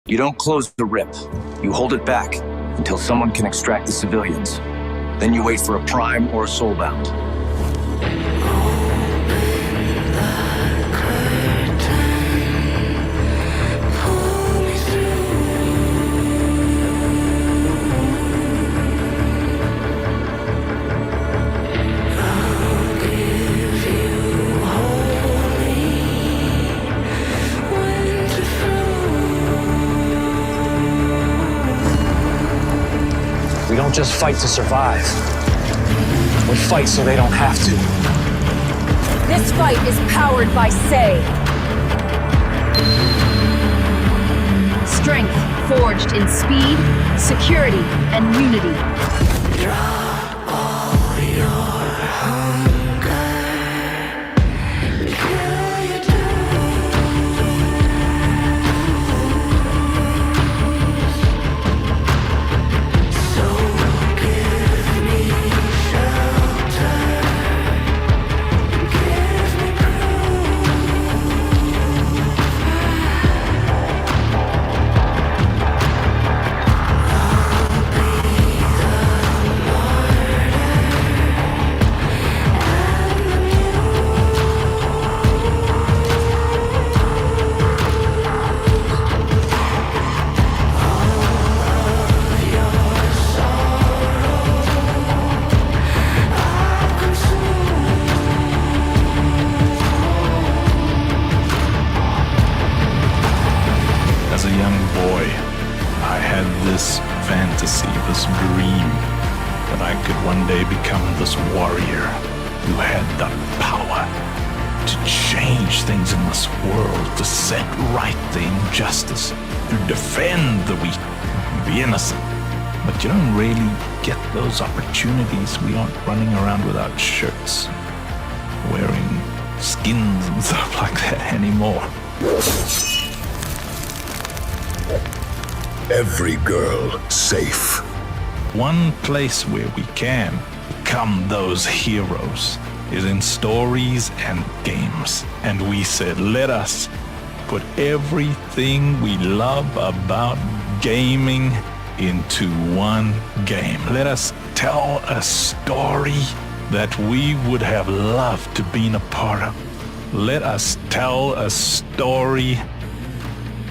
You don't close the rip. You hold it back until someone can extract the civilians. Then you wait for a prime or a soulbound. We don't just fight to survive. We fight so they don't have to. This fight is powered by Say. Strength forged in speed, security, and unity. Drop all your hunger. Kill your so give me shelter. Give me As a young boy, I had this fantasy, this dream, that I could one day become this warrior who had the power to change things in this world, to set right the injustice, to defend the weak, the innocent. But you don't really get those opportunities. We aren't running around without shirts, wearing skins and stuff like that anymore. Every girl safe. One place where we can become those heroes is in stories and games. And we said, let us put everything we love about gaming into one game. Let us tell a story that we would have loved to be a part of. Let us tell a story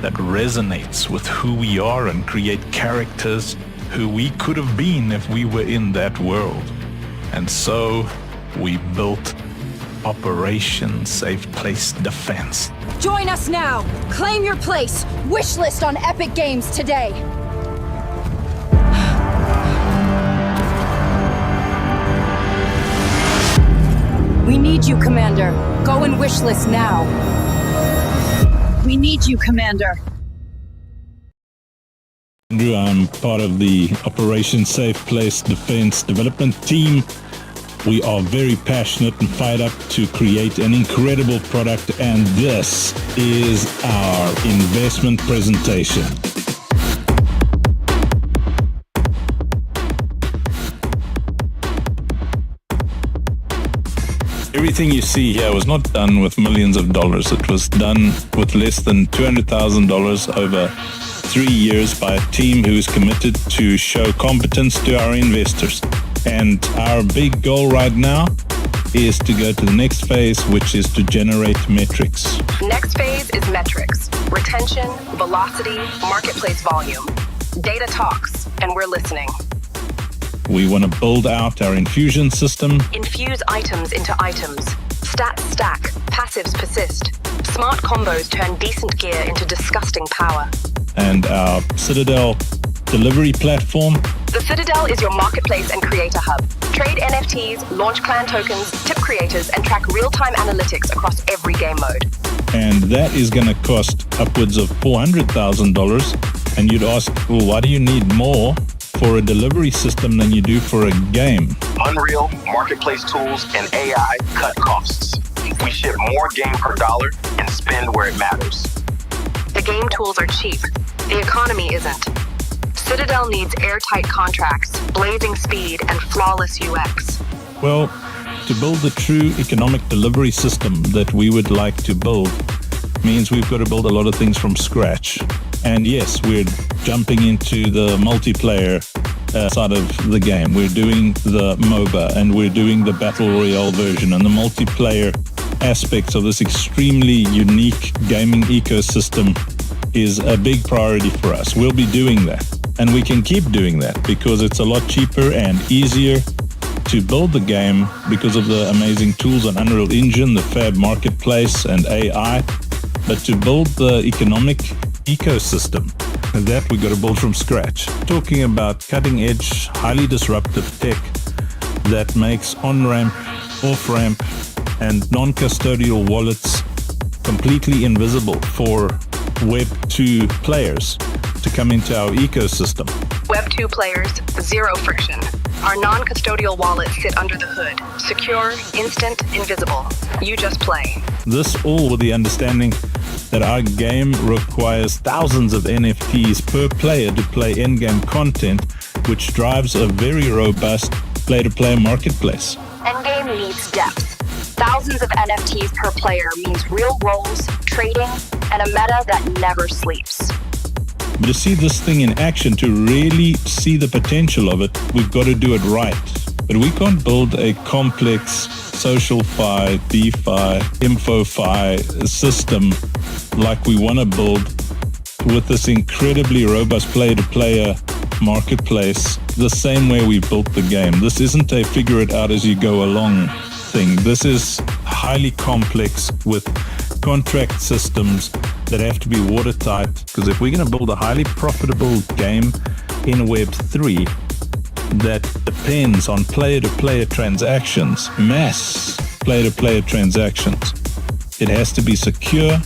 that resonates with who we are and create characters who we could have been if we were in that world. And so we built Operation Safe Place Defense. Join us now! Claim your place! Wishlist on Epic Games today! We need you, Commander. Go and wishlist now. We need you, Commander. Andrew, I'm part of the Operation Safe Place Defense development team. We are very passionate and fired up to create an incredible product, and this is our investment presentation. Everything you see here was not done with millions of dollars. It was done with less than $200,000 over 3 years by a team who is committed to show competence to our investors. And our big goal right now is to go to the next phase, which is to generate metrics. Next phase is metrics. Retention, velocity, marketplace volume. Data talks, and we're listening. We want to build out our infusion system. Infuse items into items. Stats stack, passives persist. Smart combos turn decent gear into disgusting power. And our Citadel delivery platform. The Citadel is your marketplace and creator hub. Trade NFTs, launch clan tokens, tip creators, and track real-time analytics across every game mode. And that is going to cost upwards of $400,000. And you'd ask, well, why do you need more for a delivery system than you do for a game? Unreal, marketplace tools, and AI cut costs. We ship more game per dollar and spend where it matters. The game tools are cheap. The economy isn't. Citadel needs airtight contracts, blazing speed, and flawless UX. Well, to build the true economic delivery system that we would like to build means we've got to build a lot of things from scratch. And yes, we're jumping into the multiplayer side of the game. We're doing the MOBA and we're doing the Battle Royale version, and the multiplayer aspects of this extremely unique gaming ecosystem is a big priority for us. We'll be doing that, and we can keep doing that because it's a lot cheaper and easier to build the game because of the amazing tools on Unreal Engine, the Fab Marketplace, and AI. But to build the economic ecosystem, that we got to build from scratch. Talking about cutting-edge, highly disruptive tech that makes on-ramp, off-ramp, and non-custodial wallets completely invisible for Web 2 players to come into our ecosystem. Web 2 players, zero friction. Our non-custodial wallets sit under the hood. Secure, instant, invisible. You just play. This all with the understanding that our game requires thousands of NFTs per player to play in-game content, which drives a very robust player-to-player marketplace. Endgame needs depth. Thousands of NFTs per player means real roles, trading, and a meta that never sleeps. But to see this thing in action, to really see the potential of it, we've got to do it right. But we can't build a complex social fi, DeFi, info-fi system like we want to build with this incredibly robust player-to-player marketplace the same way we built the game. This isn't a figure it out as you go along thing. This is highly complex with contract systems that have to be watertight, because if we're going to build a highly profitable game in Web 3 that depends on player-to-player transactions, mass player-to-player transactions, it has to be secure,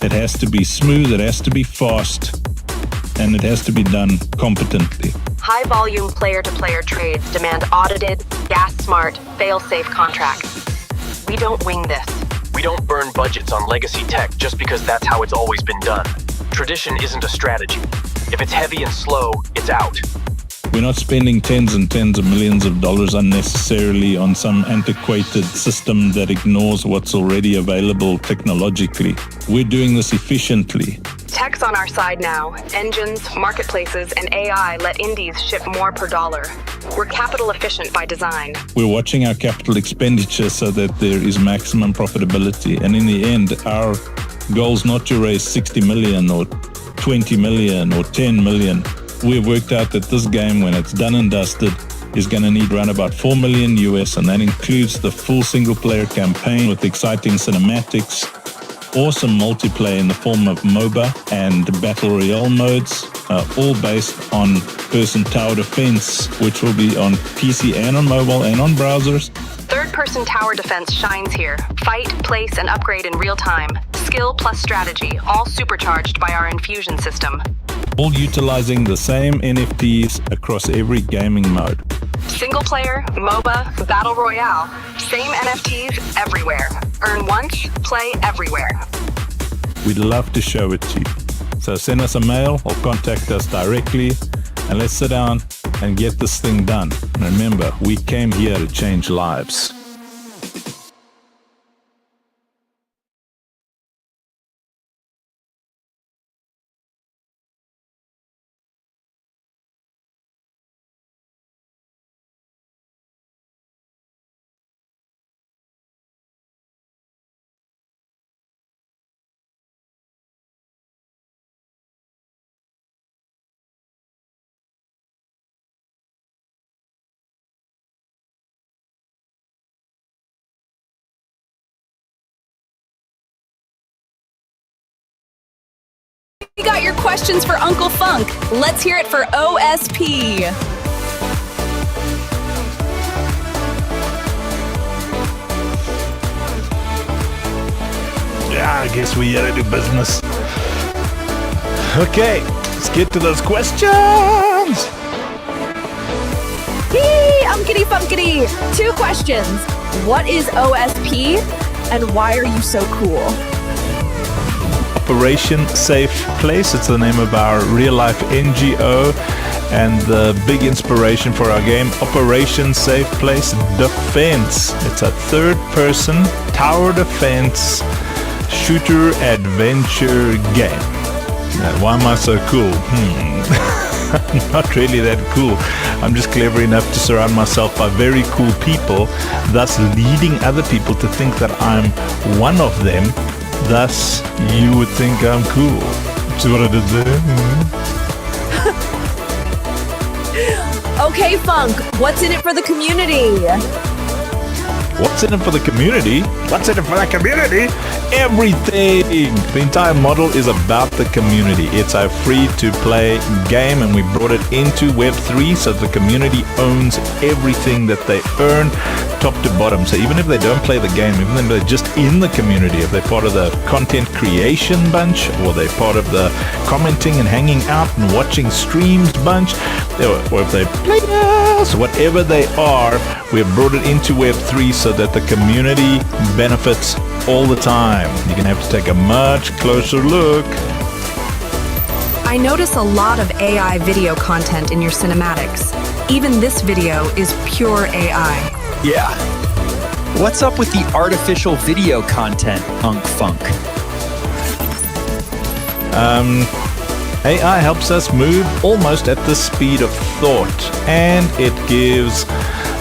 it has to be smooth, it has to be fast, and it has to be done competently. High-volume player-to-player trades demand audited, gas-smart, fail-safe contracts. We don't wing this. We don't burn budgets on legacy tech just because that's how it's always been done. Tradition isn't a strategy. If it's heavy and slow, it's out. We're not spending tens and tens of millions of dollars unnecessarily on some antiquated system that ignores what's already available technologically. We're doing this efficiently. Tech's on our side now. Engines, marketplaces, and AI let indies ship more per dollar. We're capital efficient by design. We're watching our capital expenditure so that there is maximum profitability. And in the end, our goal is not to raise 60 million or 20 million or 10 million. We've worked out that this game, when it's done and dusted, is going to need around about 4 million US, and that includes the full single-player campaign with exciting cinematics, awesome multiplayer in the form of MOBA and Battle Royale modes, all based on person tower defense, which will be on PC and on mobile and on browsers. Third-person tower defense shines here. Fight, place, and upgrade in real time. Skill plus strategy, all supercharged by our infusion system. All utilizing the same NFTs across every gaming mode. Single player, MOBA, Battle Royale. Same NFTs everywhere. Earn once, play everywhere. We'd love to show it to you. So send us a mail or contact us directly, and let's sit down and get this thing done. And remember, we came here to change lives. We got your questions for Uncle Funk. Let's hear it for OSP. Yeah, I guess we gotta do business. Okay, let's get to those questions. Yee, umpkity funkity. 2 questions. What is OSP and why are you so cool? Operation Safe Place. It's the name of our real-life NGO and the big inspiration for our game, Operation Safe Place Defense. It's a third-person tower defense shooter adventure game. Why am I so cool? I'm not really that cool. I'm just clever enough to surround myself by very cool people, thus leading other people to think that I'm one of them. Thus, you would think I'm cool. See what I did there? Okay, Funk, what's in it for the community? What's in it for the community? What's in it for the community? Everything! The entire model is about the community. It's a free-to-play game, and we brought it into Web3 so the community owns everything that they earn, top to bottom. So even if they don't play the game, even if they're just in the community, if they're part of the content creation bunch, or they're part of the commenting and hanging out and watching streams bunch, or if they play us, whatever they are, we've brought it into Web3 so that the community benefits all the time. You're going to have to take a much closer look. I notice a lot of AI video content in your cinematics. Even this video is pure AI. Yeah. What's up with the artificial video content, Funk? AI helps us move almost at the speed of thought, and it gives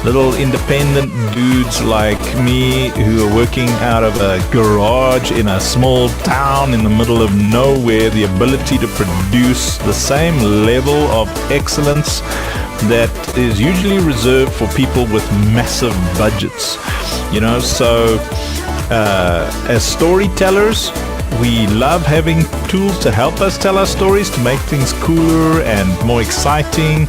little independent dudes like me who are working out of a garage in a small town in the middle of nowhere the ability to produce the same level of excellence that is usually reserved for people with massive budgets. So as storytellers, we love having tools to help us tell our stories, to make things cooler and more exciting.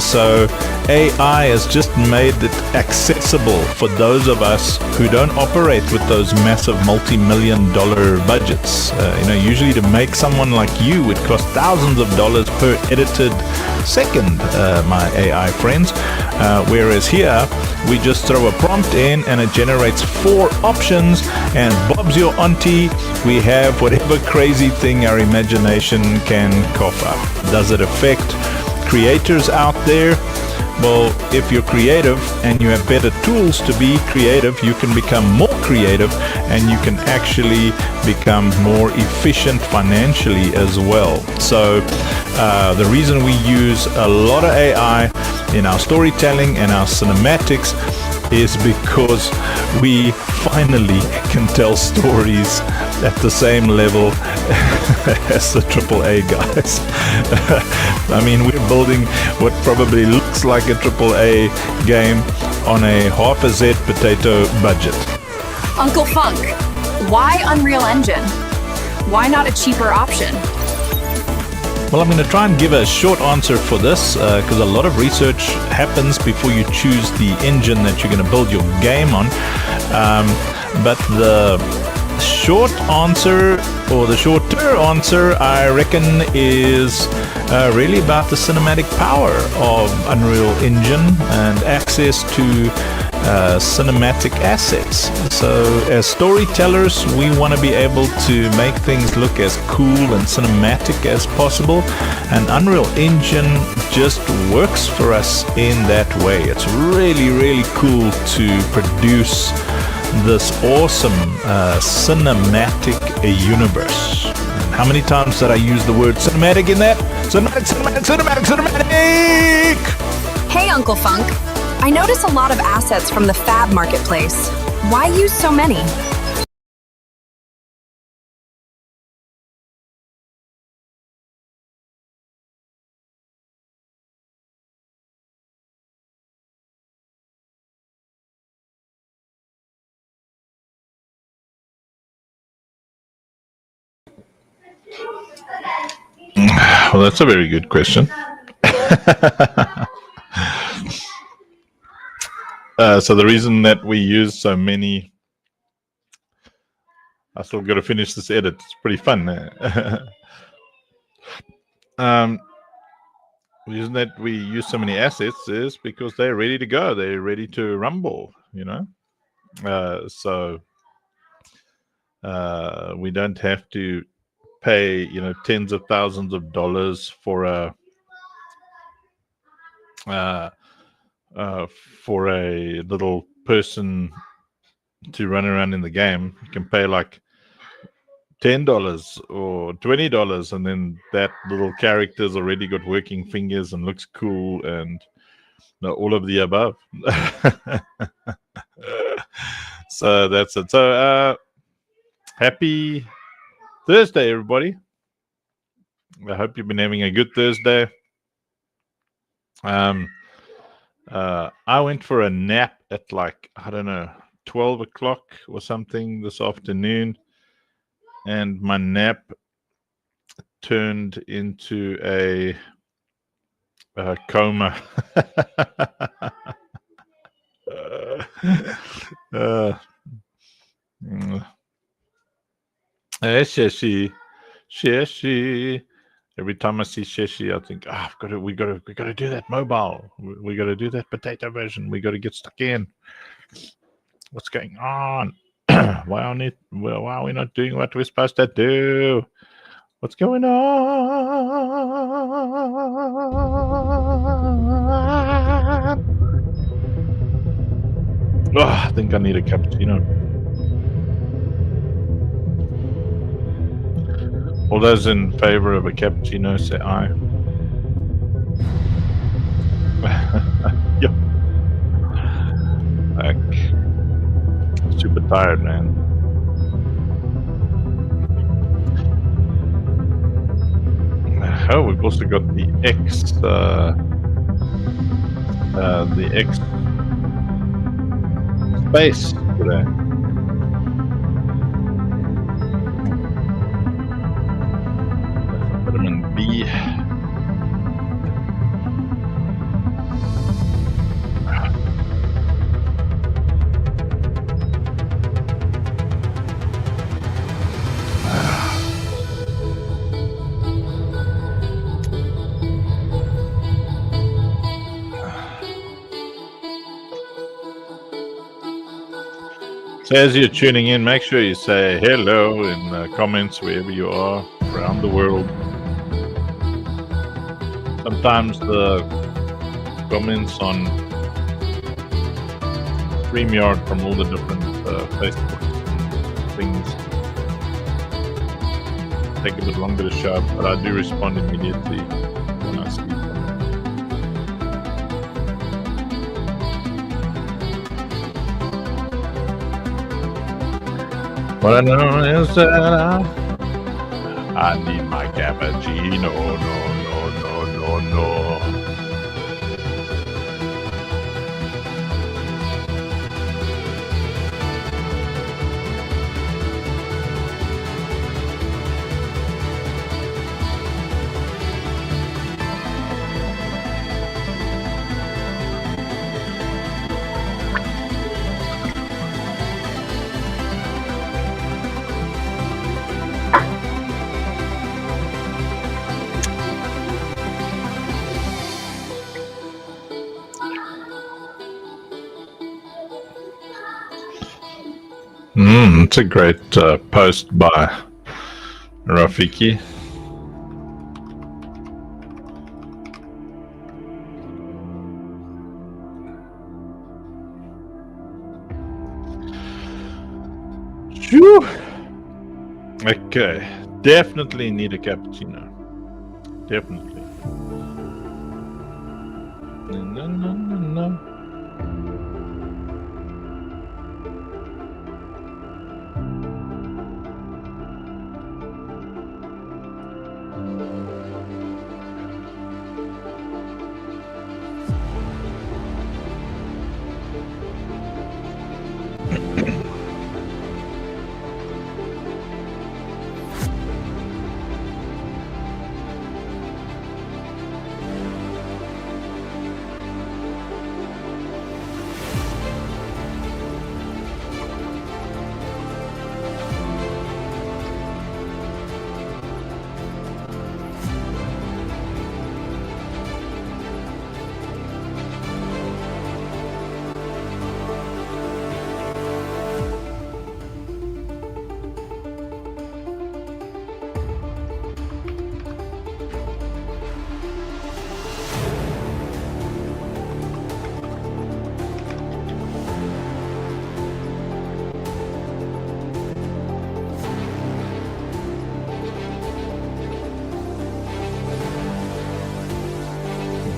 So AI has just made it accessible for those of us who don't operate with those massive multi-million-dollar budgets. Usually to make someone like you, it costs thousands of dollars per edited second, my AI friends. Whereas here, we just throw a prompt in and it generates 4 options, and Bob's your auntie. We have whatever crazy thing our imagination can cough up. Does it affect creators out there? Well, if you're creative and you have better tools to be creative, you can become more creative and you can actually become more efficient financially as well. So the reason we use a lot of AI in our storytelling and our cinematics is because we finally can tell stories at the same level as the AAA guys. I mean, we're building what probably looks like a AAA game on a half a Z potato budget. Uncle Funk, why Unreal Engine? Why not a cheaper option? Well, I'm going to try and give a short answer for this because a lot of research happens before you choose the engine that you're going to build your game on. But the short answer, or the shorter answer, I reckon, is really about the cinematic power of Unreal Engine and access to cinematic assets. So as storytellers, we want to be able to make things look as cool and cinematic as possible, and Unreal Engine just works for us in that way. It's really, really cool to produce this awesome cinematic universe. And how many times did I use the word cinematic in that? Cinematic! Hey, Uncle Funk. I notice a lot of assets from the Fab marketplace. Why use so many? Well, that's a very good question. So the reason that we use so many... I still got to finish this edit. It's pretty fun. The reason that we use so many assets is because they're ready to go. They're ready to rumble, So we don't have to pay, tens of thousands of dollars for a little person to run around in the game. You can pay like $10 or $20, and then that little character's already got working fingers and looks cool, and all of the above. So that's it. So happy Thursday, everybody. I hope you've been having a good Thursday. I went for a nap at like, I don't know, 12 o'clock or something this afternoon, and my nap turned into a coma. Sheshi. Every time I see Sheshi, I think, we got to do that mobile. We got to do that potato version. We got to get stuck in. What's going on? Why are we not doing what we're supposed to do? What's going on? Oh, I think I need a cappuccino. All those in favor of a cappuccino say aye. Yep. Like, super tired, man. Oh, we've also got the X space today. Vitamin B. So as you're tuning in, make sure you say hello in the comments wherever you are around the world. Sometimes the comments on StreamYard from all the different Facebook things take a bit longer to show up, but I do respond immediately when I see them. What I know is that I need my cappuccino. No. It's a great post by Rafiki. Phew. Okay, definitely need a cappuccino. Definitely. No.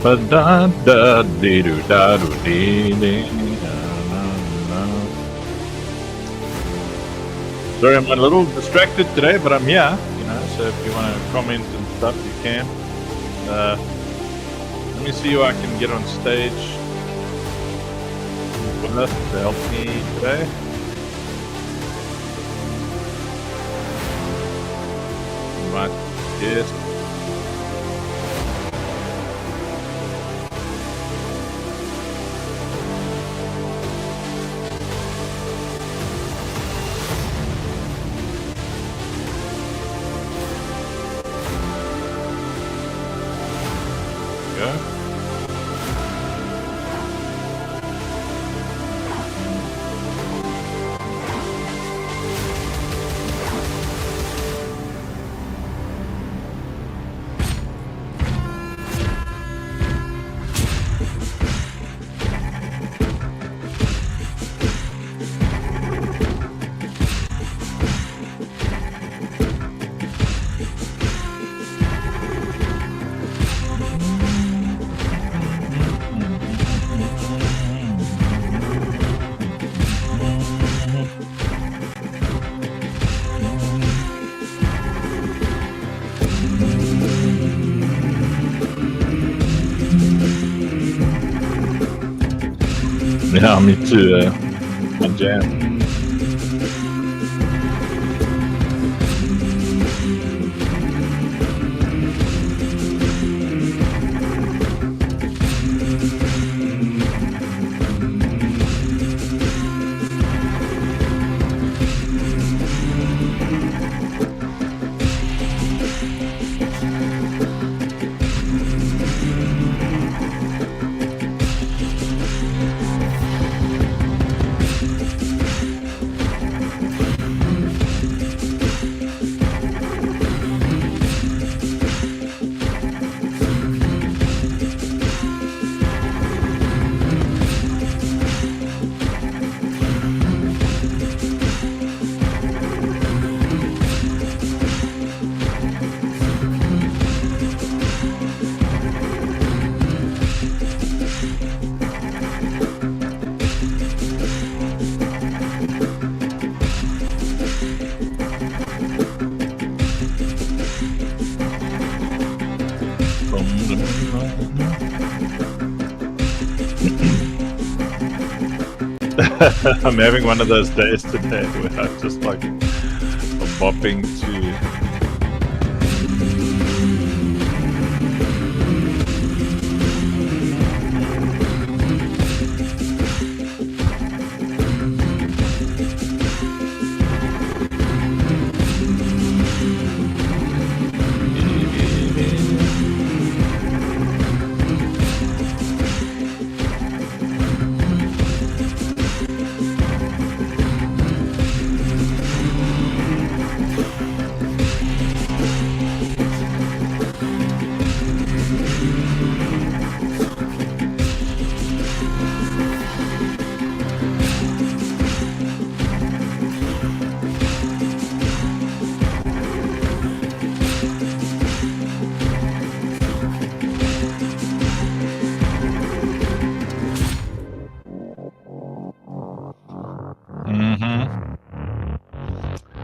Sorry, I'm a little distracted today, but I'm here, you know, so if you want to comment and stuff, you can. Let me see who I can get on stage with us to help me today. Right, yes. Yeah, me too. My jam. I'm having one of those days today where I'm just like bopping to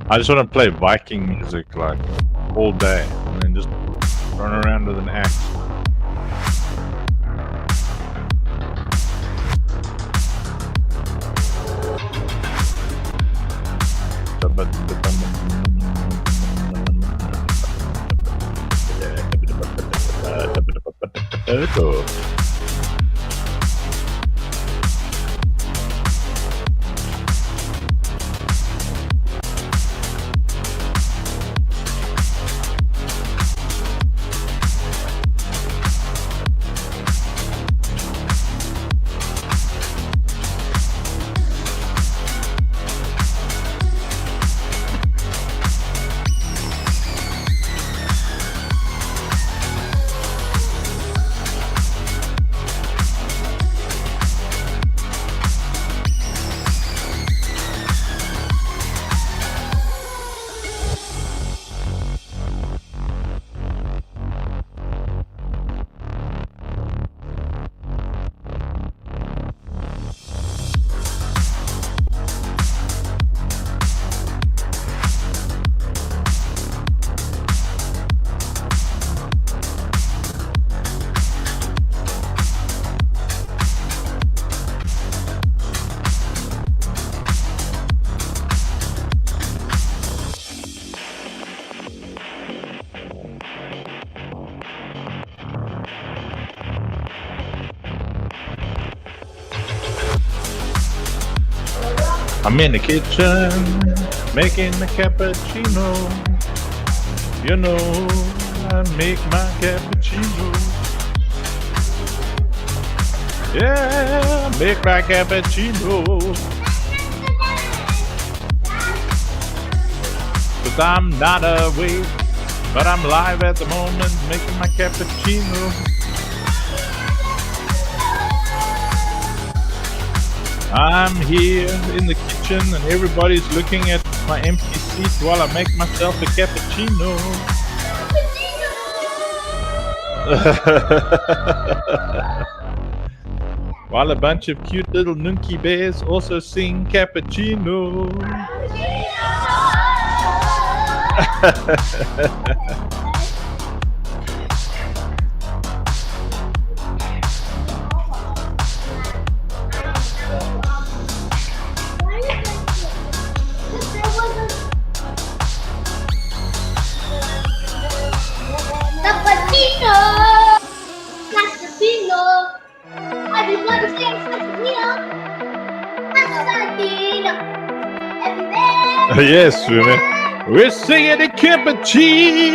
I just want to play Viking music like all day and then just run around with an axe. I'm in the kitchen making a cappuccino. You know, I make my cappuccino. Yeah, make my cappuccino. Cause I'm not awake, but I'm live at the moment making my cappuccino. I'm here in the kitchen and everybody's looking at my empty seat while I make myself a cappuccino. While a bunch of cute little nunky bears also sing cappuccino. Yes, we're singing the cappuccino.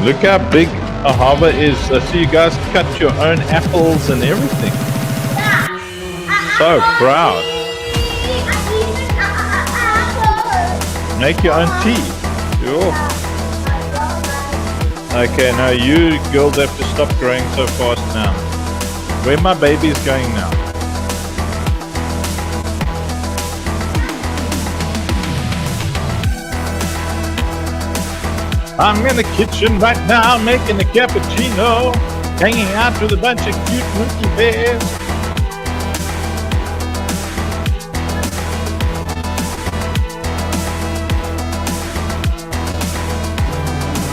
Look how big Ahava is. I see you guys cut your own apples and everything. So proud. Make your own tea. Sure. Okay, now you girls have to stop growing so fast now. Where my baby's going now? I'm in the kitchen right now making a cappuccino, hanging out with a bunch of cute monkey bears.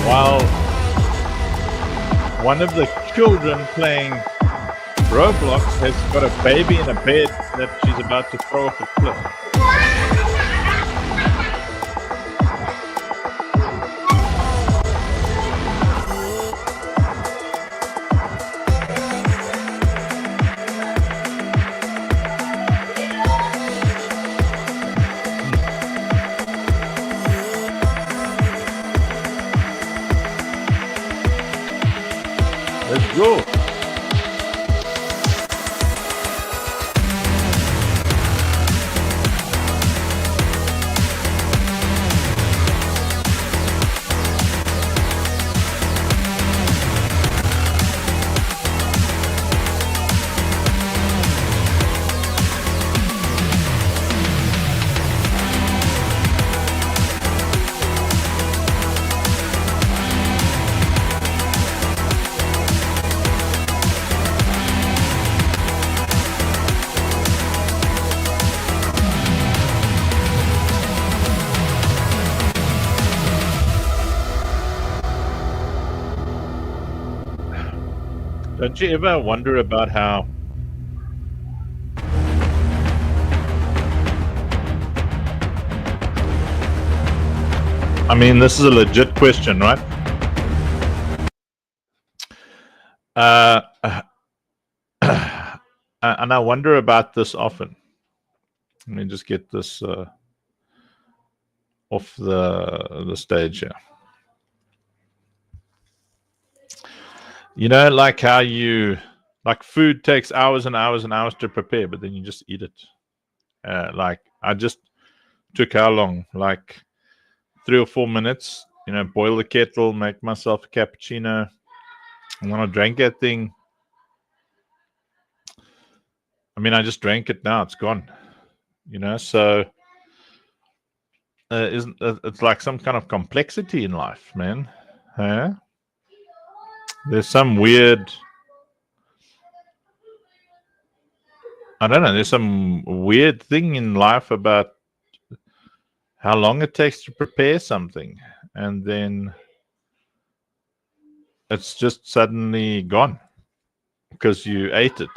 While one of the children playing Roblox has got a baby in a bed that she's about to throw off a cliff. Let's go. Don't you ever wonder about how I mean, this is a legit question, right? And I wonder about this often. Let me just get this off the stage here. You know, like how like food takes hours and hours and hours to prepare, but then you just eat it. Like I just took how long? Like 3 or 4 minutes, you know, boil the kettle, make myself a cappuccino. And when I drank that thing, I mean, I just drank it now. It's gone, you know, so it's like some kind of complexity in life, man. Huh? There's some weird, I don't know, there's some weird thing in life about how long it takes to prepare something, and then it's just suddenly gone because you ate it.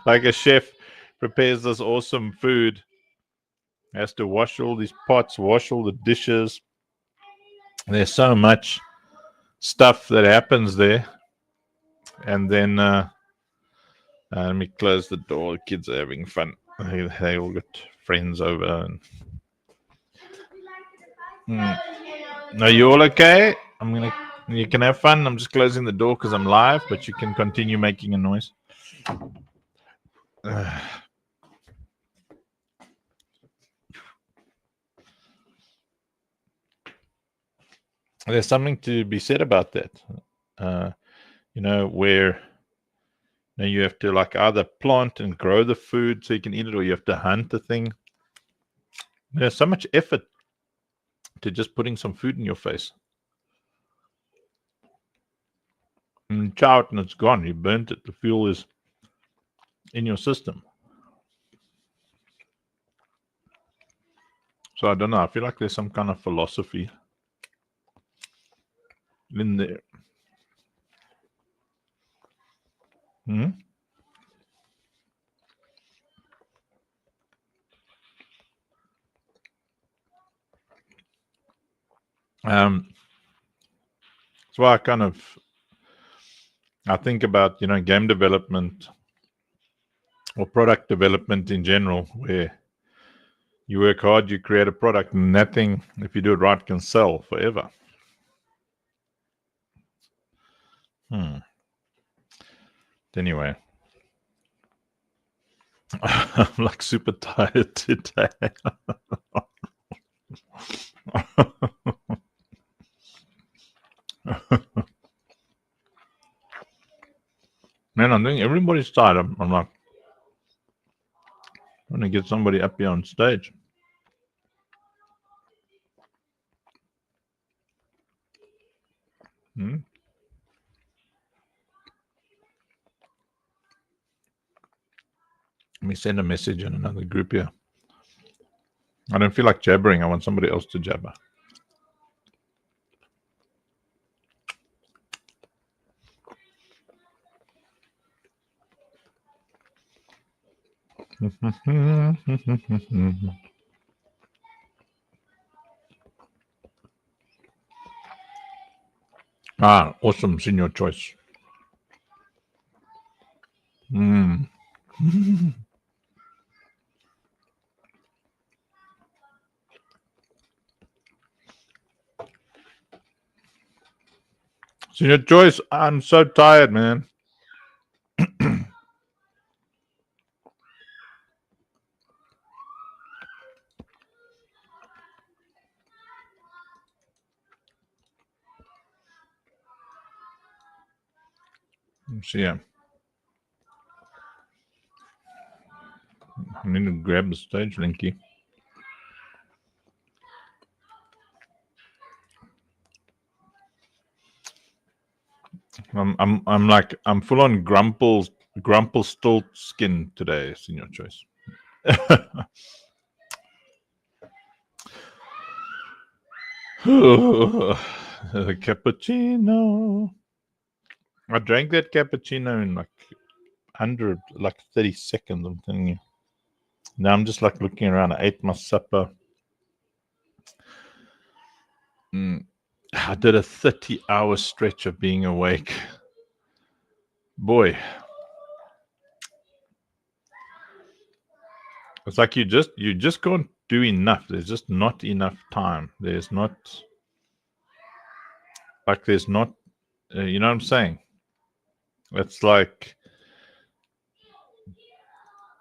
Like a chef prepares this awesome food, has to wash all these pots, wash all the dishes. There's so much stuff that happens there, and then let me close the door. The kids are having fun. They all got friends over. Are you all okay? You can have fun. I'm just closing the door because I'm live, but you can continue making a noise. There's something to be said about that. Where you have to like either plant and grow the food so you can eat it, or you have to hunt the thing. There's so much effort to just putting some food in your face. And chow it and it's gone. You burnt it. The fuel is in your system. So I don't know. I feel like there's some kind of philosophy in there. So I think about game development or product development in general, where you work hard, you create a product, and that thing, if you do it right, can sell forever. Anyway, I'm like super tired today. Man, I think everybody's tired. I'm like, I'm going to get somebody up here on stage. Let me send a message in another group here. I don't feel like jabbering. I want somebody else to jabber. Awesome. Senior choice. Senior choice. I'm so tired, man. See ya. I need to grab the stage linky. I'm full on grumple stilt skin today, senior choice. The cappuccino. I drank that cappuccino in under 30 seconds, I'm telling you. Now I'm just looking around. I ate my supper. I did a 30-hour stretch of being awake. Boy. It's like you just can't do enough. There's just not enough time. There's not, you know what I'm saying? It's like,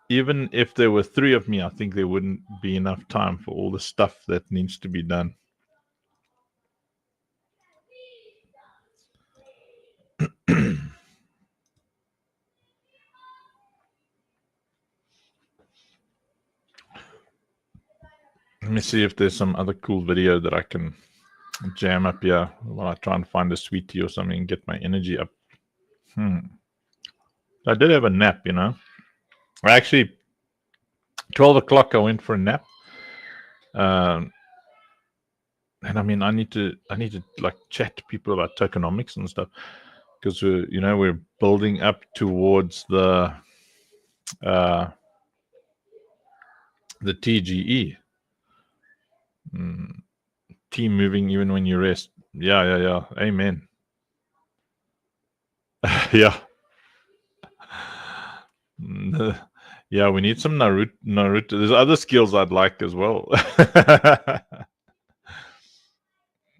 even if there were 3 of me, I think there wouldn't be enough time for all the stuff that needs to be done. Let me see if there's some other cool video that I can jam up here while I try and find a sweet tea or something and get my energy up. I did have a nap, you know. Actually, 12 o'clock I went for a nap. And I mean, I need to like chat to people about tokenomics and stuff, because we're building up towards the TGE. Team moving even when you rest. Yeah. Amen. Yeah. Yeah, we need some Naruto. There's other skills I'd like as well.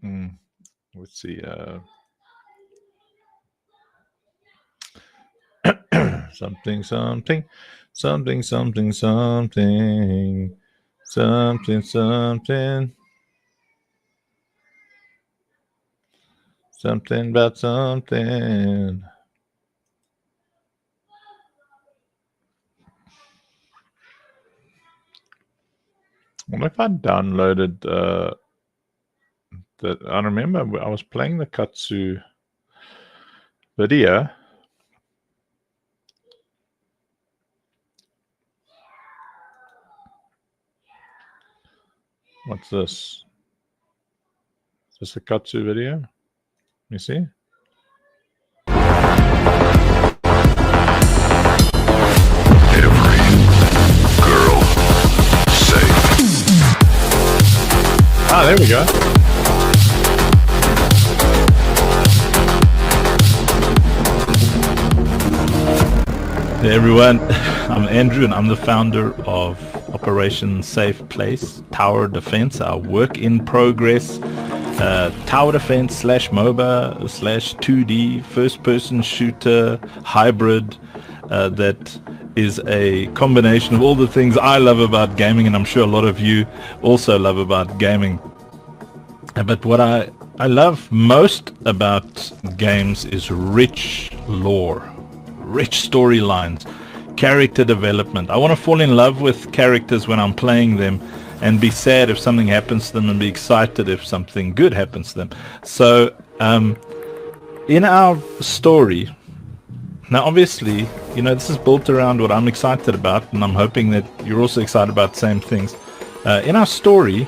Let's see. Something. Something about something. I wonder if I downloaded that. I remember I was playing the Katsu video. What's this? Is this a Katsu video? You see? Every girl safe. Ah, there we go. Hey everyone, I'm Andrew and I'm the founder of Operation Safe Place Tower Defense, our work in progress tower defense / MOBA / 2D first person shooter hybrid that is a combination of all the things I love about gaming, and I'm sure a lot of you also love about gaming. But what I love most about games is rich lore, rich storylines, character development. I want to fall in love with characters when I'm playing them and be sad if something happens to them and be excited if something good happens to them. So in our story, now obviously, this is built around what I'm excited about, and I'm hoping that you're also excited about the same things. In our story,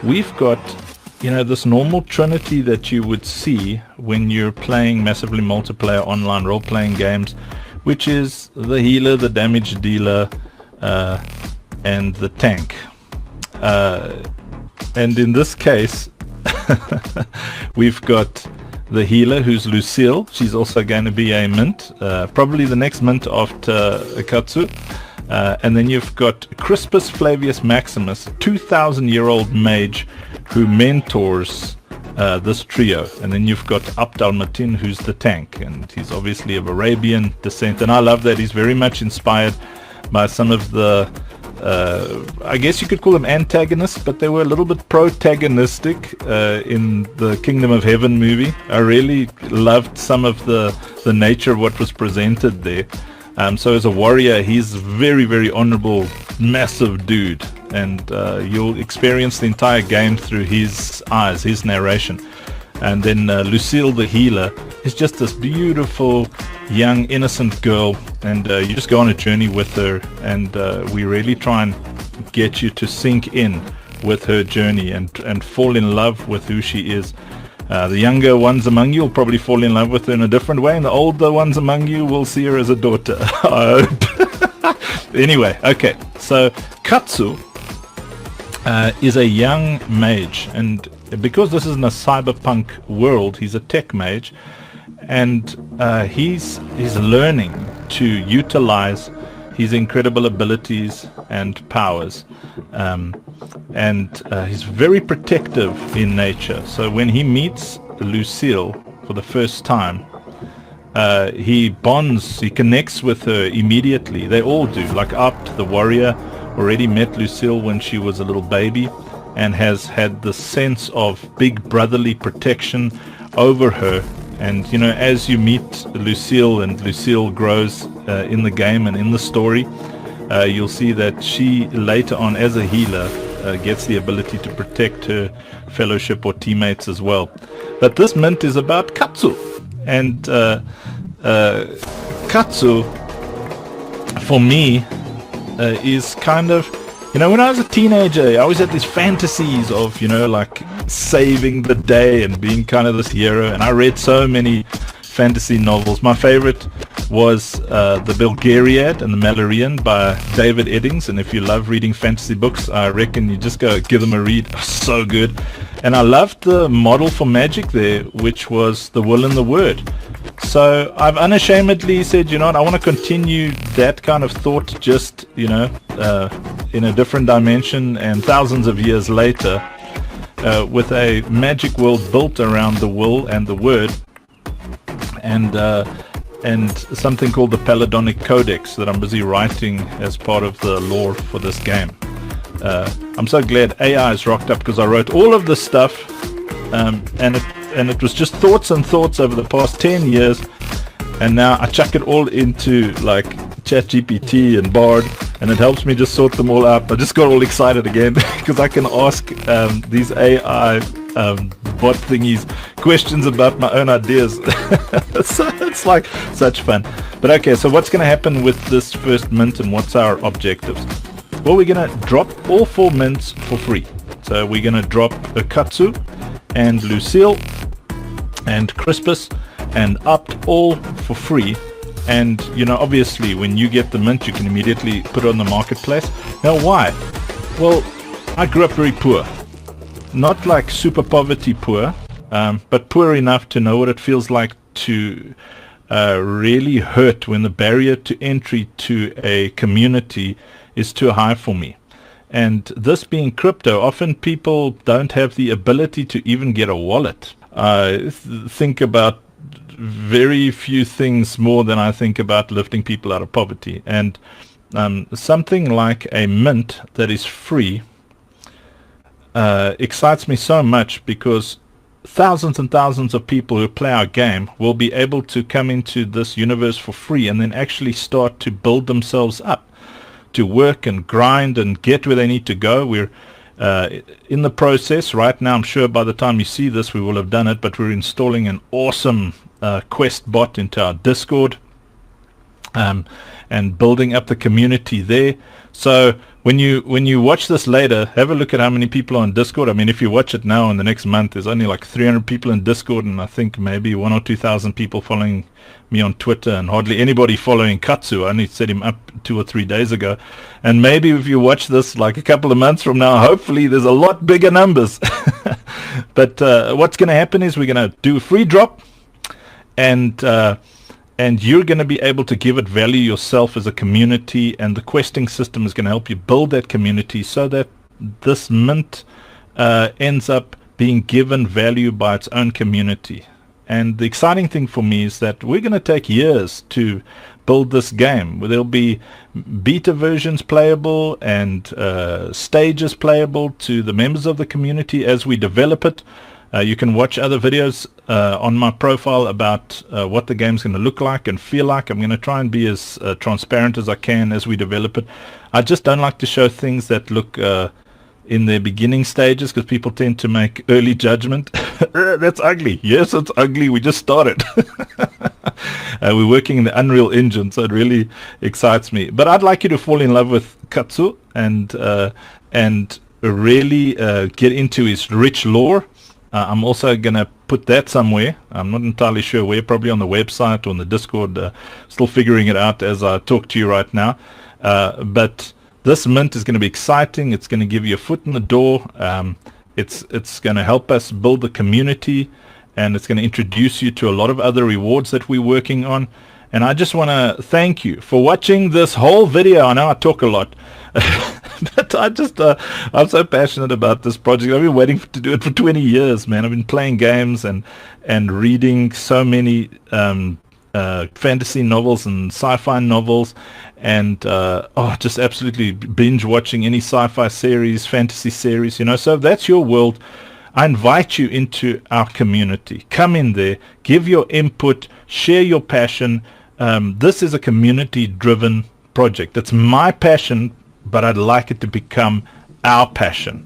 we've got this normal trinity that you would see when you're playing massively multiplayer online role-playing games, which is the healer, the damage dealer, and the tank. And in this case, we've got the healer, who's Lucille. She's also going to be a mint, probably the next mint after Katsu. And then you've got Crispus Flavius Maximus, 2,000-year-old mage who mentors this trio. And then you've got Abdal Matin, who's the tank, and he's obviously of Arabian descent. And I love that he's very much inspired by some of the I guess you could call them antagonists, but they were a little bit protagonistic in the Kingdom of Heaven movie. I really loved some of the nature of what was presented there. So as a warrior, he's very, very honorable, massive dude, and you'll experience the entire game through his eyes, his narration. And then Lucille, the healer, is just this beautiful, young, innocent girl, and you just go on a journey with her, and we really try and get you to sink in with her journey and fall in love with who she is. The younger ones among you will probably fall in love with her in a different way, and the older ones among you will see her as a daughter, I hope. Anyway, okay, so Katsu is a young mage, and because this is in a cyberpunk world, he's a tech mage, and he's learning to utilize his incredible abilities and powers, and he's very protective in nature. So when he meets Lucille for the first time, he bonds, he connects with her immediately. They all do. Like Abt, the warrior, already met Lucille when she was a little baby and has had the sense of big brotherly protection over her. And as you meet Lucille and Lucille grows in the game and in the story, you'll see that she later on, as a healer, gets the ability to protect her fellowship or teammates as well. But this mint is about Katsu, and Katsu for me is kind of, you know, when I was a teenager, I always had these fantasies of, you know, like saving the day and being kind of this hero, and I read so many fantasy novels. My favorite was The Belgariad and the Malloreon by David Eddings, and if you love reading fantasy books, I reckon you just go give them a read. So good. And I loved the model for magic there, which was the will and the word. So I've unashamedly said, you know what, I want to continue that kind of thought, just, you know, in a different dimension and thousands of years later, with a magic world built around the will and the word, and something called the Paladonic Codex that I'm busy writing as part of the lore for this game. I'm so glad AI is rocked up, because I wrote all of this stuff, and it was just thoughts and thoughts over the past 10 years, and now I chuck it all into like ChatGPT and Bard, and it helps me just sort them all out. I just got all excited again because I can ask these AI bot thingies questions about my own ideas. So it's like such fun. But okay, so what's going to happen with this first mint, and what's our objectives? Well, we're going to drop all 4 mints for free. So we're going to drop Katsu and Lucille and Crispus and Opt all for free. And, you know, obviously when you get the mint, you can immediately put it on the marketplace. Now, why? Well, I grew up very poor. Not like super poverty poor, but poor enough to know what it feels like to really hurt when the barrier to entry to a community is too high for me. And this being crypto, often people don't have the ability to even get a wallet. I think about very few things more than I think about lifting people out of poverty. And something like a mint that is free excites me so much, because thousands and thousands of people who play our game will be able to come into this universe for free and then actually start to build themselves up, to work and grind and get where they need to go. We're in the process right now. I'm sure by the time you see this we will have done it, but we're installing an awesome quest bot into our Discord, and building up the community there. So when you watch this later, have a look at how many people are on Discord. I mean, if you watch it now in the next month, there's only like 300 people in Discord, and I think maybe 1,000 or 2,000 people following me on Twitter, and hardly anybody following Katsu. I only set him up 2 or 3 days ago. And maybe if you watch this like a couple of months from now, hopefully there's a lot bigger numbers. But what's going to happen is we're going to do a free drop, and you're going to be able to give it value yourself as a community, and the questing system is going to help you build that community so that this mint ends up being given value by its own community. And the exciting thing for me is that we're going to take years to build this game. There'll be beta versions playable and stages playable to the members of the community as we develop it. You can watch other videos on my profile about what the game's going to look like and feel like. I'm going to try and be as transparent as I can as we develop it. I just don't like to show things that look in their beginning stages, because people tend to make early judgment. That's ugly. Yes, it's ugly. We just started. We're working in the Unreal Engine, so it really excites me. But I'd like you to fall in love with Katsu and really get into his rich lore. I'm also going to put that somewhere. I'm not entirely sure where, probably on the website or on the Discord. Still figuring it out as I talk to you right now. But this mint is going to be exciting. It's going to give you a foot in the door. It's going to help us build the community, and it's going to introduce you to a lot of other rewards that we're working on. And I just want to thank you for watching this whole video. I know I talk a lot, but I'm so passionate about this project. I've been waiting to do it for 20 years, man. I've been playing games and reading so many fantasy novels and sci-fi novels, and just absolutely binge watching any sci-fi series, fantasy series, so if that's your world, I invite you into our community. Come in there, give your input, share your passion. This is a community driven project. It's my passion, but I'd like it to become our passion.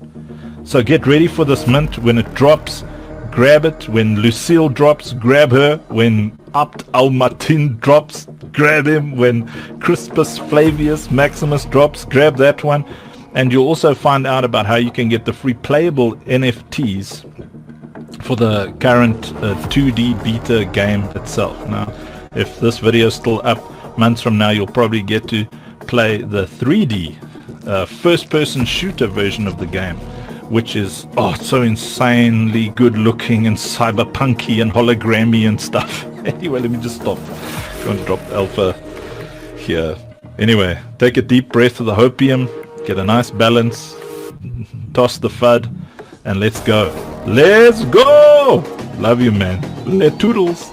So get ready for this mint. When it drops, grab it. When Lucille drops, grab her. When Abd al-Matin drops, grab him. When Crispus Flavius Maximus drops, grab that one. And you'll also find out about how you can get the free playable NFTs for the current 2D beta game itself. Now, if this video is still up months from now, you'll probably get to play the 3D first-person shooter version of the game, which is so insanely good looking and cyberpunky and hologrammy and stuff. Anyway, let me just stop. I'm going to drop alpha here. Anyway, take a deep breath of the hopium, get a nice balance, toss the FUD, and let's go. Let's go! Love you, man. Let toodles.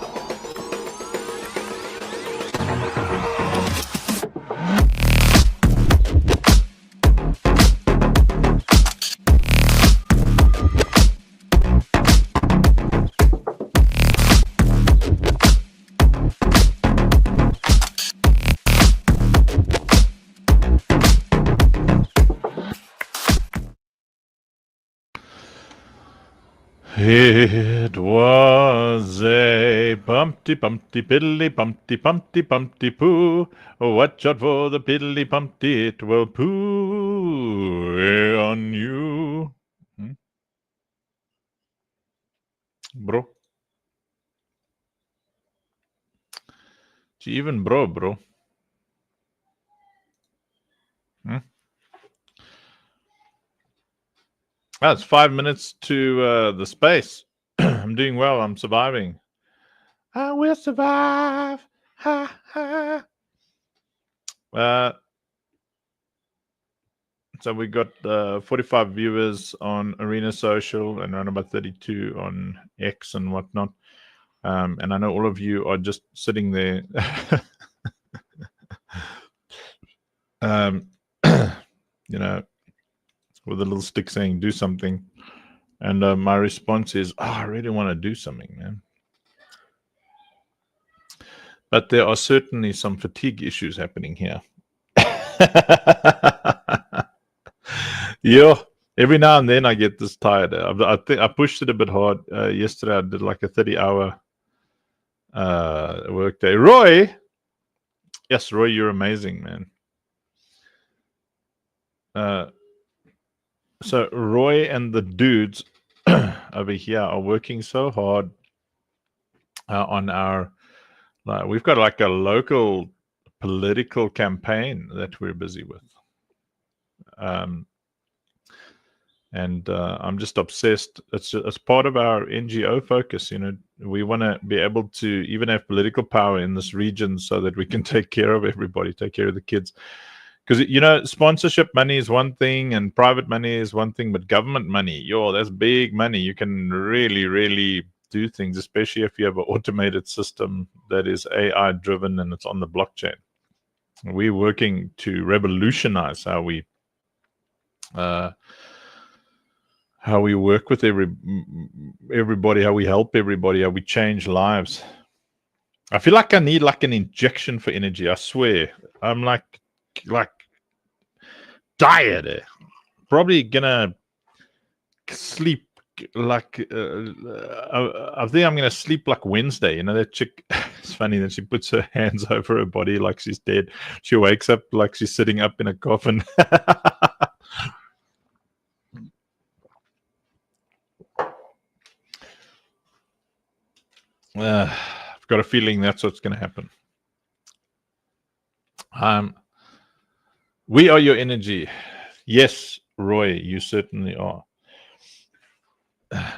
It was a bumpty piddly bumpty poo. Watch out for the piddly bumpty, it will poo on you. Bro. Even bro. It's 5 minutes to the space. I'm doing well. I'm surviving. I will survive. Ha ha. So we got 45 viewers on Arena Social and around about 32 on X and whatnot. And I know all of you are just sitting there. You know, with a little stick saying do something. And my response is, I really want to do something, man. But there are certainly some fatigue issues happening here. Yeah, every now and then I get this tired. I think I pushed it a bit hard. Yesterday I did like a 30-hour work day. Roy! Yes, Roy, you're amazing, man. So Roy and the dudes over here are working so hard on our. We've got like a local political campaign that we're busy with, and I'm just obsessed. It's part of our NGO focus. You know, we want to be able to even have political power in this region so that we can take care of everybody, take care of the kids. Because, you know, sponsorship money is one thing and private money is one thing, but government money, that's big money. You can really, really do things, especially if you have an automated system that is AI driven and it's on the blockchain. We're working to revolutionize how we work with everybody, how we help everybody, how we change lives. I feel like I need like an injection for energy. I swear. I'm like tired. Probably gonna sleep like I think I'm gonna sleep like Wednesday. You know that chick. It's funny that she puts her hands over her body like she's dead. She wakes up like she's sitting up in a coffin. I've got a feeling that's what's gonna happen. We are your energy. Yes, Roy, you certainly are.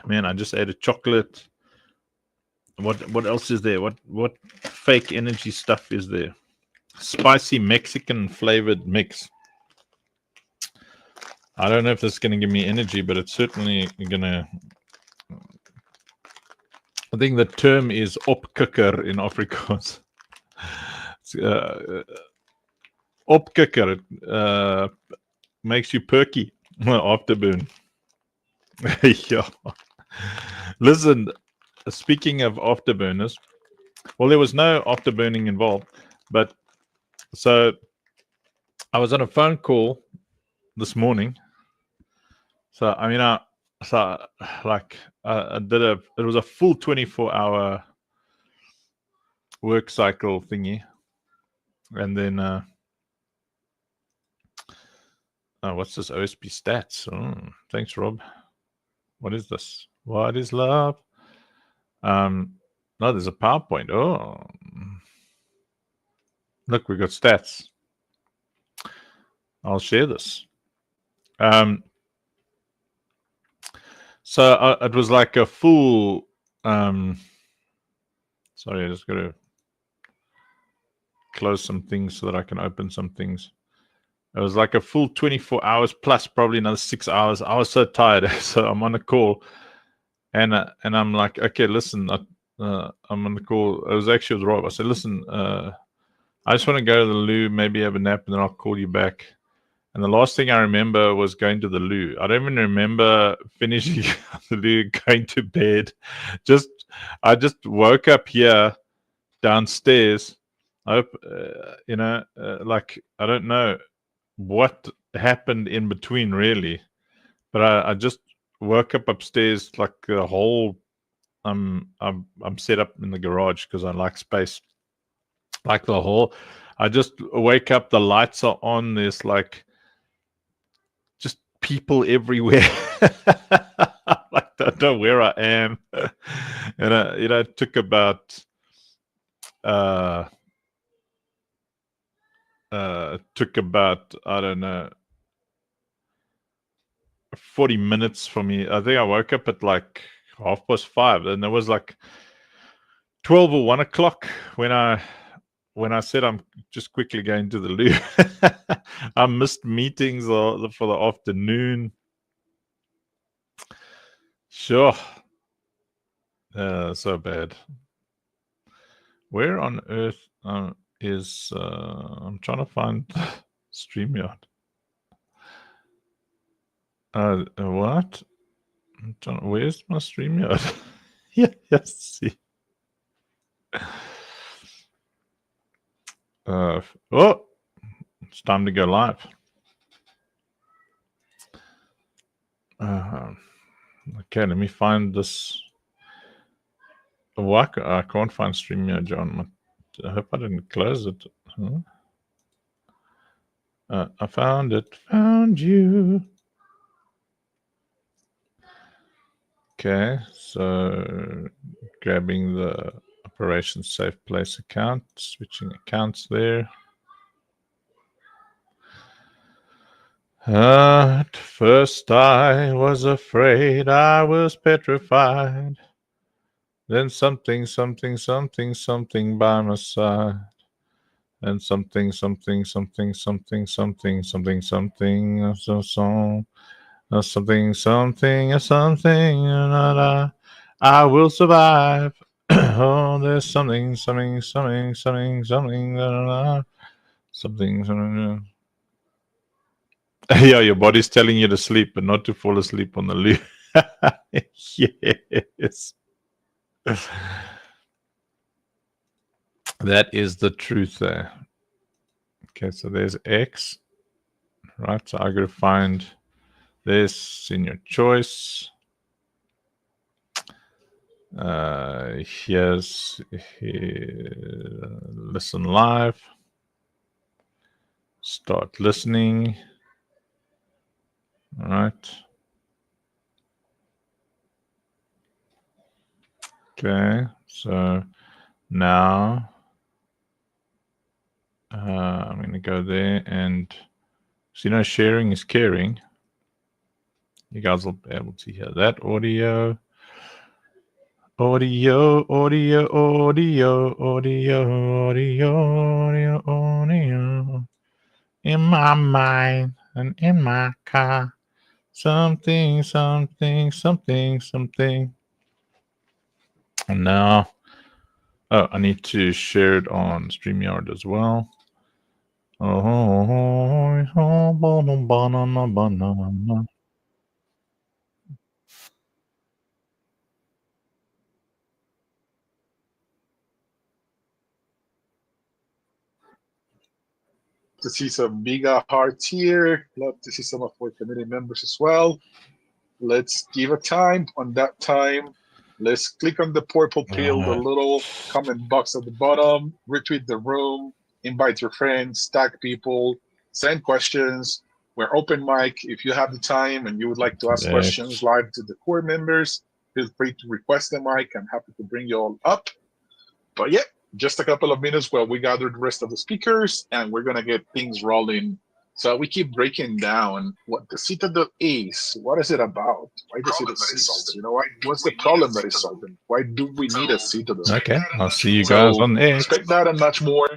Man, I just ate a chocolate. What else is there? What fake energy stuff is there? Spicy Mexican flavored mix. I don't know if this is going to give me energy, but it's certainly going to... I think the term is opkikker in Afrikaans. Opkikker makes you perky. Afterburn. Yeah. Listen, speaking of afterburners, well, there was no afterburning involved, but so I was on a phone call this morning So I mean, I did it was a full 24-hour work cycle thingy, and then what's this OSP stats? Thanks, Rob. What is this? What is love? No, there's a PowerPoint. Oh, look, we got stats. I'll share this. So it was like a full. Sorry, I just got to close some things so that I can open some things. It was like a full 24 hours plus probably another 6 hours. I was so tired, so I'm on a call, and I'm like, okay, listen, I'm on the call. It was actually with Rob. I said, listen, I just want to go to the loo, maybe have a nap, and then I'll call you back. And the last thing I remember was going to the loo. I don't even remember finishing the loo, going to bed. I just woke up here downstairs. I hope, like, I don't know what happened in between, really. But I just woke up upstairs, like the whole. I'm set up in the garage because I like space. Like the whole, I just wake up. The lights are on. There's like just people everywhere. I don't know where I am, and it took about I don't know 40 minutes for me. I think I woke up at like 5:30, and it was like 12 or 1 o'clock when I said I'm just quickly going to the loo. I missed meetings for the afternoon. Sure. So bad. Where on earth is I'm trying to find StreamYard. What? Where's my StreamYard? Yeah, yes. See. Oh, it's time to go live. Okay, let me find this. Why I can't find StreamYard, John. I hope I didn't close it. Huh? I found it. Found you. Okay, so grabbing the Operation Safe Place account, switching accounts there. At first I was afraid, I was petrified. Then something by my side. And something, so something, and I will survive. Oh, there's something, something. Yeah, your body's telling you to sleep, but not to fall asleep on the loo. Yes. That is the truth there. Okay, so there's X. Right, so I gotta find this in your choice. Here's listen live. Start listening. All right. Okay, so now I'm going to go there, and so sharing is caring. You guys will be able to hear that audio. Audio, audio, audio, audio, audio, audio, audio. In my mind and in my car. Something. And now, I need to share it on StreamYard as well. Banana. To see some big hearts here. Love to see some of our community members as well. let's give a time. On that time, let's click on the purple pill, the little comment box at the bottom, retweet the room, invite your friends, tag people, send questions. We're open mic. If you have the time and you would like to ask questions live to the core members, feel free to request the mic. I'm happy to bring you all up. But yeah, just a couple of minutes while we gather the rest of the speakers, and we're gonna get things rolling. So we keep breaking down what the Citadel is. What is it about? Why does it exist? You know what? What's the problem that is solving? Why do we need a Citadel? Okay, I'll see you guys on X. Expect that and much more,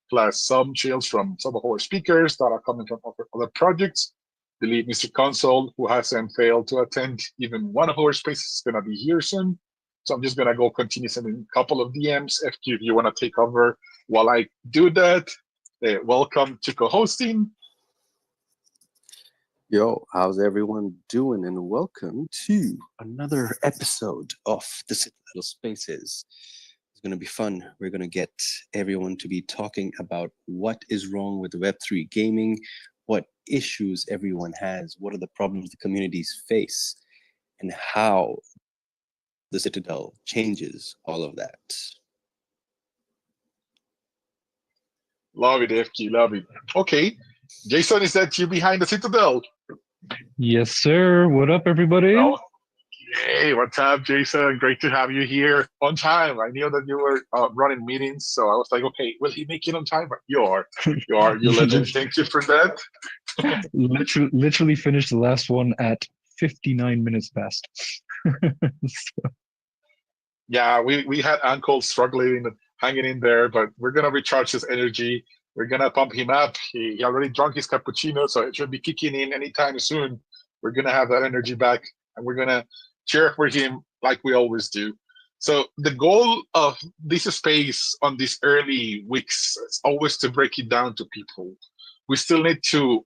plus some chills from some of our speakers that are coming from other projects. Believe Mr. Console, who hasn't failed to attend even one of our spaces, is gonna be here soon. So I'm just gonna go continue sending a couple of DMs. FQ, if you wanna take over while I do that, welcome to co-hosting. Yo, how's everyone doing? And welcome to another episode of the Citadel Spaces. It's going to be fun. We're going to get everyone to be talking about what is wrong with Web3 gaming, what issues everyone has, what are the problems the communities face, and how the Citadel changes all of that. Love it, FQ, love it. Okay, Jason, is that you behind the Citadel? Yes, sir. What up, everybody? Oh, hey, what's up, Jason? Great to have you here on time. I knew that you were running meetings, so I was like, okay, will he make it on time? But you are. You legend. Thank you for that. literally finished the last one at 59 minutes past. So. Yeah, we had Uncle struggling, hanging in there, but we're gonna recharge his energy. We're gonna pump him up. He already drunk his cappuccino, so it should be kicking in anytime soon. We're gonna have that energy back, and we're gonna cheer for him like we always do. So the goal of this space on these early weeks is always to break it down to people. We still need to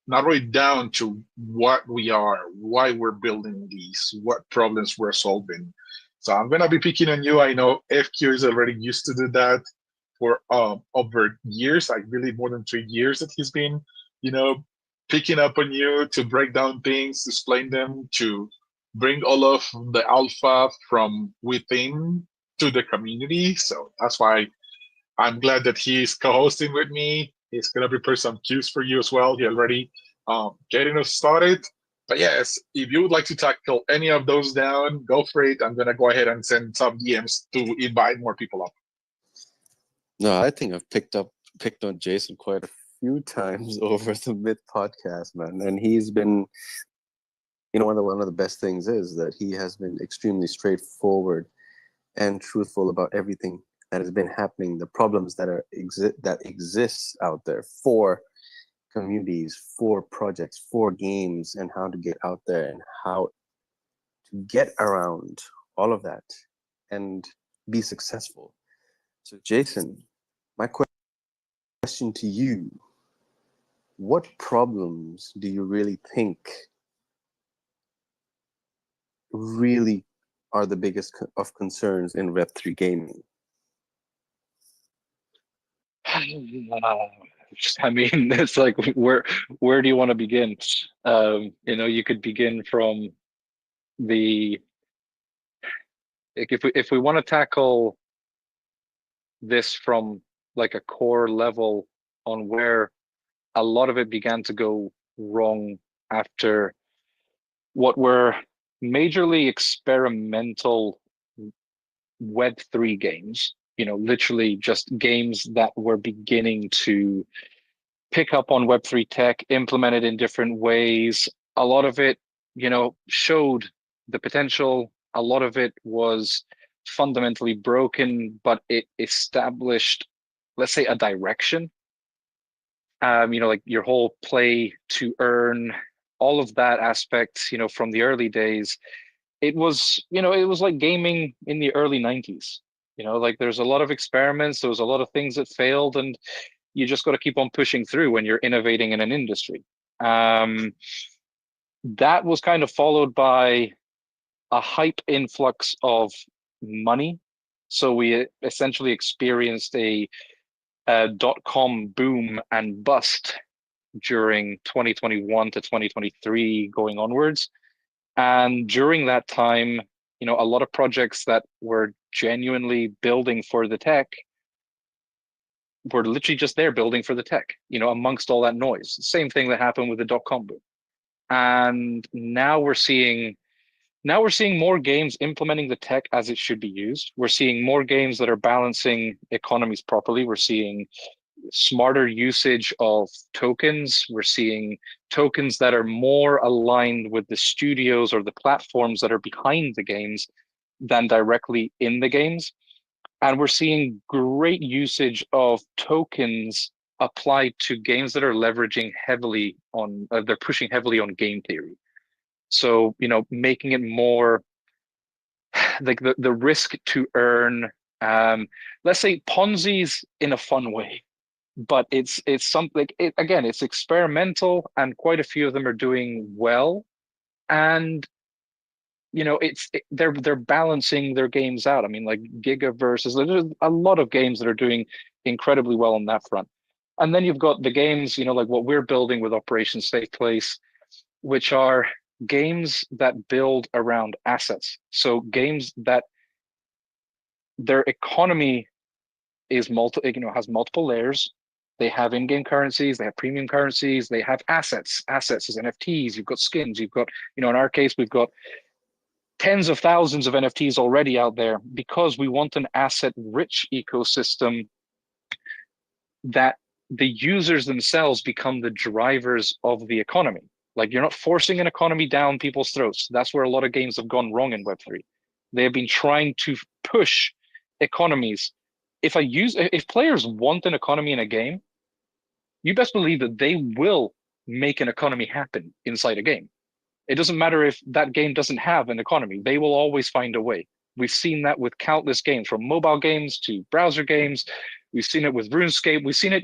narrow it down to what we are, why we're building these, what problems we're solving. So I'm gonna be picking on you. I know FQ is already used to do that for over years. I believe more than 3 years that he's been, picking up on you to break down things, explain them, to bring all of the alpha from within to the community. So that's why I'm glad that he's co-hosting with me. He's gonna prepare some cues for you as well. He already getting us started. But yes, if you would like to tackle any of those down, go for it. I'm gonna go ahead and send some DMs to invite more people up. No, I think I've picked on Jason quite a few times over the Myth podcast, man. And he's been, one of the best things is that he has been extremely straightforward and truthful about everything that has been happening, the problems that exist out there for communities, for projects, for games, and how to get out there and how to get around all of that and be successful. So Jason, my question to you, what problems do you really think really are the biggest of concerns in Web3 gaming? I mean, it's like, where do you want to begin? You could begin from if we want to tackle this from like a core level on where a lot of it began to go wrong after what were majorly experimental Web3 games, literally just games that were beginning to pick up on Web3 tech, implement it in different ways. A lot of it, showed the potential. A lot of it was fundamentally broken, but it established, let's say, a direction. Like your whole play to earn, all of that aspect, from the early days. It was like gaming in the early 90s. Like there's a lot of experiments, there was a lot of things that failed, and you just got to keep on pushing through when you're innovating in an industry. That was kind of followed by a hype influx of money. So we essentially experienced a .com boom and bust during 2021 to 2023 going onwards. And during that time, a lot of projects that were genuinely building for the tech were literally just there building for the tech, amongst all that noise. Same thing that happened with the dot-com boom. And now we're seeing more games implementing the tech as it should be used. We're seeing more games that are balancing economies properly. We're seeing smarter usage of tokens. We're seeing tokens that are more aligned with the studios or the platforms that are behind the games than directly in the games. And we're seeing great usage of tokens applied to games that are leveraging heavily on, they're pushing heavily on game theory. So, making it more like the risk to earn, let's say Ponzi's in a fun way, but it's something, again, it's experimental and quite a few of them are doing well. And they're balancing their games out. I mean, like Gigaverse, there's a lot of games that are doing incredibly well on that front. And then you've got the games, like what we're building with Operation Safe Place, which are games that build around assets. So games that their economy is has multiple layers. They have in-game currencies, they have premium currencies, they have assets. Assets is NFTs, you've got skins, you've got, in our case, we've got tens of thousands of NFTs already out there because we want an asset-rich ecosystem that the users themselves become the drivers of the economy. Like, you're not forcing an economy down people's throats. That's where a lot of games have gone wrong in Web3. They have been trying to push economies. If players want an economy in a game, you best believe that they will make an economy happen inside a game. It doesn't matter if that game doesn't have an economy. They will always find a way. We've seen that with countless games, from mobile games to browser games. We've seen it with RuneScape. We've seen it,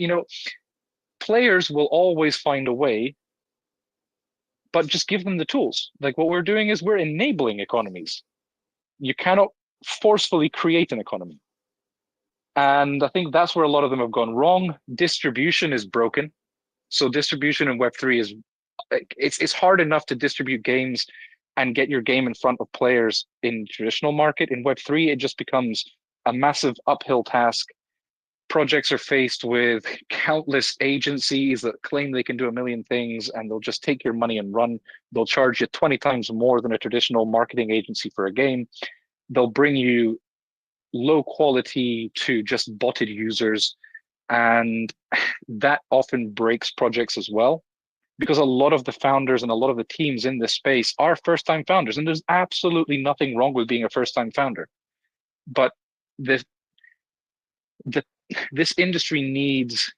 players will always find a way, but just give them the tools. Like, what we're doing is we're enabling economies. You cannot forcefully create an economy. And I think that's where a lot of them have gone wrong. Distribution is broken. So distribution in Web3 is, it's hard enough to distribute games and get your game in front of players in traditional market. In Web3, it just becomes a massive uphill task. Projects are faced with countless agencies that claim they can do a million things, and they'll just take your money and run. They'll charge you 20 times more than a traditional marketing agency for a game. They'll bring you low quality to just botted users. And that often breaks projects as well, because a lot of the founders and a lot of the teams in this space are first-time founders, and there's absolutely nothing wrong with being a first-time founder. But this industry needs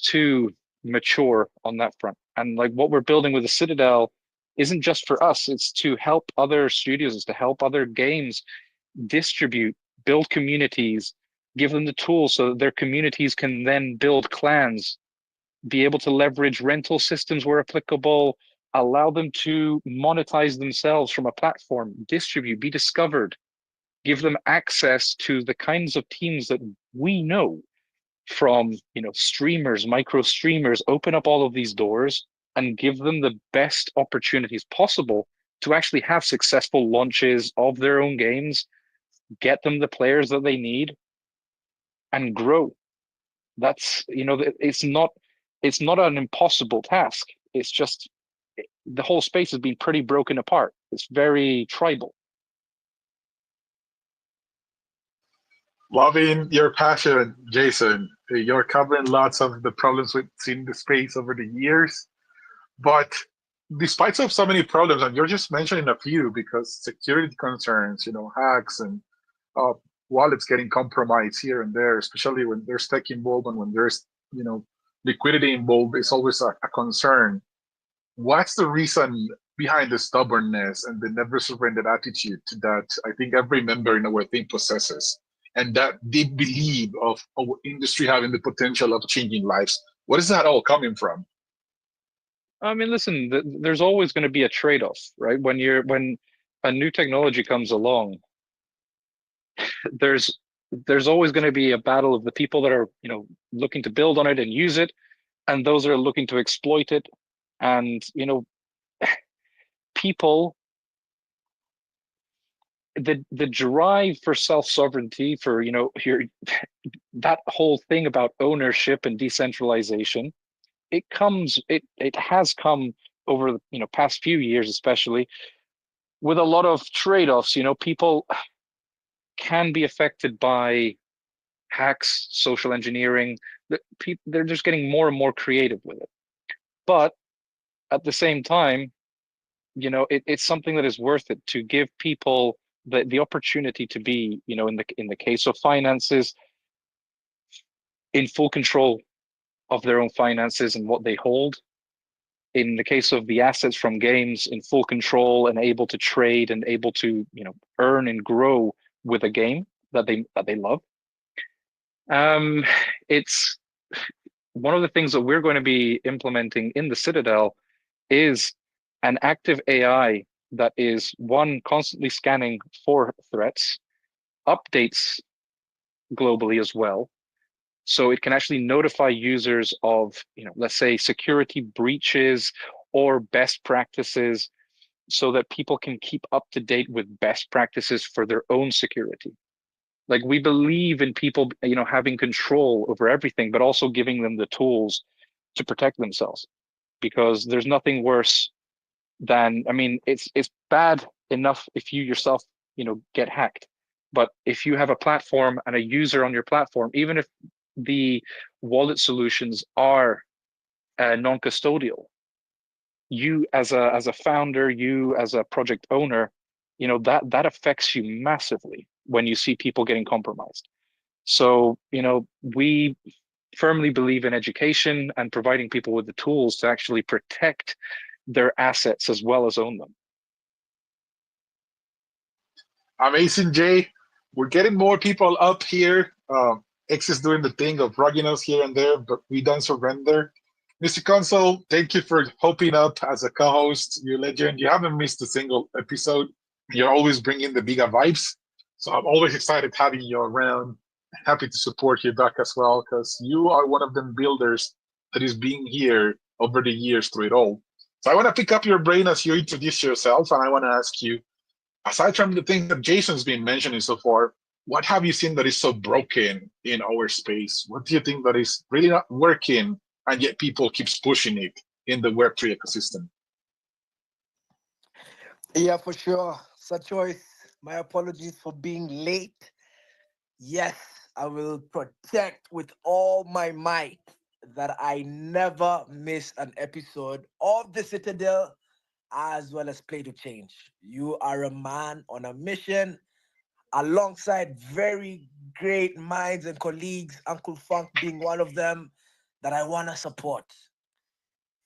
to mature on that front. And like what we're building with the Citadel isn't just for us, it's to help other studios, it's to help other games distribute, build communities, give them the tools so that their communities can then build clans, be able to leverage rental systems where applicable, allow them to monetize themselves from a platform, distribute, be discovered, give them access to the kinds of teams that we know from, streamers, micro streamers, open up all of these doors and give them the best opportunities possible to actually have successful launches of their own games, get them the players that they need, and grow. That's, it's not an impossible task. It's just the whole space has been pretty broken apart. It's very tribal. Loving your passion, Jason. You're covering lots of the problems we've seen in the space over the years. But despite of so many problems, and you're just mentioning a few, because security concerns, hacks and wallets getting compromised here and there, especially when there's tech involved and when there's, liquidity involved, is always a concern. What's the reason behind the stubbornness and the never surrendered attitude that I think every member in our team possesses, and that deep belief of our industry having the potential of changing lives? What is that all coming from? I mean, listen, there's always going to be a trade-off, right? When a new technology comes along, there's always going to be a battle of the people that are, looking to build on it and use it, and those that are looking to exploit it. And, people the drive for self-sovereignty, for your that whole thing about ownership and decentralization, it has come over the past few years, especially with a lot of trade-offs. People can be affected by hacks, social engineering. They're just getting more and more creative with it. But at the same time, it's something that is worth it to give people the opportunity to be, in the case of finances, in full control of their own finances and what they hold. In the case of the assets from games, in full control and able to trade and able to, earn and grow with a game that they love. It's one of the things that we're going to be implementing in the Citadel is an active AI that is, one, constantly scanning for threats, updates globally as well, so it can actually notify users of, let's say, security breaches or best practices, so that people can keep up to date with best practices for their own security. Like, we believe in people, having control over everything, but also giving them the tools to protect themselves, because there's nothing worse than, it's bad enough if you yourself, get hacked. But if you have a platform and a user on your platform, even if the wallet solutions are non-custodial, you as a founder, you as a project owner, that affects you massively when you see people getting compromised. So, we firmly believe in education and providing people with the tools to actually protect their assets as well as own them. Amazing, Jay. We're getting more people up here. X is doing the thing of rugging us here and there, but we don't surrender. Mr. Console, thank you for hopping up as a co-host. You're a legend. You haven't missed a single episode. You're always bringing the bigger vibes. So I'm always excited having you around. Happy to support you back as well, because you are one of them builders that is being here over the years through it all. So I want to pick up your brain as you introduce yourself, and I want to ask you, aside from the things that Jason's been mentioning so far, what have you seen that is so broken in our space? What do you think that is really not working, and yet people keeps pushing it in the Web3 ecosystem? Yeah, for sure. Sir Choice, my apologies for being late. Yes, I will protect with all my might that I never miss an episode of the Citadel, as well as Play to Change. You are a man on a mission alongside very great minds and colleagues, Uncle Funk being one of them, that I want to support.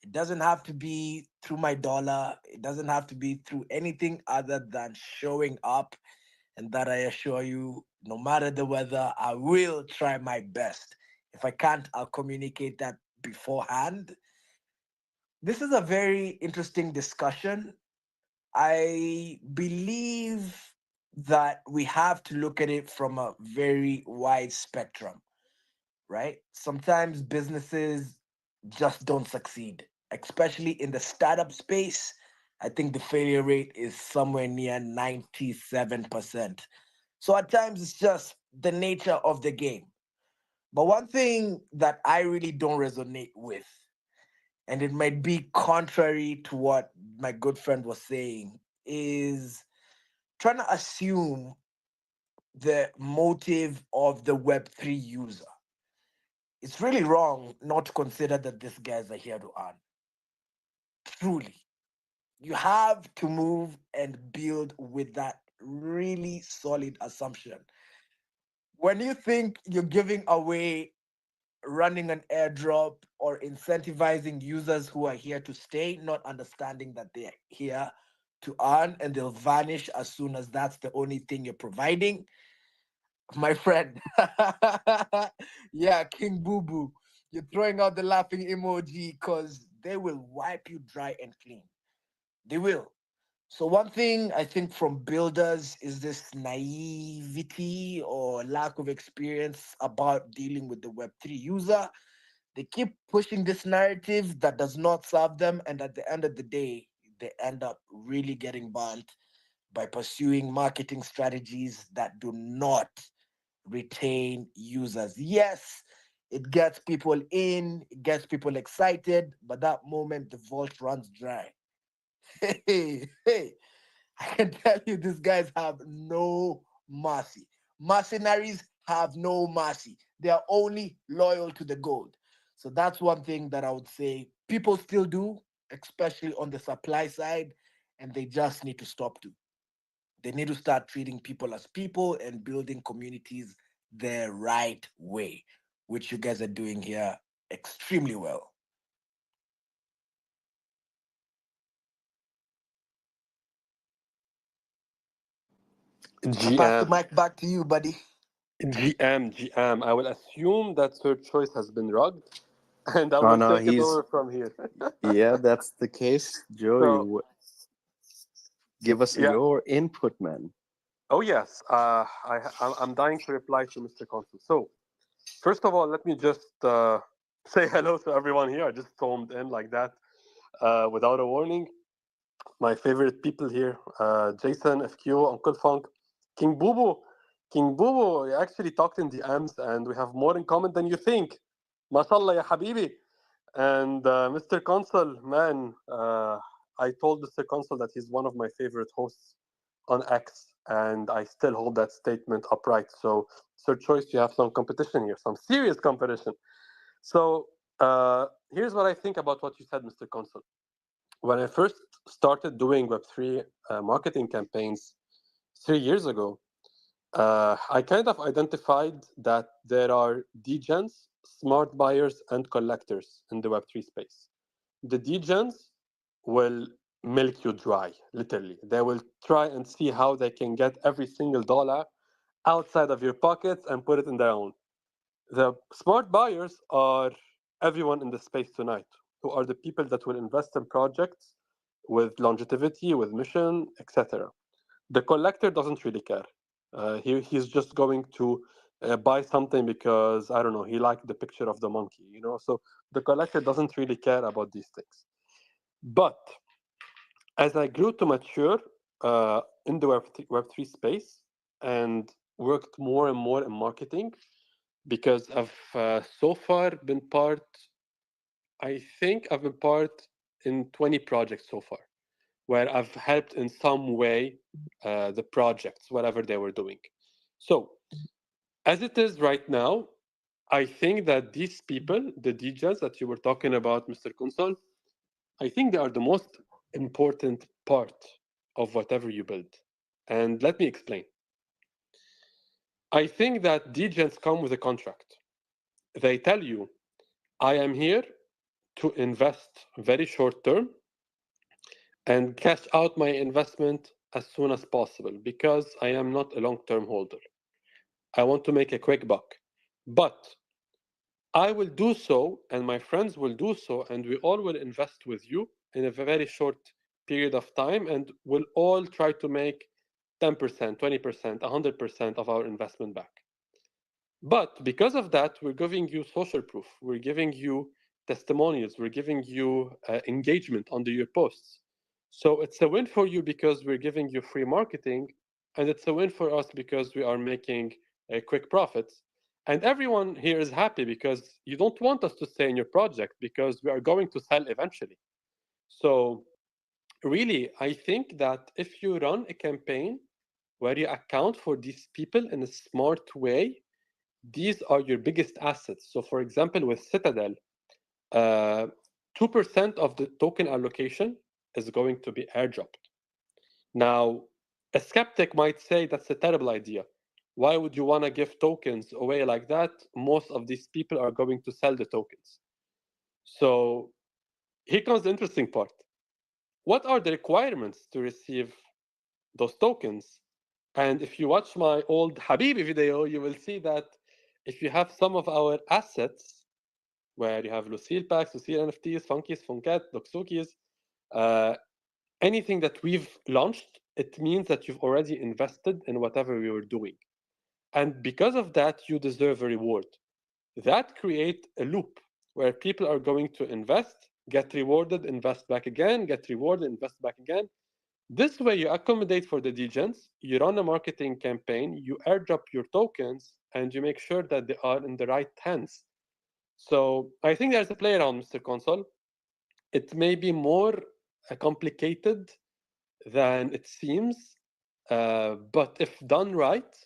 It doesn't have to be through my dollar. It doesn't have to be through anything other than showing up. And that, I assure you, no matter the weather, I will try my best. If I can't, I'll communicate that beforehand. This is a very interesting discussion. I believe that we have to look at it from a very wide spectrum, right? Sometimes businesses just don't succeed, especially in the startup space. I think the failure rate is somewhere near 97%. So at times it's just the nature of the game. But one thing that I really don't resonate with, and it might be contrary to what my good friend was saying, is trying to assume the motive of the Web3 user. It's really wrong not to consider that these guys are here to earn. Truly. You have to move and build with that really solid assumption. When you think you're giving away running an airdrop or incentivizing users who are here to stay, not understanding that they're here to earn and they'll vanish as soon as that's the only thing you're providing, my friend. Yeah, King Boo Boo, you're throwing out the laughing emoji because they will wipe you dry and clean. They will. So one thing I think from builders is this naivety or lack of experience about dealing with the Web3 user. They keep pushing this narrative that does not serve them, and at the end of the day, they end up really getting burnt by pursuing marketing strategies that do not retain users. Yes, it gets people in, it gets people excited, but that moment the vault runs dry. Hey, hey, I can tell you these guys have no mercy. Mercenaries have no mercy. They are only loyal to the gold. So that's one thing that I would say people still do, especially on the supply side, and they just need to stop to. They need to start treating people as people and building communities the right way, which you guys are doing here extremely well. I pass the GM, mic back to you, buddy. GM. I will assume that third choice has been rugged, and I Oh will no, take it he's over from here. yeah, that's the case. Joe, So, give us yeah. your input, man. Oh yes. I'm dying to reply to Mr. Consul. So, first of all, let me just say hello to everyone here. I just stormed in like that without a warning. My favorite people here: Jason, FQ, Uncle Funk, King Bubu. King Bubu, we actually talked in the M's, and we have more in common than you think. Mashallah, ya habibi. And Mr. Consul, man, I told Mr. Consul that he's one of my favorite hosts on X, and I still hold that statement upright. So, Sir Choice, you have some competition here, some serious competition. So, here's what I think about what you said, Mr. Consul. When I first started doing Web3 marketing campaigns 3 years ago, I kind of identified that there are degens, smart buyers, and collectors in the Web3 space. The degens will milk you dry, literally. They will try and see how they can get every single dollar outside of your pockets and put it in their own. The smart buyers are everyone in the space tonight, who are the people that will invest in projects with longevity, with mission, etc. The collector doesn't really care. He's just going to buy something because I don't know, he liked the picture of the monkey, you know. So the collector doesn't really care about these things. But as I grew to mature in the Web3 space and worked more and more in marketing, because I've so far been part, I think I've been part in 20 projects so far, where I've helped in some way the projects, whatever they were doing. So, as it is right now, I think that these people, the DJs that you were talking about, Mr. Kunsal, I think they are the most important part of whatever you build. And let me explain. I think that DJs come with a contract. They tell you, I am here to invest very short term and cash out my investment as soon as possible because I am not a long term holder. I want to make a quick buck. But I will do so, and my friends will do so, and we all will invest with you in a very short period of time, and we'll all try to make 10%, 20%, 100% of our investment back. But because of that, we're giving you social proof, we're giving you testimonials, we're giving you engagement under your posts. So it's a win for you because we're giving you free marketing, and it's a win for us because we are making quick profits. And everyone here is happy because you don't want us to stay in your project because we are going to sell eventually. So really, I think that if you run a campaign where you account for these people in a smart way, these are your biggest assets. So for example, with Citadel, 2% of the token allocation is going to be airdropped. Now, a skeptic might say that's a terrible idea. Why would you want to give tokens away like that? Most of these people are going to sell the tokens. So here comes the interesting part. What are the requirements to receive those tokens? And if you watch my old Habibi video, you will see that if you have some of our assets, where you have Lucille packs, Lucille NFTs, Funkies, Funkat, Doxukis, anything that we've launched, it means that you've already invested in whatever we were doing. And because of that, you deserve a reward. That creates a loop where people are going to invest, get rewarded, invest back again, get rewarded, invest back again. This way, you accommodate for the degens, you run a marketing campaign, you airdrop your tokens, and you make sure that they are in the right hands. So I think there's a play around, Mr. Console. It may be more complicated than it seems, but if done right,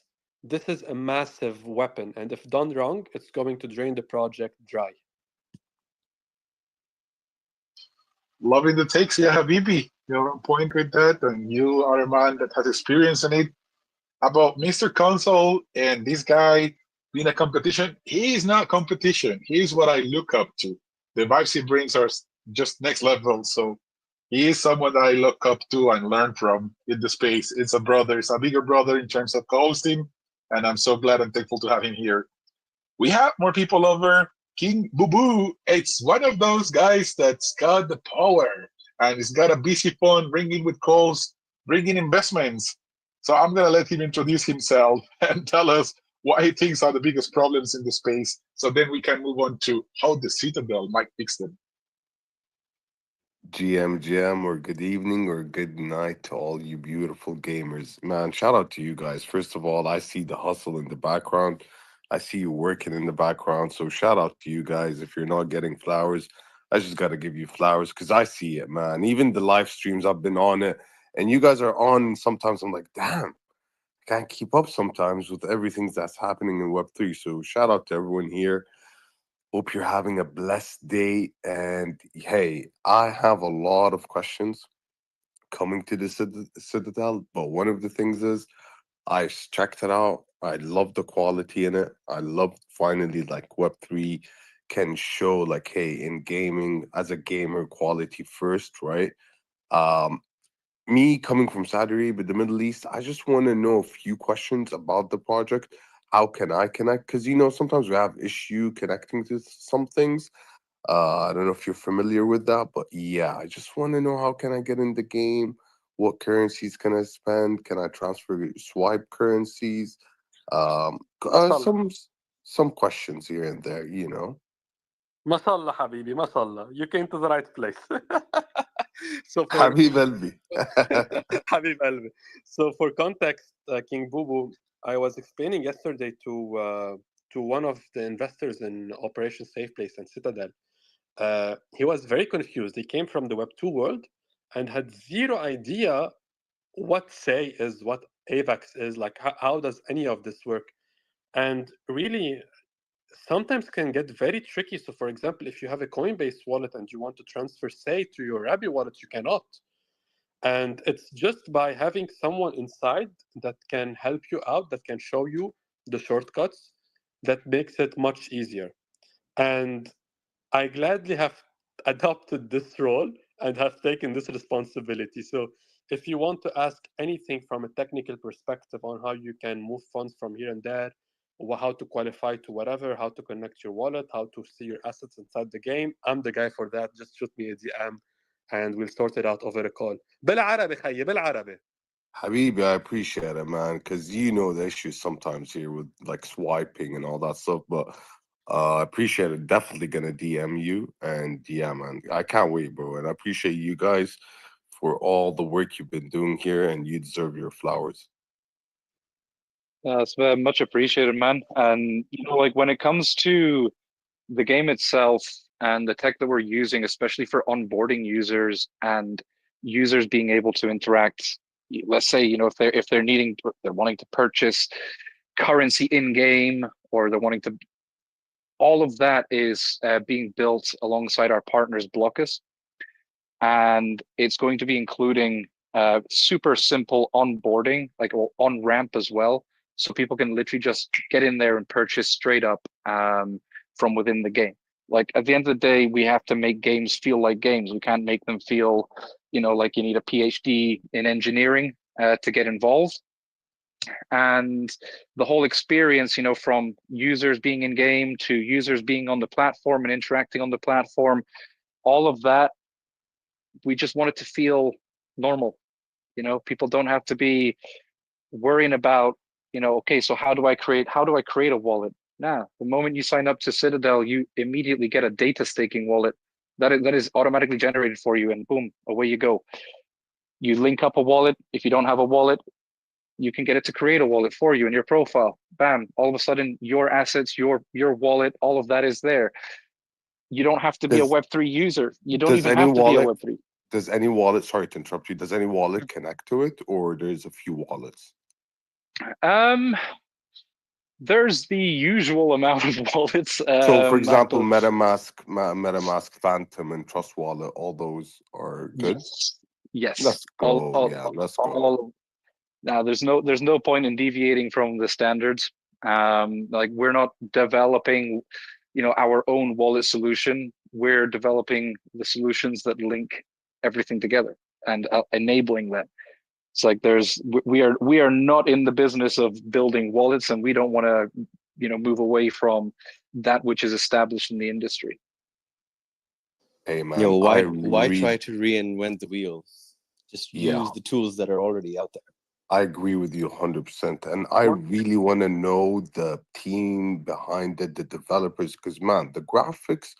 this is a massive weapon. And if done wrong, it's going to drain the project dry. Loving the takes, yeah, Habibi. You're on point with that, and you are a man that has experience in it. About Mr. Console and this guy being a competition, he is not competition. He is what I look up to. The vibes he brings are just next level. So he is someone that I look up to and learn from in the space. It's a brother, it's a bigger brother in terms of co-hosting, and I'm so glad and thankful to have him here. We have more people over. King Boo Boo, it's one of those guys that's got the power and he's got a busy phone ringing with calls, bringing investments. So I'm going to let him introduce himself and tell us what he thinks are the biggest problems in the space. So then we can move on to how the Citadel might fix them. GM, or good evening, or good night to all you beautiful gamers. Man, shout out to you guys. First of all, I see the hustle in the background. I see you working in the background. So shout out to you guys. If you're not getting flowers, I just got to give you flowers because I see it, man. Even the live streams, I've been on it, and you guys are on. Sometimes I'm like, damn, I can't keep up sometimes with everything that's happening in Web3. So shout out to everyone here. Hope you're having a blessed day. And hey, I have a lot of questions coming to the Citadel, but one of the things is checked it out. I love the quality in it. I love finally like Web3 can show like, hey, in gaming as a gamer, quality first, right? Um, Me coming from Saudi Arabia, the Middle East, I just want to know a few questions about the project. How can I connect? Because sometimes we have issue connecting to some things. I don't know if you're familiar with that, but yeah, I just want to know how can I get in the game? What currencies can I spend? Can I transfer swipe currencies? Um, some questions here and there. Mashallah, Habibi, mashallah. You came to the right place. So for Habib Elbi. Habib Alvi. So for context, King Bubu, I was explaining yesterday to one of the investors in Operation Safe Place and Citadel. He was very confused. He came from the Web2 world and had zero idea what Say is, what AVAX is, like how does any of this work. And really, sometimes can get very tricky. So for example, if you have a Coinbase wallet and you want to transfer Say to your Rabby wallet, you cannot. And it's just by having someone inside that can help you out, that can show you the shortcuts, that makes it much easier. And I gladly have adopted this role and have taken this responsibility. So if you want to ask anything from a technical perspective on how you can move funds from here and there, how to qualify to whatever, how to connect your wallet, how to see your assets inside the game, I'm the guy for that. Just shoot me a DM and we'll sort it out over a call. بالعربي خيي بالعربي. Habibi, I appreciate it, man, because the issues sometimes here with like swiping and all that stuff. But I appreciate it. Definitely gonna DM you, and yeah, man, I can't wait, bro. And I appreciate you guys for all the work you've been doing here, and you deserve your flowers. It's very much appreciated, man. And like when it comes to the game itself and the tech that we're using, especially for onboarding users and users being able to interact, let's say, if they're wanting to purchase currency in game, or they're wanting to, all of that is being built alongside our partners Blockus, and it's going to be including super simple onboarding, like on ramp as well, so people can literally just get in there and purchase straight up from within the game. Like at the end of the day, we have to make games feel like games. We can't make them feel, like you need a PhD in engineering to get involved. And the whole experience, from users being in game to users being on the platform and interacting on the platform, all of that, we just want it to feel normal. People don't have to be worrying about, okay, so how do I create a wallet? Nah, the moment you sign up to Citadel, you immediately get a data staking wallet that is automatically generated for you, and boom, away you go. You link up a wallet. If you don't have a wallet, you can get it to create a wallet for you in your profile. Bam! All of a sudden, your assets, your wallet, all of that is there. You don't have to be a Does Web3 user. You don't does even any have to be a wallet Web3. does any wallet, sorry to interrupt you, does any wallet connect to it, or there's a few wallets? Um, there's the usual amount of wallets. So, for example, But MetaMask Phantom, and Trust Wallet, all those are good. yes, Let's go. Yeah, let's go. all. Now, there's no point in deviating from the standards. Like, we're not developing, our own wallet solution. We're developing the solutions that link everything together and enabling that. It's like we are not in the business of building wallets, and we don't want to, move away from that which is established in the industry. Hey man, Yo, I why try really, to reinvent the wheel? Just yeah, use the tools that are already out there. I agree with you 100%. And I really want to know the team behind it, the developers, because man, the graphics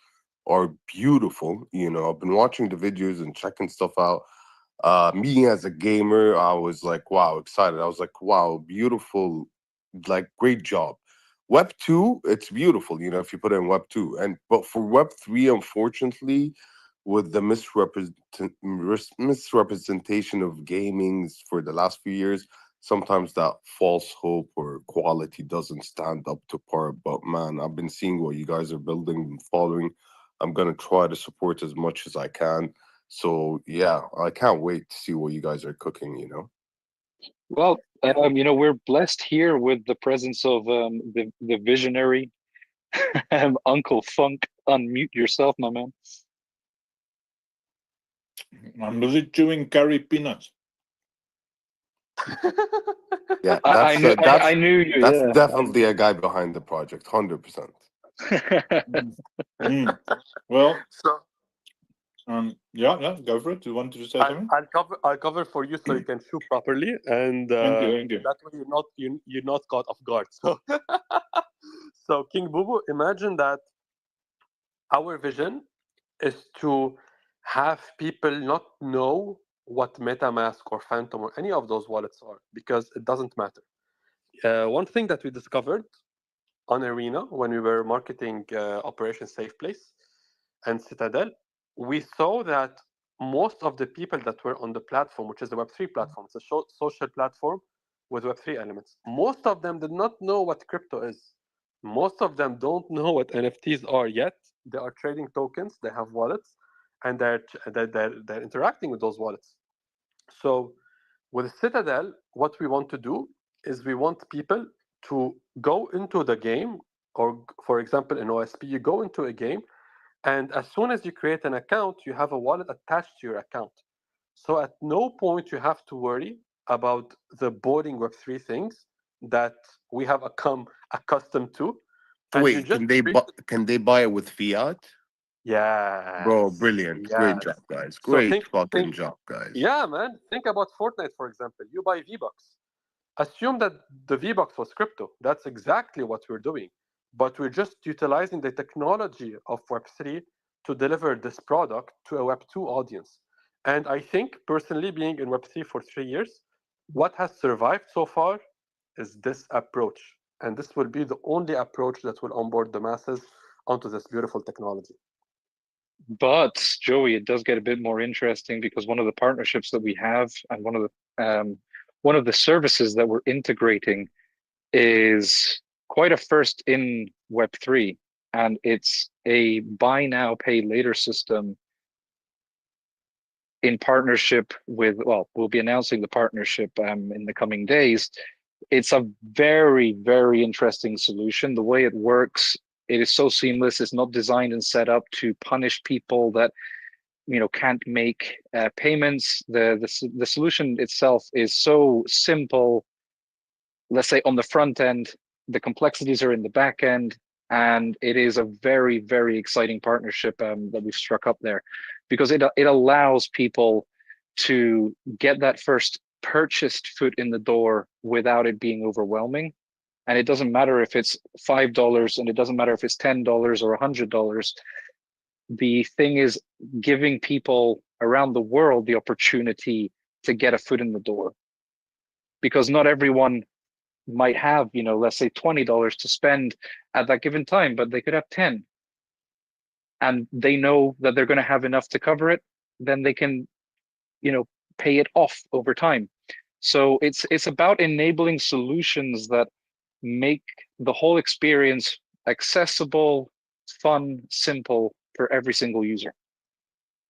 are beautiful. I've been watching the videos and checking stuff out. Me as a gamer, I was like, wow, excited. I was like, wow, beautiful, like great job. Web 2, it's beautiful, if you put it in Web 2. But for Web 3, unfortunately, with the misrepresentation of gamings for the last few years, sometimes that false hope or quality doesn't stand up to par. But man, I've been seeing what you guys are building and following. I'm gonna try to support as much as I can. So yeah, I can't wait to see what you guys are cooking. Well, we're blessed here with the presence of the visionary Uncle Funk. Unmute yourself, my man. I'm busy chewing curry peanuts. Yeah, I knew you. that's Yeah. definitely a guy behind the project, 100%. Well, So yeah, go for it. You wanted to say something? I'll cover for you so you can chew properly, and Thank you. that way you're not caught off guard. So so King Bubu, imagine that our vision is to have people not know what MetaMask or Phantom or any of those wallets are, because it doesn't matter. One thing that we discovered on Arena when we were marketing Operation Safe Place and Citadel, we saw that most of the people that were on the platform, which is the Web3 platform, it's a social platform with Web3 elements, most of them did not know what crypto is. Most of them don't know what NFTs are yet. They are trading tokens, they have wallets, and they're interacting with those wallets. So with Citadel, what we want to do is we want people to go into the game, or for example, in OSP, you go into a game, and as soon as you create an account, you have a wallet attached to your account. So at no point you have to worry about the boring Web3 things that we have become accustomed to. And you Wait, just can they buy it with fiat? Bro, Yes. brilliant. Great Yes. job, guys. So Great fucking job, guys. yeah, man. Think about Fortnite, for example. You buy V-Bucks. Assume that the V-Bucks was crypto. That's exactly what we're doing. But we're just utilizing the technology of Web3 to deliver this product to a Web2 audience. And I think, personally, being in Web3 for 3 years, what has survived so far is this approach. And this will be the only approach that will onboard the masses onto this beautiful technology. But Joey, it does get a bit more interesting, because one of the partnerships that we have, and one of the services that we're integrating, is quite a first in Web3, and it's a buy now, pay later system in partnership with, well, we'll be announcing the partnership in the coming days. It's a very, very interesting solution. The way it works, it is so seamless. It's not designed and set up to punish people that can't make payments. The solution itself is so simple. Let's say on the front end, the complexities are in the back end, and it is a very, very exciting partnership that we've struck up there, because it allows people to get that first purchased foot in the door without it being overwhelming. And it doesn't matter if it's $5, and it doesn't matter if it's $10 or $100. The thing is giving people around the world the opportunity to get a foot in the door, because not everyone might have, let's say $20 to spend at that given time, but they could have 10, and they know that they're going to have enough to cover it. Then they can, pay it off over time. So it's about enabling solutions that make the whole experience accessible, fun, simple for every single user.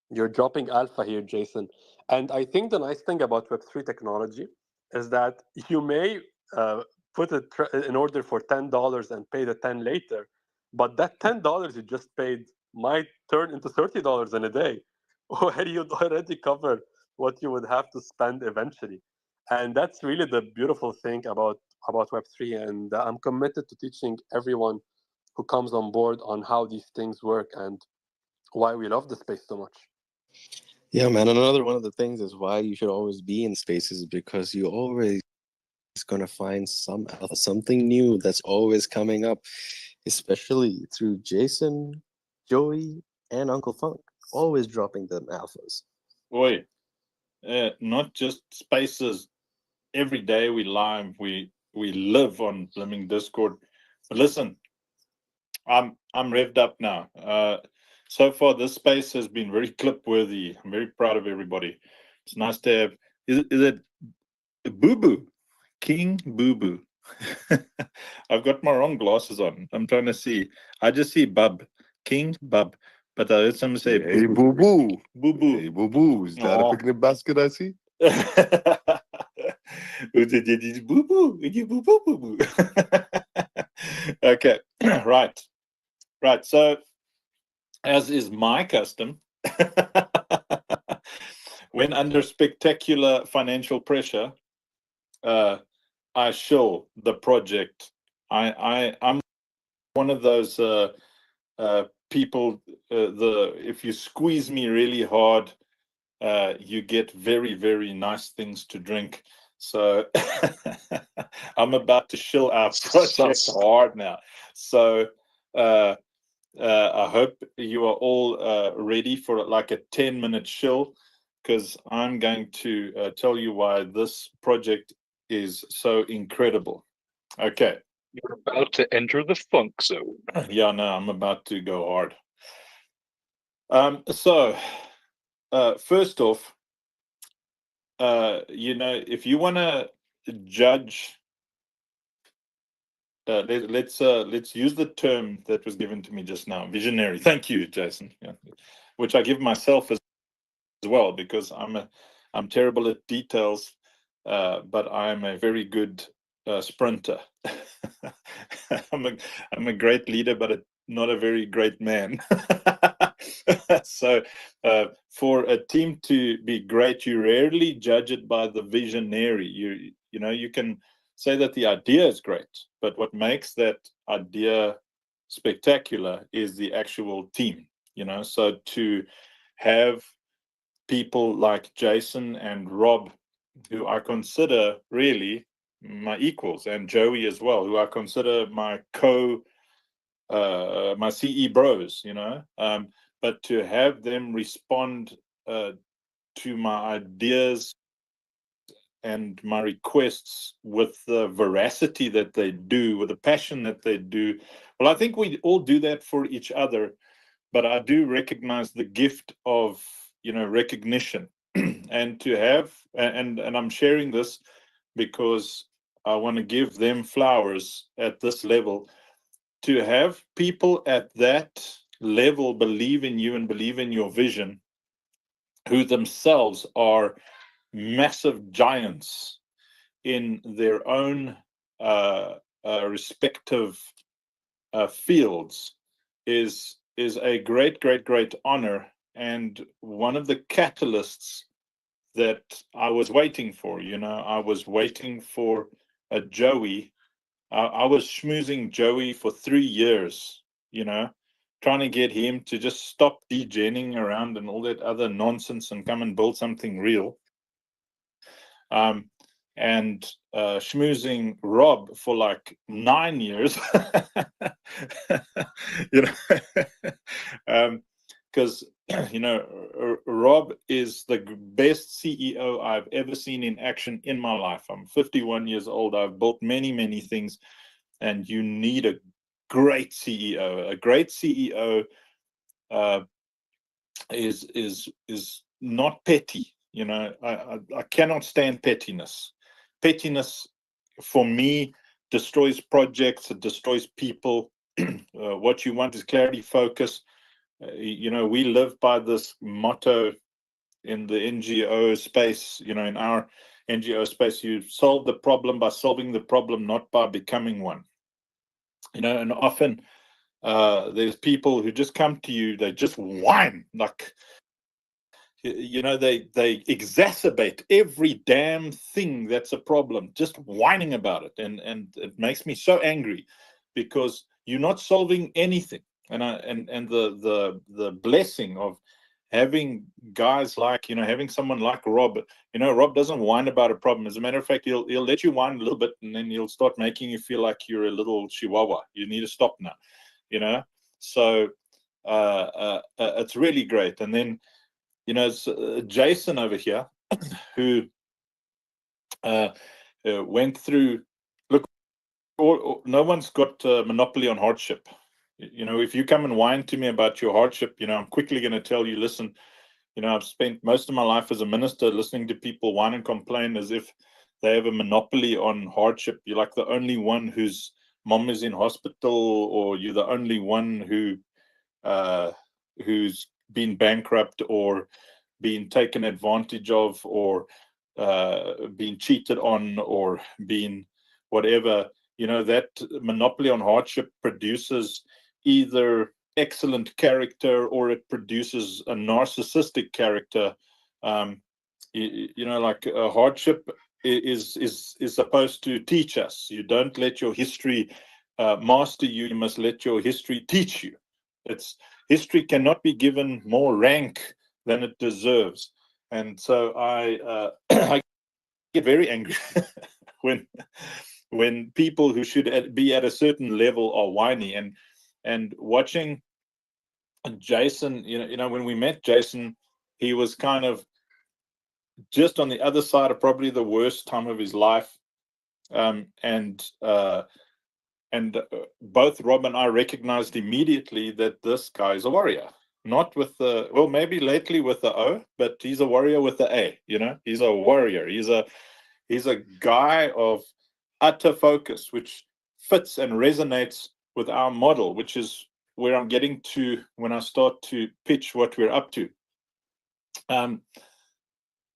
You're dropping alpha here, Jason. And I think the nice thing about Web3 technology is that you may put it in order for $10 and pay the 10 later, but that $10 you just paid might turn into $30 in a day, where you'd already cover what you would have to spend eventually. And that's really the beautiful thing about Web3. And I'm committed to teaching everyone who comes on board on how these things work and why we love the space so much. Yeah, man. Another one of the things is why you should always be in spaces, because you always going to find something new that's always coming up, especially through Jason, Joey, and Uncle Funk, always dropping them alphas. Boy, not just spaces. Every day we live, we live on Blooming Discord. But listen, I'm revved up now. So far, this space has been very clip worthy. I'm very proud of everybody. It's nice to have. Is it Boo Boo? King Boo Boo. I've got my wrong glasses on. I'm trying to see. I just see Bub. King Bub. But I heard someone say Hey, Boo Boo. Boo Boo. Hey, Boo Boo. Is that a picnic basket I see? Boo Boo. Boo Boo Boo Boo. Okay. Right. So, as is my custom, when under spectacular financial pressure, I show the project. I'm one of those people. If you squeeze me really hard, you get very, very nice things to drink. So I'm about to shill our project hard now. So I hope you are all ready for like a 10-minute shill, because I'm going to tell you why this project is so incredible. Okay. You're about to enter the funk zone. Yeah, no, I'm about to go hard. So first off, if you want to judge, let's use the term that was given to me just now, visionary. Thank you, Jason. Yeah. Which I give myself as well, because I'm terrible at details, but I'm a very good sprinter. I'm a great leader, but not a very great man. So for a team to be great, you rarely judge it by the visionary. You can say that the idea is great, but what makes that idea spectacular is the actual team. So to have people like Jason and Rob, who I consider really my equals, and Joey as well, who I consider my my CE bros, but to have them respond to my ideas and my requests with the veracity that they do, with the passion that they do. Well, I think we all do that for each other, but I do recognize the gift of recognition. And to have, and I'm sharing this because I want to give them flowers at this level. To have people at that level believe in you and believe in your vision, who themselves are massive giants in their own respective fields, is a great, great, great honor, and one of the catalysts that I was waiting for. I was waiting for a Joey. I was schmoozing Joey for 3 years, trying to get him to just stop degenning around and all that other nonsense and come and build something real. And schmoozing Rob for like 9 years, because Rob is the best CEO I've ever seen in action in my life. I'm 51 years old. I've built many, many things, and you need a great CEO. A great CEO is not petty. I cannot stand pettiness. Pettiness, for me, destroys projects. It destroys people. What you want is clarity, focus. We live by this motto in the NGO space. In our NGO space, you solve the problem by solving the problem, not by becoming one. And often there's people who just come to you, they just whine, like, they exacerbate every damn thing that's a problem, just whining about it, and it makes me so angry, because you're not solving anything. And the blessing of having guys like, having someone like Rob. Rob doesn't whine about a problem. As a matter of fact, he'll let you whine a little bit, and then he'll start making you feel like you're a little chihuahua. You need to stop now. So it's really great. And then it's Jason over here who went through. Look, no one's got a monopoly on hardship. If you come and whine to me about your hardship, I'm quickly going to tell you, listen, I've spent most of my life as a minister listening to people whine and complain as if they have a monopoly on hardship. You're like the only one whose mom is in hospital, or you're the only one who's been bankrupt or been taken advantage of, or been cheated on, or been whatever. That monopoly on hardship produces either excellent character, or it produces a narcissistic character. Like hardship is supposed to teach us. You don't let your history master you. You must let your history teach you. History cannot be given more rank than it deserves. And so I I get very angry when people who should be at a certain level are whiny. And watching Jason, when we met Jason, he was kind of just on the other side of probably the worst time of his life. And both Rob and I recognized immediately that this guy is a warrior, not with the, well, maybe lately with the O, but he's a warrior with the A. He's a warrior. He's a guy of utter focus, which fits and resonates with our model, which is where I'm getting to when I start to pitch what we're up to.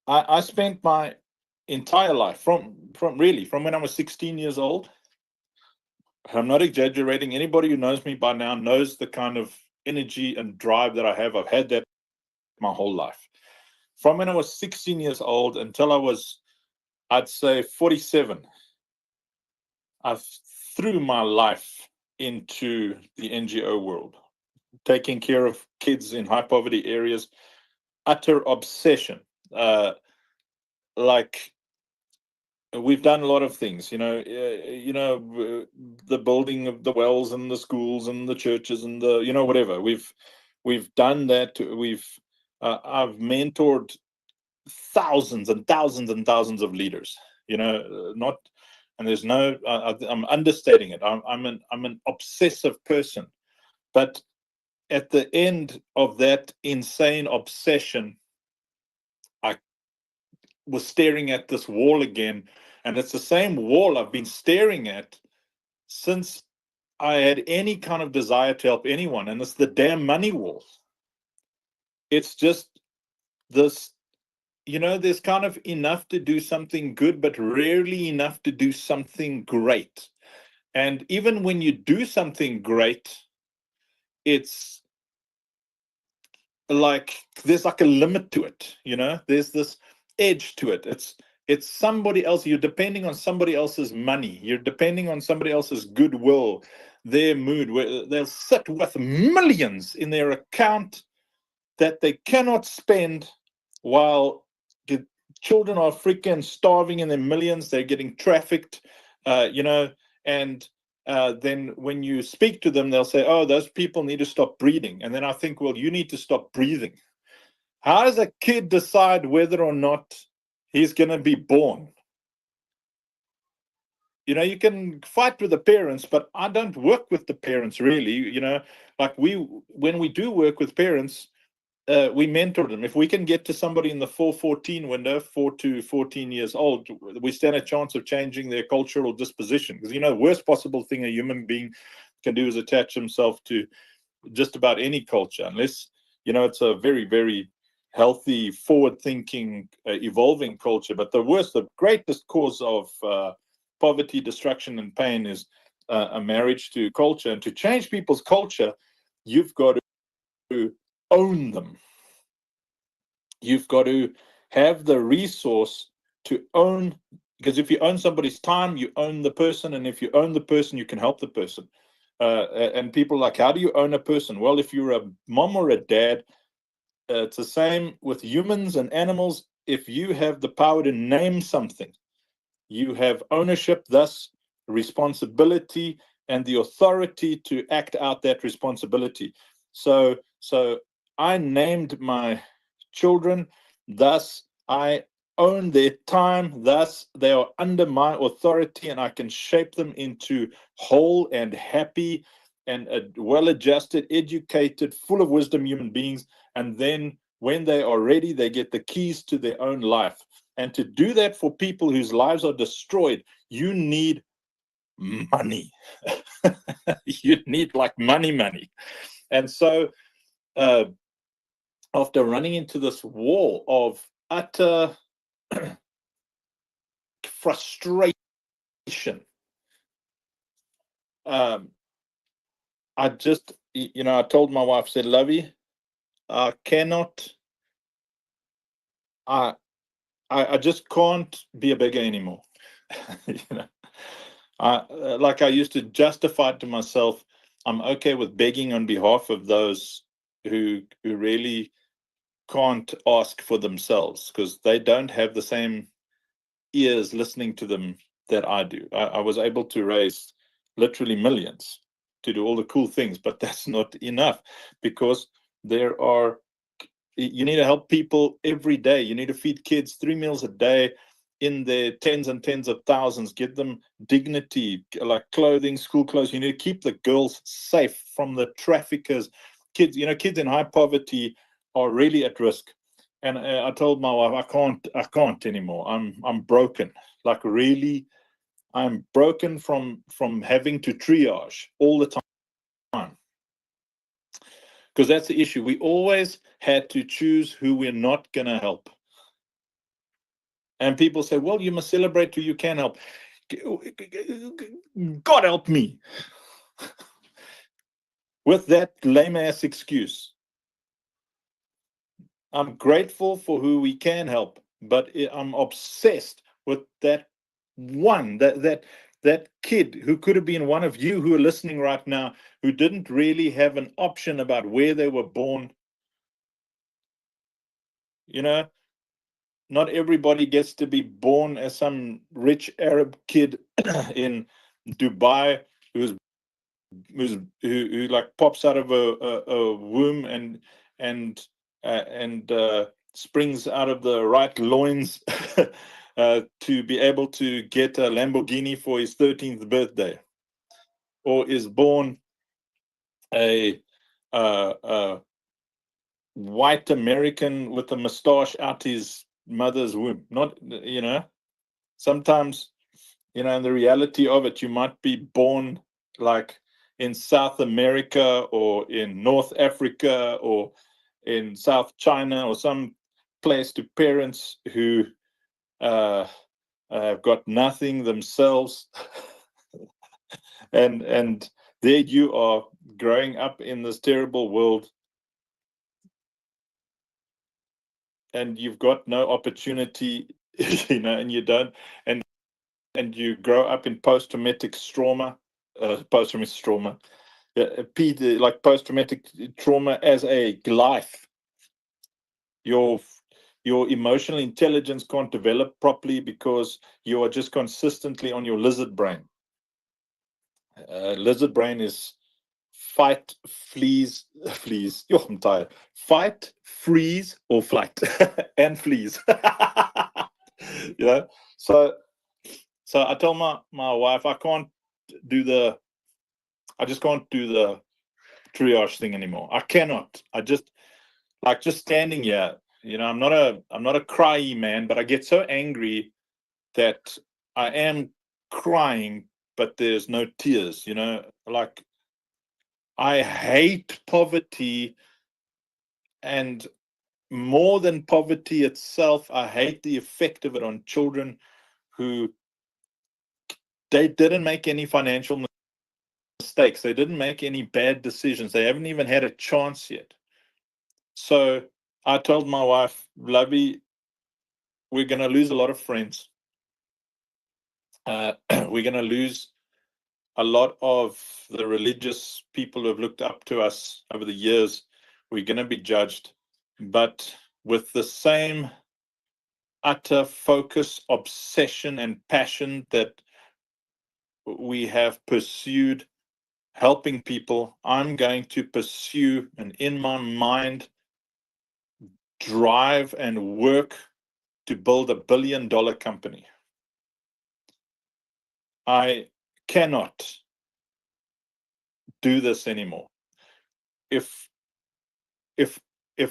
I spent my entire life from when I was 16 years old. I'm not exaggerating. Anybody who knows me by now knows the kind of energy and drive that I have. I've had that my whole life. From when I was 16 years old until I was, I'd say, 47, I threw my life into the NGO world, taking care of kids in high poverty areas. Utter obsession. Like, we've done a lot of things, the building of the wells and the schools and the churches and the, whatever. We've done that. I've mentored thousands and thousands and thousands of leaders. Not, and there's no, I'm understating it. I'm an obsessive person, but at the end of that insane obsession, I was staring at this wall again, and it's the same wall I've been staring at since I had any kind of desire to help anyone, and it's the damn money wall. It's just this, there's kind of enough to do something good, but rarely enough to do something great. And even when you do something great, it's like there's like a limit to it. There's this edge to it. It's somebody else. You're depending on somebody else's money. You're depending on somebody else's goodwill, their mood, where they'll sit with millions in their account that they cannot spend, while the children are freaking starving in their millions. They're getting trafficked, and then when you speak to them, they'll say, oh, those people need to stop breeding. And then I think, well, you need to stop breathing. How does a kid decide whether or not he's going to be born? You know, you can fight with the parents, but I don't work with the parents really. You know, like when we do work with parents, we mentor them. If we can get to somebody in the 4-14 window, 4 to 14 years old, we stand a chance of changing their cultural disposition. Because, you know, the worst possible thing a human being can do is attach himself to just about any culture, unless, you know, it's a very, very healthy, forward-thinking, evolving culture. But the greatest cause of poverty, destruction, and pain is a marriage to culture. And to change people's culture, you've got to own them. You've got to have the resource to own, because if you own somebody's time, you own the person, and if you own the person, you can help the person. And people are like, how do you own a person? Well, if you're a mom or a dad, it's the same with humans and animals. If you have the power to name something, you have ownership, thus responsibility, and the authority to act out that responsibility. So I named my children, thus I own their time, thus they are under my authority, and I can shape them into whole and happy and well-adjusted, educated, full of wisdom human beings. And then when they are ready, they get the keys to their own life. And to do that for people whose lives are destroyed, you need money. You need like money. And so after running into this wall of utter frustration, I just, you know, I told my wife, said, Lovey, I just can't be a beggar anymore. You know, like I used to justify to myself, I'm okay with begging on behalf of those who really can't ask for themselves, because they don't have the same ears listening to them that I do. I was able to raise literally millions to do all the cool things, but that's not enough, because you need to help people every day. You need to feed kids 3 meals a day in their tens and tens of thousands, give them dignity, like clothing, school clothes. You need to keep the girls safe from the traffickers. Kids, you know, kids in high poverty are really at risk. And I told my wife, I can't anymore. I'm broken. Like really, I'm broken from having to triage all the time. Because that's the issue. We always had to choose who we're not going to help. And people say, well, you must celebrate who you can help. God help me with that lame ass excuse. I'm grateful for who we can help, but I'm obsessed with that one, that kid who could have been one of you who are listening right now, who didn't really have an option about where they were born. You know, not everybody gets to be born as some rich Arab kid in Dubai who like pops out of a womb and springs out of the right loins to be able to get a Lamborghini for his 13th birthday, or is born a white American with a mustache out his mother's womb. Not, you know, sometimes, you know, in the reality of it, you might be born like in South America or in North Africa or in South China or some place to parents who have got nothing themselves. and there you are growing up in this terrible world, and you've got no opportunity, you know, and you don't, and you grow up in post-traumatic trauma, like post-traumatic trauma as a life. Your emotional intelligence can't develop properly because you are just consistently on your lizard brain. Lizard brain is fight, fleas, fleas. Yo, I'm tired. Fight, freeze, or flight, and fleas. You know, so I tell my wife I just can't do the triage thing anymore. I cannot. I just standing here. You know, I'm not a cryy man, but I get so angry that I am crying, but there's no tears. You know, like I hate poverty, and more than poverty itself, I hate the effect of it on children who they didn't make any financial mistakes. They didn't make any bad decisions. They haven't even had a chance yet. So I told my wife, Lovey, we're going to lose a lot of friends. We're going to lose a lot of the religious people who have looked up to us over the years. We're going to be judged. But with the same utter focus, obsession, and passion that we have pursued helping people, I'm going to pursue and in my mind drive and work to build $1 billion company. I cannot do this anymore. If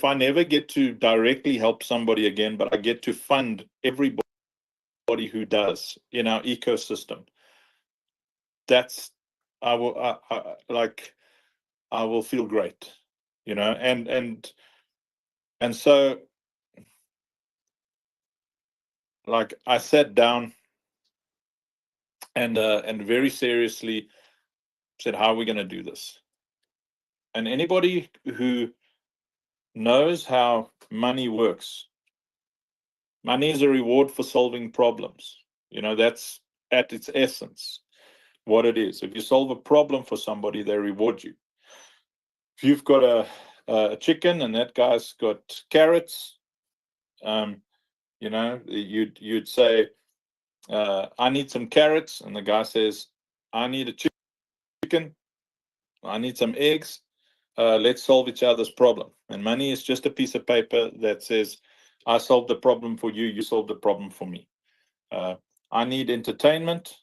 I never get to directly help somebody again, but I get to fund everybody who does in our ecosystem, that's I will feel great, you know, and so like I sat down and very seriously said, how are we going to do this? And anybody who knows how money works, money is a reward for solving problems. You know, that's at its essence what it is. If you solve a problem for somebody, they reward you. If you've got a chicken and that guy's got carrots, you know, you'd say, I need some carrots, and the guy says, I need a chicken, I need some eggs. Let's solve each other's problem. And money is just a piece of paper that says, I solved the problem for you, you solved the problem for me. I need entertainment,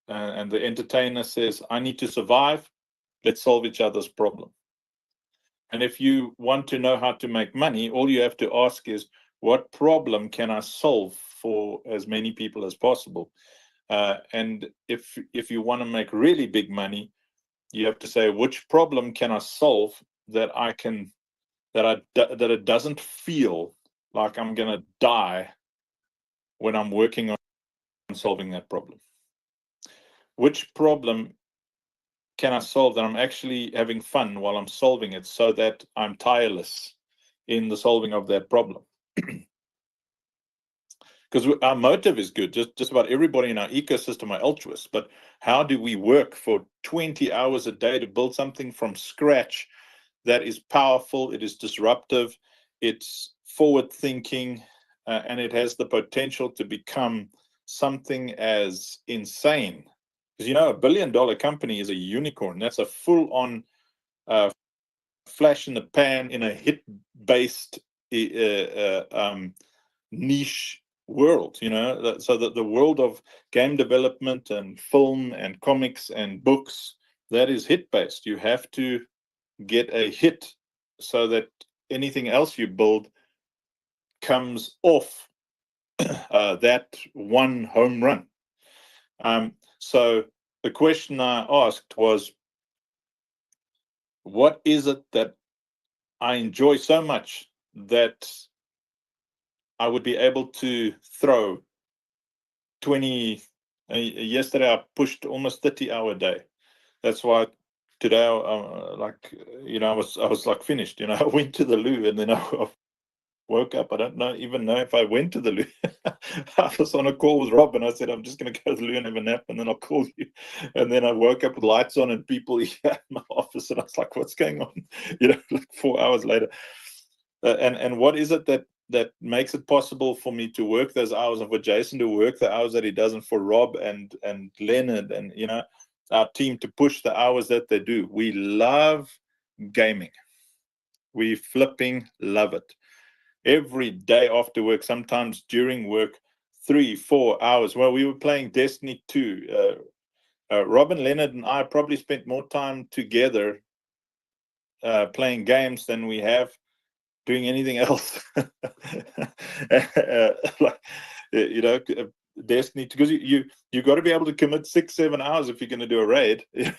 and the entertainer says, I need to survive, let's solve each other's problem. And if you want to know how to make money, all you have to ask is, what problem can I solve for as many people as possible? And if you want to make really big money, you have to say, which problem can I solve that it doesn't feel like I'm going to die when I'm working on solving that problem? Which problem can I solve that I'm actually having fun while I'm solving it, so that I'm tireless in the solving of that problem? Because our motive is good. Just about everybody in our ecosystem are altruists. But how do we work for 20 hours a day to build something from scratch that is powerful, it is disruptive, it's forward thinking, and it has the potential to become something as insane? Because, you know, $1 billion company is a unicorn. That's a full-on flash in the pan in a hit-based niche world, you know. So that the world of game development and film and comics and books, that is hit-based. You have to get a hit so that anything else you build comes off that one home run. So the question I asked was, what is it that I enjoy so much that I would be able to throw 20? Yesterday I pushed almost 30-hour day. That's why today, like, you know, I was like finished. You know, I went to the loo and then I woke up. I don't even know if I went to the loo. I was on a call with Rob and I said, I'm just going to go to the loo and have a nap and then I'll call you. And then I woke up with lights on and people here in my office and I was like, what's going on? You know, like 4 hours later. And what is it that makes it possible for me to work those hours, and for Jason to work the hours that he doesn't, for Rob and Leonard, and, you know, our team to push the hours that they do. We love gaming. We flipping love it. Every day after work, sometimes during work, 3-4 hours. Well, we were playing Destiny 2. Robin Leonard and I probably spent more time together playing games than we have doing anything else. Destiny, because you got to be able to commit 6-7 hours if you're going to do a raid. If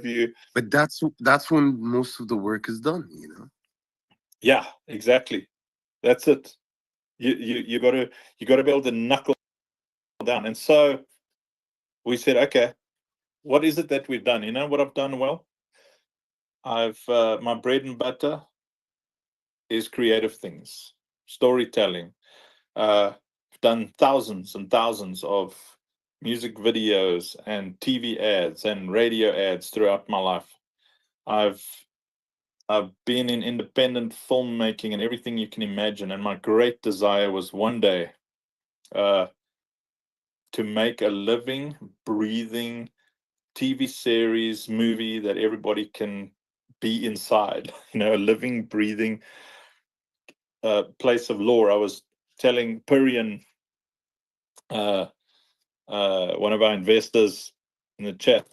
you. But that's when most of the work is done. Yeah, exactly. That's it. You got to be able to knuckle down. And so we said, okay, what is it that we've done? You know what I've done well? My bread and butter is creative things, storytelling. I've done thousands and thousands of music videos and TV ads and radio ads throughout my life. I've been in independent filmmaking and everything you can imagine. And my great desire was one day to make a living, breathing TV series, movie that everybody can be inside. A living, breathing place of lore. I was telling Purian, one of our investors in the chat,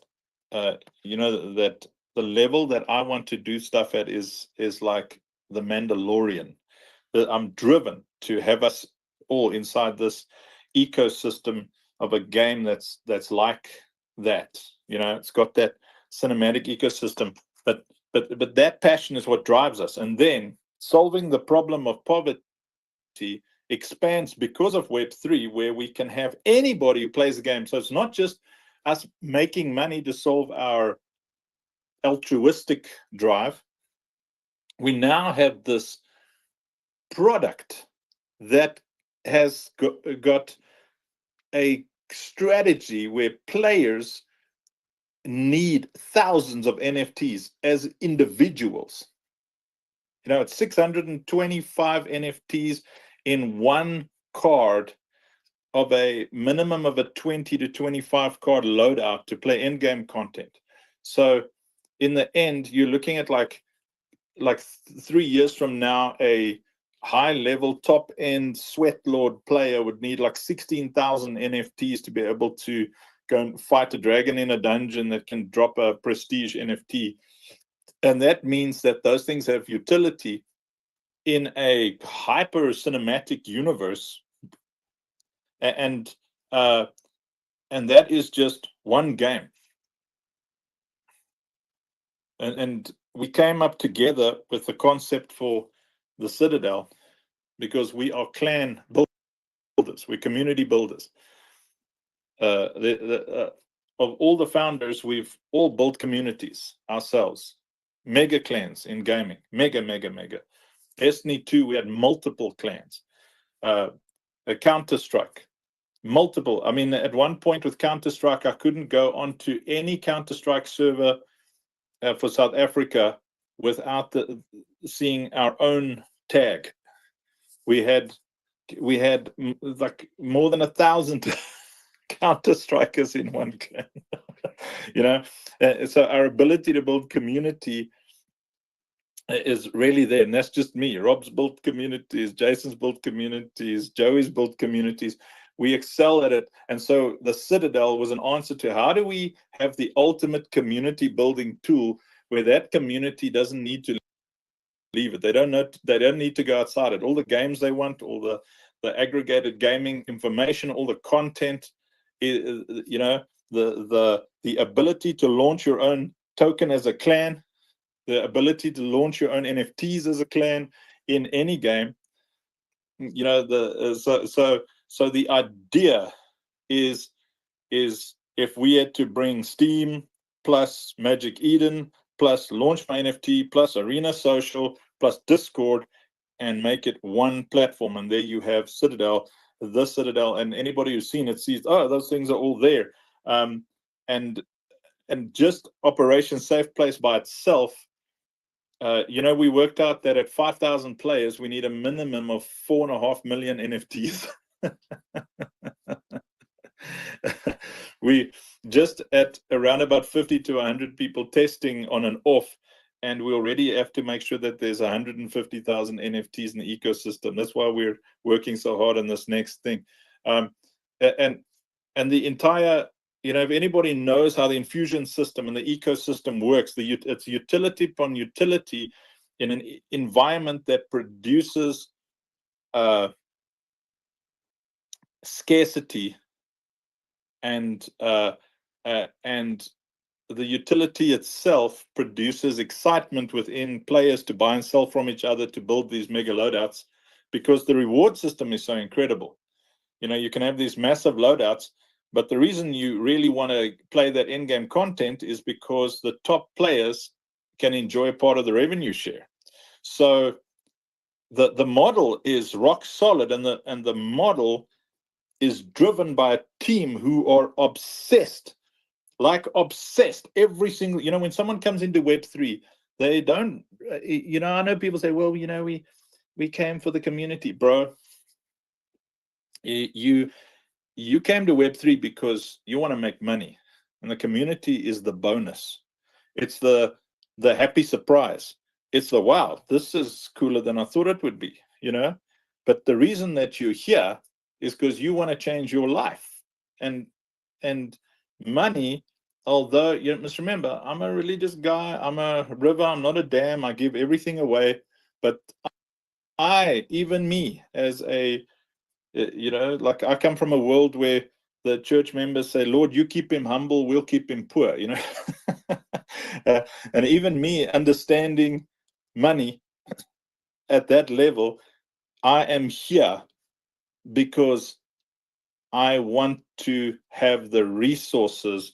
that the level that I want to do stuff at is like the Mandalorian. That I'm driven to have us all inside this ecosystem of a game that's like that. It's got that cinematic ecosystem, but that passion is what drives us. And then solving the problem of poverty expands because of Web3, where we can have anybody who plays the game. So it's not just us making money to solve our altruistic drive. We now have this product that has got a strategy where players need thousands of NFTs as individuals. It's 625 NFTs in one card of a minimum of a 20 to 25 card loadout to play in-game content. So in the end, you're looking at like 3 years from now, a high-level, top-end sweat lord player would need like 16,000 NFTs to be able to go and fight a dragon in a dungeon that can drop a prestige NFT. And that means that those things have utility in a hyper cinematic universe, and that is just one game. And we came up together with the concept for the Citadel because we are clan builders, we're community builders. Of all the founders, we've all built communities ourselves, mega clans in gaming, mega. Destiny 2, we had multiple clans. Counter-Strike, multiple. I mean, at one point with Counter-Strike, I couldn't go onto any Counter-Strike server for South Africa without seeing our own tag. We had like more than 1,000 Counter-Strikers in one clan. So our ability to build community is really there, and that's just me. Rob's built communities, Jason's built communities, Joey's built communities. We excel at it. And so the Citadel was an answer to how do we have the ultimate community building tool where that community doesn't need to leave it. They don't need to go outside it. All the games they want, all the aggregated gaming information, all the content, the ability to launch your own token as a clan, the ability to launch your own NFTs as a clan in any game. So the idea is if we had to bring Steam plus Magic Eden plus Launch My NFT plus Arena Social plus Discord and make it one platform, and there you have Citadel, the Citadel, and anybody who's seen it sees, oh, those things are all there. And just Operation Safe Place by itself, we worked out that at 5,000 players, we need a minimum of 4.5 million NFTs. We just at around about 50 to 100 people testing on and off, and we already have to make sure that there's 150,000 NFTs in the ecosystem. That's why we're working so hard on this next thing. And the entire, if anybody knows how the infusion system and the ecosystem works, it's utility upon utility in an environment that produces scarcity, and the utility itself produces excitement within players to buy and sell from each other to build these mega loadouts, because the reward system is so incredible. You can have these massive loadouts, but the reason you really want to play that in-game content is because the top players can enjoy part of the revenue share. So the model is rock solid, and the model is driven by a team who are obsessed every single, when someone comes into Web3, they don't, I know people say, well, we came for the community. Bro, you came to Web3 because you want to make money, and the community is the bonus. It's the happy surprise. It's the, wow, this is cooler than I thought it would be, but the reason that you're here is because you want to change your life. And money, although you must remember, I'm a religious guy, I'm a river, I'm not a dam, I give everything away. But even me, as a, like, I come from a world where the church members say, Lord, you keep him humble, we'll keep him poor, and even me understanding money at that level, I am here because I want to have the resources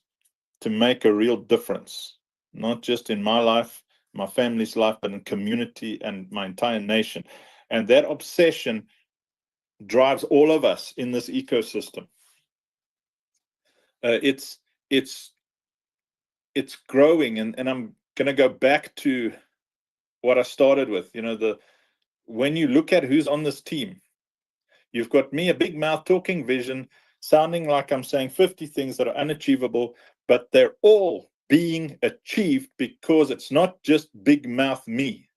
to make a real difference, not just in my life, my family's life, but in community and my entire nation. And that obsession drives all of us in this ecosystem. It's growing, and I'm going to go back to what I started with. When you look at who's on this team, you've got me, a big mouth talking vision, sounding like I'm saying 50 things that are unachievable, but they're all being achieved because it's not just big mouth me.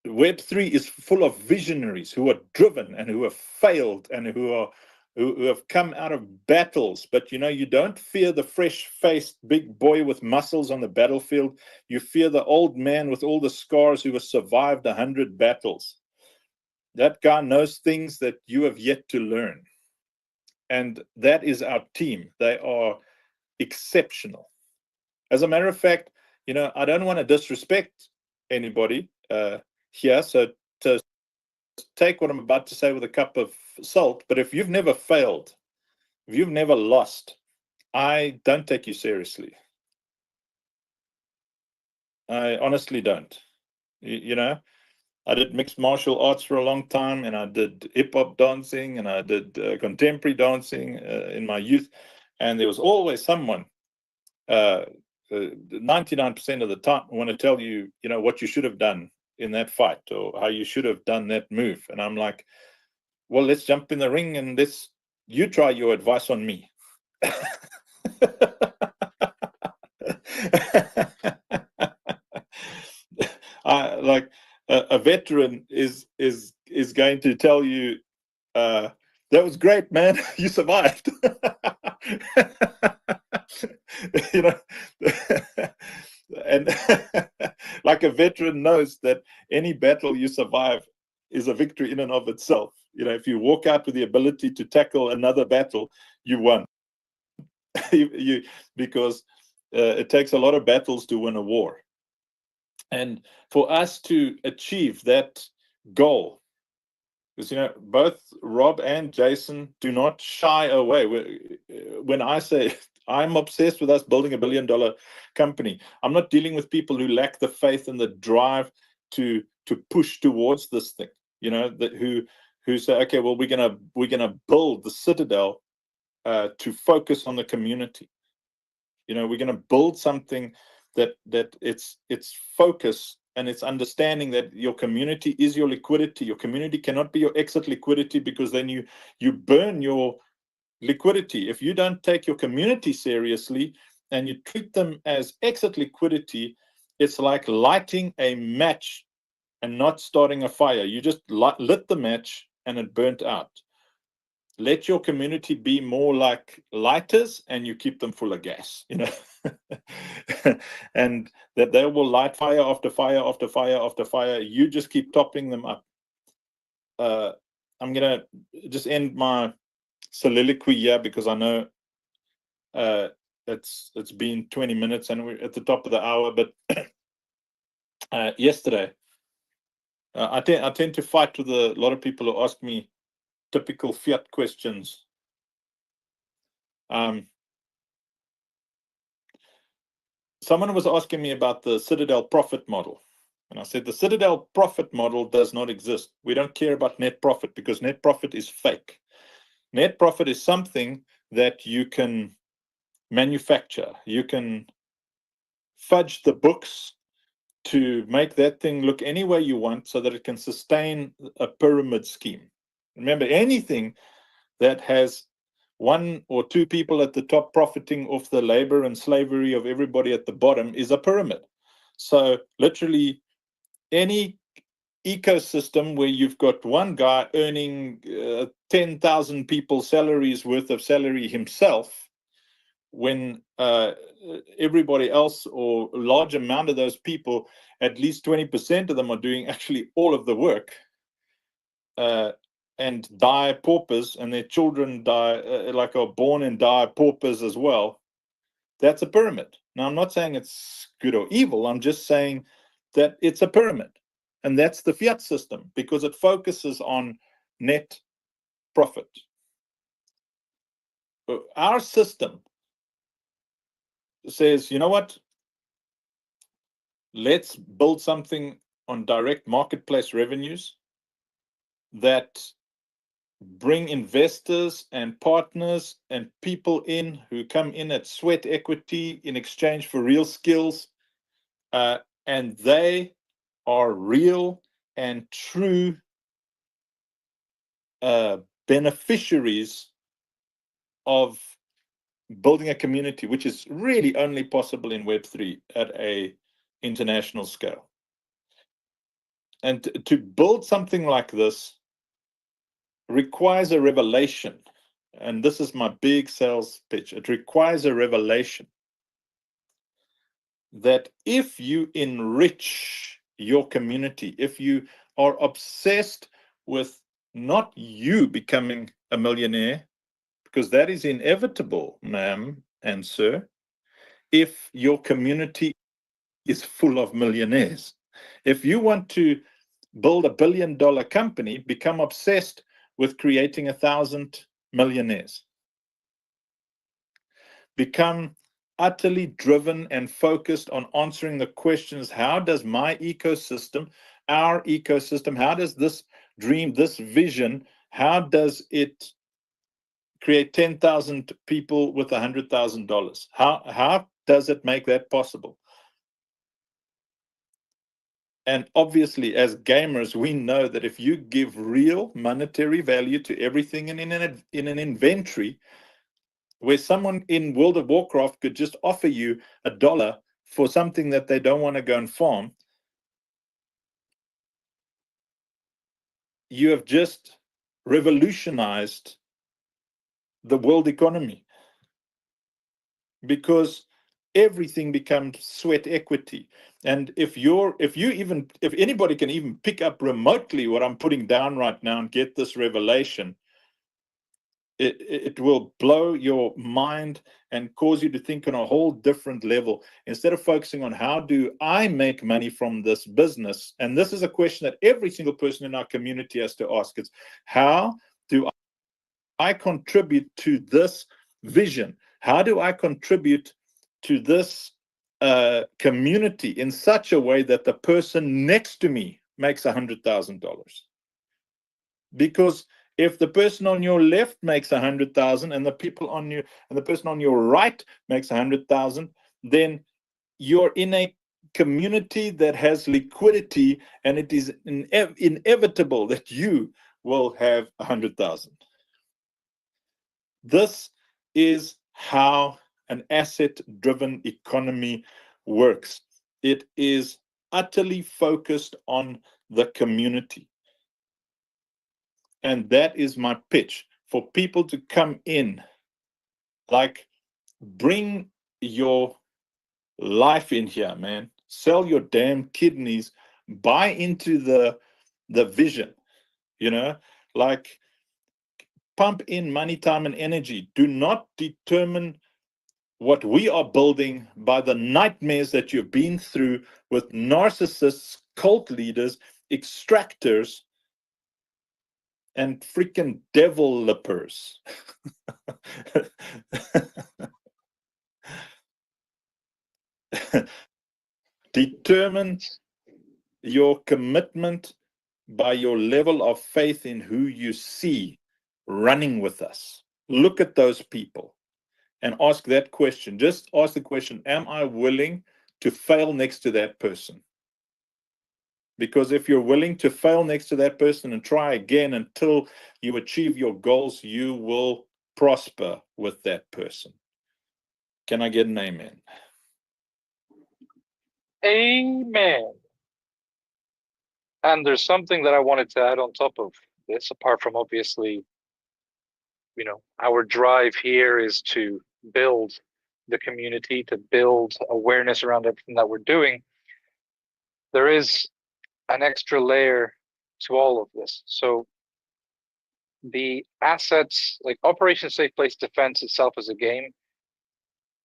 Web3 is full of visionaries who are driven and who have failed and who have come out of battles. But you don't fear the fresh-faced big boy with muscles on the battlefield. You fear the old man with all the scars who has survived 100 battles. That guy knows things that you have yet to learn. And that is our team. They are exceptional. As a matter of fact, I don't want to disrespect anybody here, so to take what I'm about to say with a cup of salt, but if you've never failed, if you've never lost, I don't take you seriously. I honestly don't. I did mixed martial arts for a long time, and I did hip-hop dancing, and I did contemporary dancing in my youth, and there was always someone 99% of the time want to tell you, what you should have done in that fight, or how you should have done that move. And I'm like, well, let's jump in the ring and you try your advice on me. Like a veteran is going to tell you, that was great, man. You survived. And like a veteran knows that any battle you survive is a victory in and of itself. If you walk out with the ability to tackle another battle, you won. Because it takes a lot of battles to win a war. And for us to achieve that goal, because both Rob and Jason do not shy away. When I say I'm obsessed with us building $1 billion company, I'm not dealing with people who lack the faith and the drive to push towards this thing. Who say, okay, well, we're gonna build the Citadel to focus on the community. We're gonna build something that it's focus, and it's understanding that your community is your liquidity. Your community cannot be your exit liquidity, because then you burn your liquidity. If you don't take your community seriously and you treat them as exit liquidity, it's like lighting a match and not starting a fire. You just lit the match and it burnt out. Let your community be more like lighters and you keep them full of gas, and that they will light fire after fire after fire after fire. You just keep topping them up. I'm going to just end my soliloquy here because I know it's been 20 minutes and we're at the top of the hour. But yesterday, I tend to fight with a lot of people who ask me typical fiat questions. Someone was asking me about the Citadel profit model. And I said, the Citadel profit model does not exist. We don't care about net profit because net profit is fake. Net profit is something that you can manufacture. You can fudge the books to make that thing look any way you want so that it can sustain a pyramid scheme. Remember, anything that has one or two people at the top profiting off the labor and slavery of everybody at the bottom is a pyramid. So literally any ecosystem where you've got one guy earning 10,000 people's salaries worth of salary himself, when everybody else or a large amount of those people, at least 20% of them are doing actually all of the work, and die paupers, and their children die like are born and die paupers as well. That's a pyramid. Now, I'm not saying it's good or evil. I'm just saying that it's a pyramid. And that's the fiat system because it focuses on net profit. Our system says, you know what? Let's build something on direct marketplace revenues that bring investors and partners and people in who come in at sweat equity in exchange for real skills, and they are real and true beneficiaries of building a community, which is really only possible in Web3 at a international scale. And to build something like this requires a revelation. And this is my big sales pitch. It requires a revelation that if you enrich your community, if you are obsessed with not you becoming a millionaire, because that is inevitable, ma'am and sir, if your community is full of millionaires. If you want to build $1 billion company, become obsessed with creating 1,000 millionaires. Become utterly driven and focused on answering the questions, how does my ecosystem, our ecosystem, how does this dream, this vision, how does it create 10,000 people with $100,000? How does it make that possible? And obviously, as gamers, we know that if you give real monetary value to everything in an inventory, where someone in World of Warcraft could just offer you $1 for something that they don't want to go and farm, you have just revolutionized the world economy, because everything becomes sweat equity. And if anybody can even pick up remotely what I'm putting down right now and get this revelation, it will blow your mind and cause you to think on a whole different level. Instead of focusing on how do I make money from this business, and this is a question that every single person in our community has to ask, it's how do I contribute to this vision? How do I contribute to this community in such a way that the person next to me makes $100,000? Because if the person on your left makes 100,000 and the person on your right makes 100,000, then you're in a community that has liquidity, and it is inevitable that you will have 100,000. This is how an asset-driven economy works. It is utterly focused on the community. And that is my pitch for people to come in. Like, bring your life in here, man. Sell your damn kidneys, buy into the vision, you know, like pump in money, time, and energy. Do not determine what we are building by the nightmares that you've been through with narcissists, cult leaders, extractors, and freaking devil lippers. Determine your commitment by your level of faith in who you see running with us. Look at those people and ask that question. Just ask the question, am I willing to fail next to that person? Because if you're willing to fail next to that person and try again until you achieve your goals, you will prosper with that person. Can I get an amen? Amen. And there's something that I wanted to add on top of this, apart from obviously, you know, our drive here is to build the community, to build awareness around everything that we're doing. There is an extra layer to all of this. So the assets, like Operation Safe Place Defense itself as a game,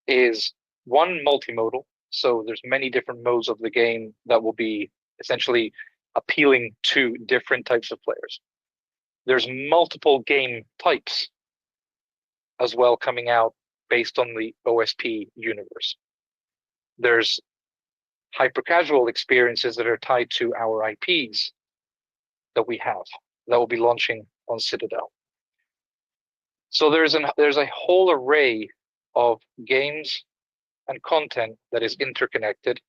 is one, multimodal. So there's many different modes of the game that will be essentially appealing to different types of players. There's multiple game types as well coming out based on the OSP universe. There's hyper-casual experiences that are tied to our IPs that we have that will be launching on Citadel. So there's a whole array of games and content that is interconnected,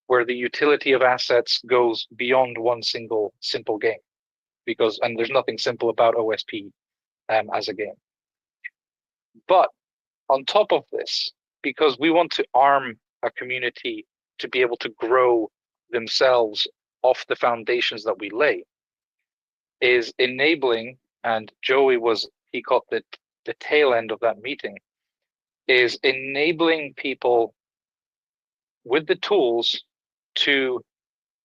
where the utility of assets goes beyond one single simple game, and there's nothing simple about OSP as a game. But on top of this, because we want to arm a community to be able to grow themselves off the foundations that we lay, is enabling, and Joey he caught the tail end of that meeting, is enabling people with the tools to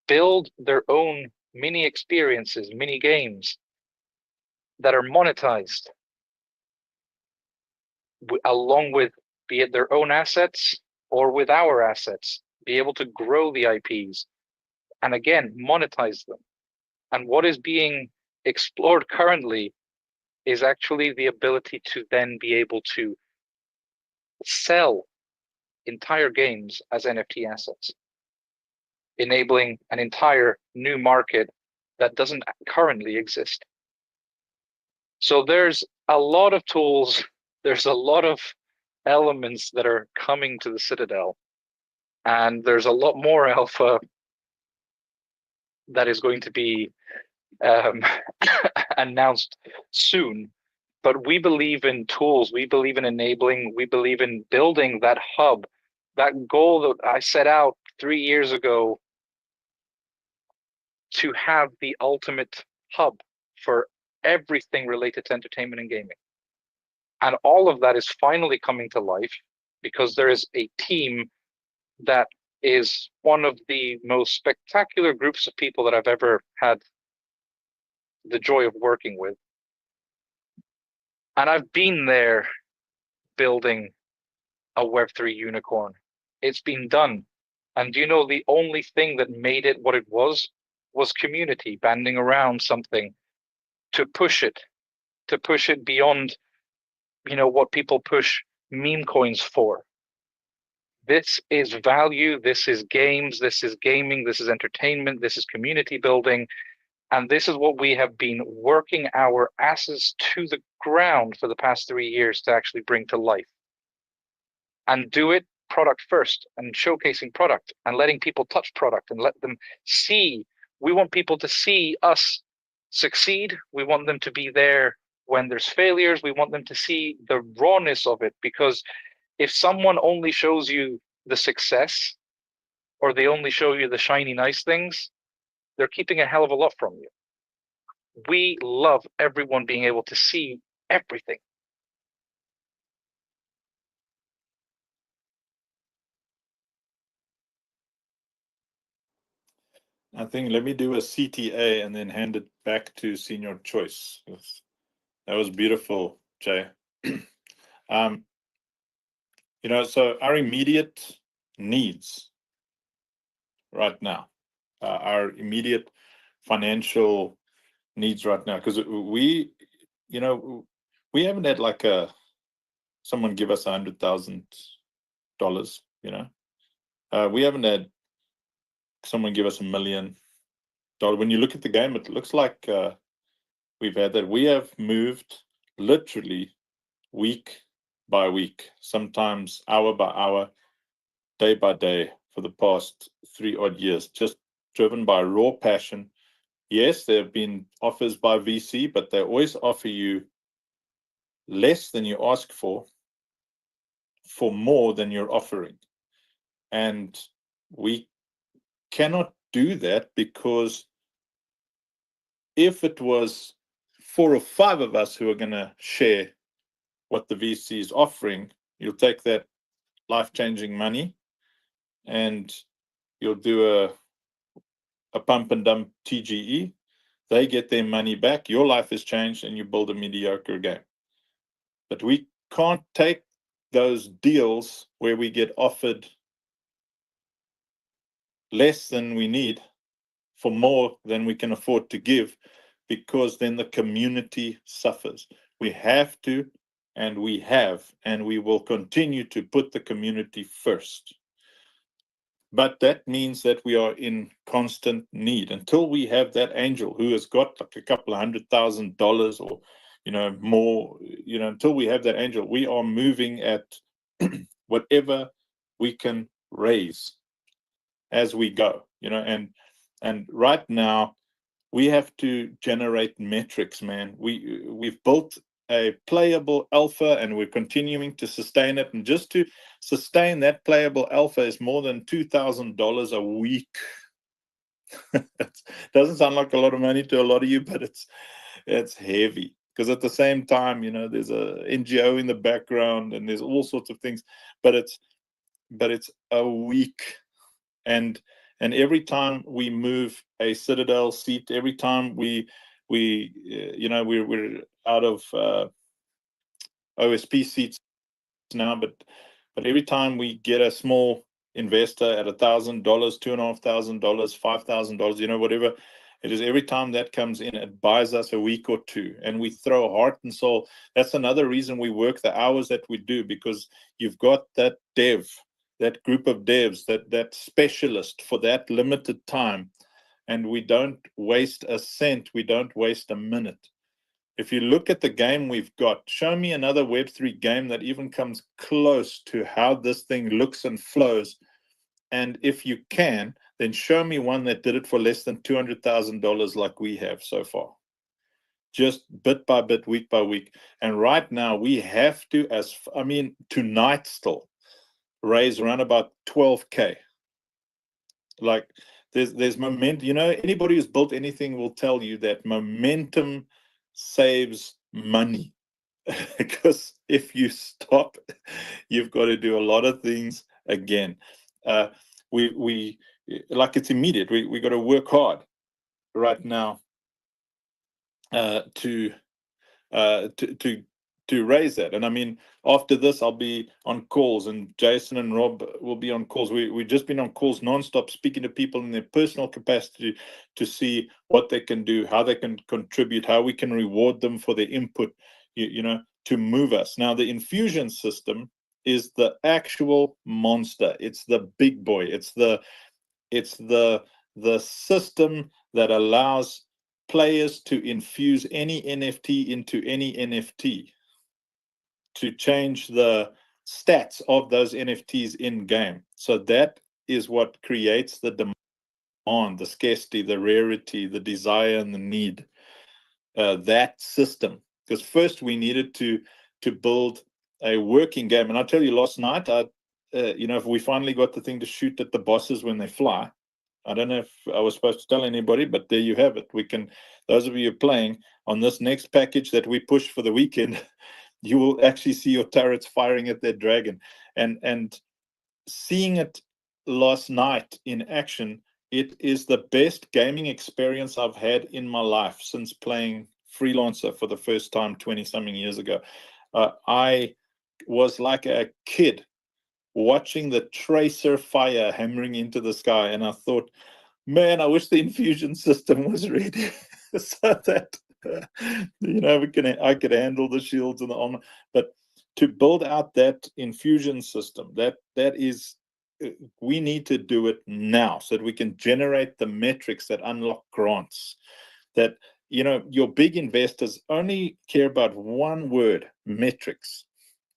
build their own mini experiences, mini games that are monetized along with, be it their own assets or with our assets, be able to grow the IPs and again, monetize them. And what is being explored currently is actually the ability to then be able to sell entire games as NFT assets, enabling an entire new market that doesn't currently exist. So there's a lot of tools, there's a lot of elements that are coming to the Citadel, and there's a lot more alpha that is going to be announced soon. But we believe in tools, we believe in enabling, we believe in building that hub, that goal that I set out 3 years ago to have the ultimate hub for everything related to entertainment and gaming. And all of that is finally coming to life because there is a team that is one of the most spectacular groups of people that I've ever had the joy of working with. And I've been there building a Web3 unicorn. It's been done. And you know, the only thing that made it what it was community banding around something to push it beyond, you know, what people push meme coins for. This is value, this is games, this is gaming, this is entertainment, this is community building. And this is what we have been working our asses to the ground for the past 3 years to actually bring to life. And do it product first, and showcasing product and letting people touch product and let them see. We want people to see us succeed. We want them to be there When there's failures, we want them to see the rawness of it, because if someone only shows you the success, or they only show you the shiny nice things, they're keeping a hell of a lot from you. We love everyone being able to see everything. I think let me do a CTA and then hand it back to Senior Choice. That was beautiful, Jay. You know, so our immediate needs right now, our immediate financial needs right now, because we, you know, we haven't had like someone give us $100,000. You know, we haven't had someone give us $1 million. When you look at the game, it looks like we've had that. We have moved literally week by week, sometimes hour by hour, day by day for the past 3 odd years, just driven by raw passion. Yes, there have been offers by VC, but they always offer you less than you ask for more than you're offering. And we cannot do that, because if it was 4 or 5 of us who are going to share what the VC is offering, you'll take that life-changing money and you'll do a pump and dump TGE. They get their money back, your life has changed, and you build a mediocre game. But we can't take those deals where we get offered less than we need for more than we can afford to give, because then the community suffers. We have to, and we have, and we will continue to put the community first. But that means that we are in constant need until we have that angel who has got like a couple of $100,000 or, you know, more, you know, until we have that angel, we are moving at whatever we can raise as we go, you know, and right now we have to generate metrics, man. We've built a playable alpha and we're continuing to sustain it. And just to sustain that playable alpha is more than $2,000 a week. It doesn't sound like a lot of money to a lot of you, but it's heavy. Because at the same time, you know, there's a NGO in the background and there's all sorts of things, but it's a week. And every time we move a Citadel seat, every time we you know, we're out of OSP seats now, but every time we get a small investor at $1,000, $2,500, $5,000, you know, whatever it is, every time that comes in, it buys us a week or two, and we throw heart and soul. That's another reason we work the hours that we do, because you've got that dev, that group of devs, that specialist for that limited time, and we don't waste a cent, we don't waste a minute. If you look at the game we've got, show me another Web3 game that even comes close to how this thing looks and flows. And if you can, then show me one that did it for less than $200,000 like we have so far. Just bit by bit, week by week. And right now we have to, tonight still, raise around about 12K. Like there's momentum. You know, anybody who's built anything will tell you that momentum saves money. Because if you stop, you've got to do a lot of things again. We like, it's immediate. We got to work hard right now to raise that. And I mean, after this, I'll be on calls, and Jason and Rob will be on calls. We've just been on calls nonstop, speaking to people in their personal capacity to see what they can do, how they can contribute, how we can reward them for their input, you know, to move us. Now, the infusion system is the actual monster. It's the big boy. It's the system that allows players to infuse any NFT into any NFT, to change the stats of those NFTs in game. So that is what creates the demand, the scarcity, the rarity, the desire, and the need. That system, because first we needed to build a working game. And I tell you, last night, if we finally got the thing to shoot at the bosses when they fly. I don't know if I was supposed to tell anybody, but there you have it. We can, those of you playing on this next package that we push for the weekend, you will actually see your turrets firing at their dragon. And seeing it last night in action, it is the best gaming experience I've had in my life since playing freelancer for the first time 20-something years ago. I was like a kid watching the tracer fire hammering into the sky, and I thought, man, I wish the infusion system was ready so that I could handle the shields and the armor. But to build out that infusion system, that is, we need to do it now so that we can generate the metrics that unlock grants. That your big investors only care about one word: metrics.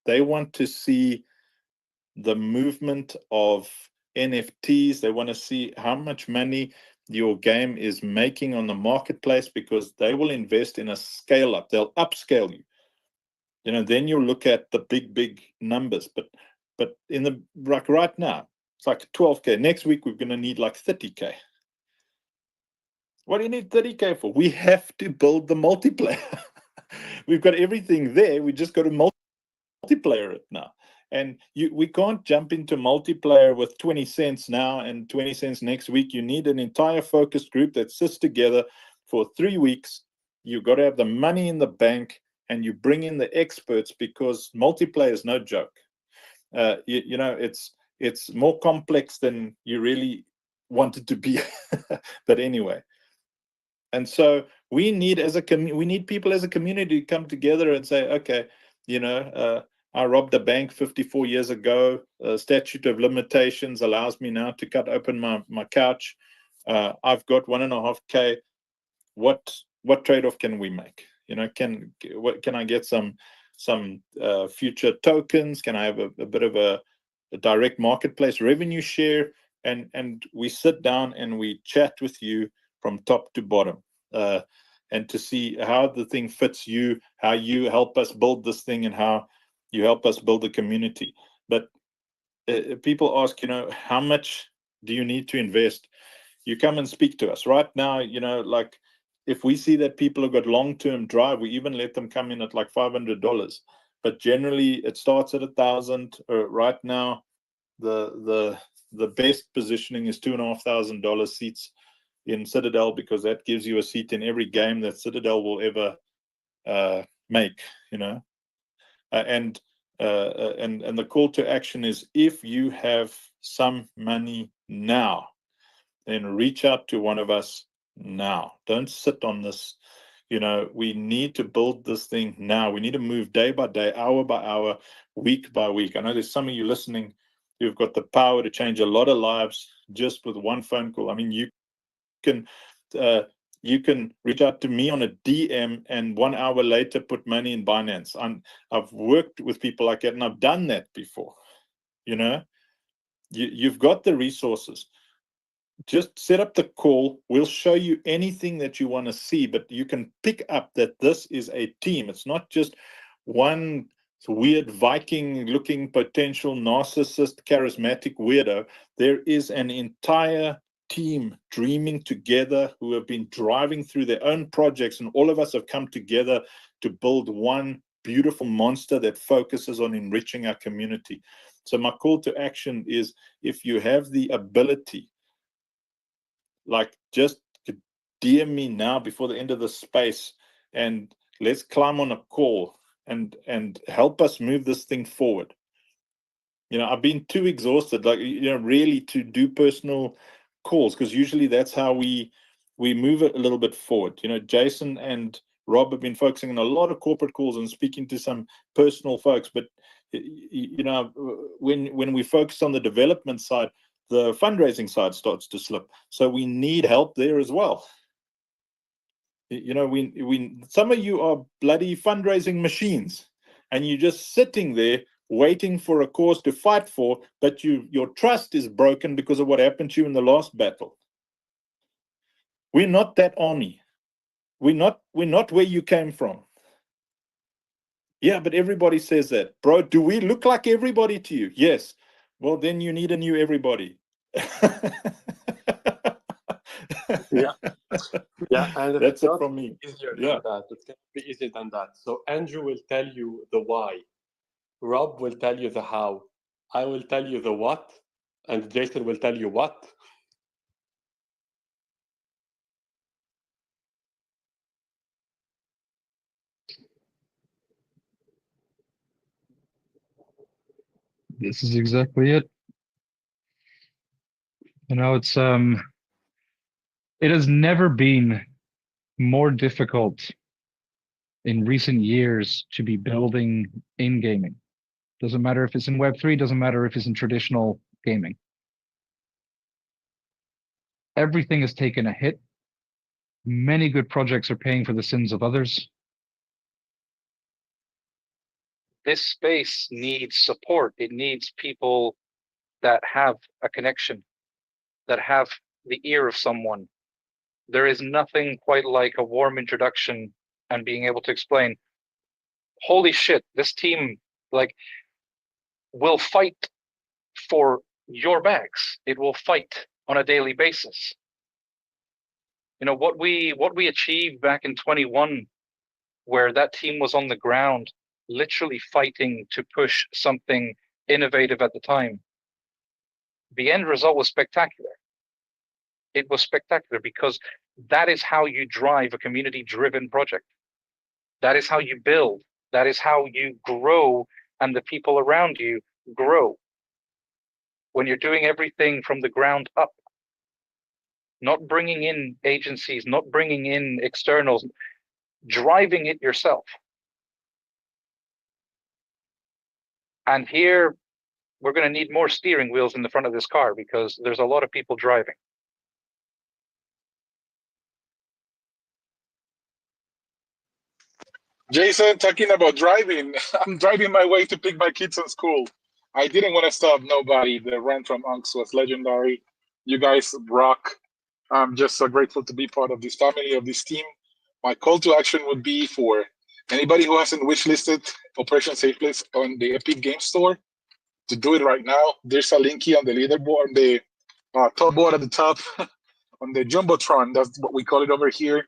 They want to see the movement of NFTs. They want to see how much money your game is making on the marketplace, because they will invest in a scale up. They'll upscale you. Then you'll look at the big numbers. But in the right now, it's like 12K. Next week we're going to need like 30K. What do you need 30K for? We have to build the multiplayer. We've got everything there. We just got to multiplayer it now. And we can't jump into multiplayer with 20 cents now and 20 cents next week. You need an entire focus group that sits together for 3 weeks. You've got to have the money in the bank, and you bring in the experts, because multiplayer is no joke. It's more complex than you really want it to be. But anyway. And so we need people as a community to come together and say, okay, I robbed a bank 54 years ago. Statute of limitations allows me now to cut open my couch. I've got 1.5K. What trade-off can we make? Can I get some future tokens? Can I have a bit of a direct marketplace revenue share? And we sit down and we chat with you from top to bottom, and to see how the thing fits you, how you help us build this thing, and how you help us build a community. But people ask, how much do you need to invest? You come and speak to us right now. Like, if we see that people have got long-term drive, we even let them come in at like $500. But generally, it starts at $1,000. Right now, the best positioning is $2,500 seats in Citadel, because that gives you a seat in every game that Citadel will ever make. And the call to action is, if you have some money now, then reach out to one of us now. Don't sit on this. We need to build this thing now. We need to move day by day, hour by hour, week by week. I know there's some of you listening who've got the power to change a lot of lives just with one phone call. I mean, you can reach out to me on a DM and 1 hour later put money in Binance. I've worked with people like that, and I've done that before. You've got the resources. Just set up the call. We'll show you anything that you want to see, but you can pick up that this is a team. It's not just one weird Viking-looking potential narcissist, charismatic weirdo. There is an entire team dreaming together, who have been driving through their own projects, and all of us have come together to build one beautiful monster that focuses on enriching our community. So my call to action is, if you have the ability, like, just DM me now before the end of the space, and let's climb on a call and help us move this thing forward. I've been too exhausted, really, to do personal calls, because usually that's how we move it a little bit forward. Jason and Rob have been focusing on a lot of corporate calls and speaking to some personal folks, but when we focus on the development side, the fundraising side starts to slip. So we need help there as well. Some of you are bloody fundraising machines, and you're just sitting there waiting for a cause to fight for, but your trust is broken because of what happened to you in the last battle. We're not that army. We're not where you came from. Yeah, but everybody says that. Bro, do we look like everybody to you? Yes. Well, then you need a new everybody. Yeah, yeah, and it's That's it not from me. easier Yeah. than that. It can be easier than that. So Andrew will tell you the why, Rob will tell you the how, I will tell you the what, and Jason will tell you what. This is exactly it. You know, it has never been more difficult in recent years to be building in gaming. Doesn't matter if it's in Web3, doesn't matter if it's in traditional gaming. Everything has taken a hit. Many good projects are paying for the sins of others. This space needs support. It needs people that have a connection, that have the ear of someone. There is nothing quite like a warm introduction and being able to explain, holy shit, this team like will fight for your bags. It will fight on a daily basis. You know, what we achieved back in 21, where that team was on the ground literally fighting to push something innovative at the time. The end result was spectacular. It was spectacular because that is how you drive a community-driven project. That is how you build. That is how you grow, and the people around you grow. When you're doing everything from the ground up, not bringing in agencies, not bringing in externals, driving it yourself. And here, we're going to need more steering wheels in the front of this car because there's a lot of people driving. Jason, talking about driving, I'm driving my way to pick my kids from school. I didn't want to stop nobody. The run from Unks was legendary. You guys rock. I'm just so grateful to be part of this family, of this team. My call to action would be for anybody who hasn't wishlisted Operation Safe Place on the Epic Game Store to do it right now. There's a linky on the leaderboard, on the top board at the top, on the Jumbotron. That's what we call it over here.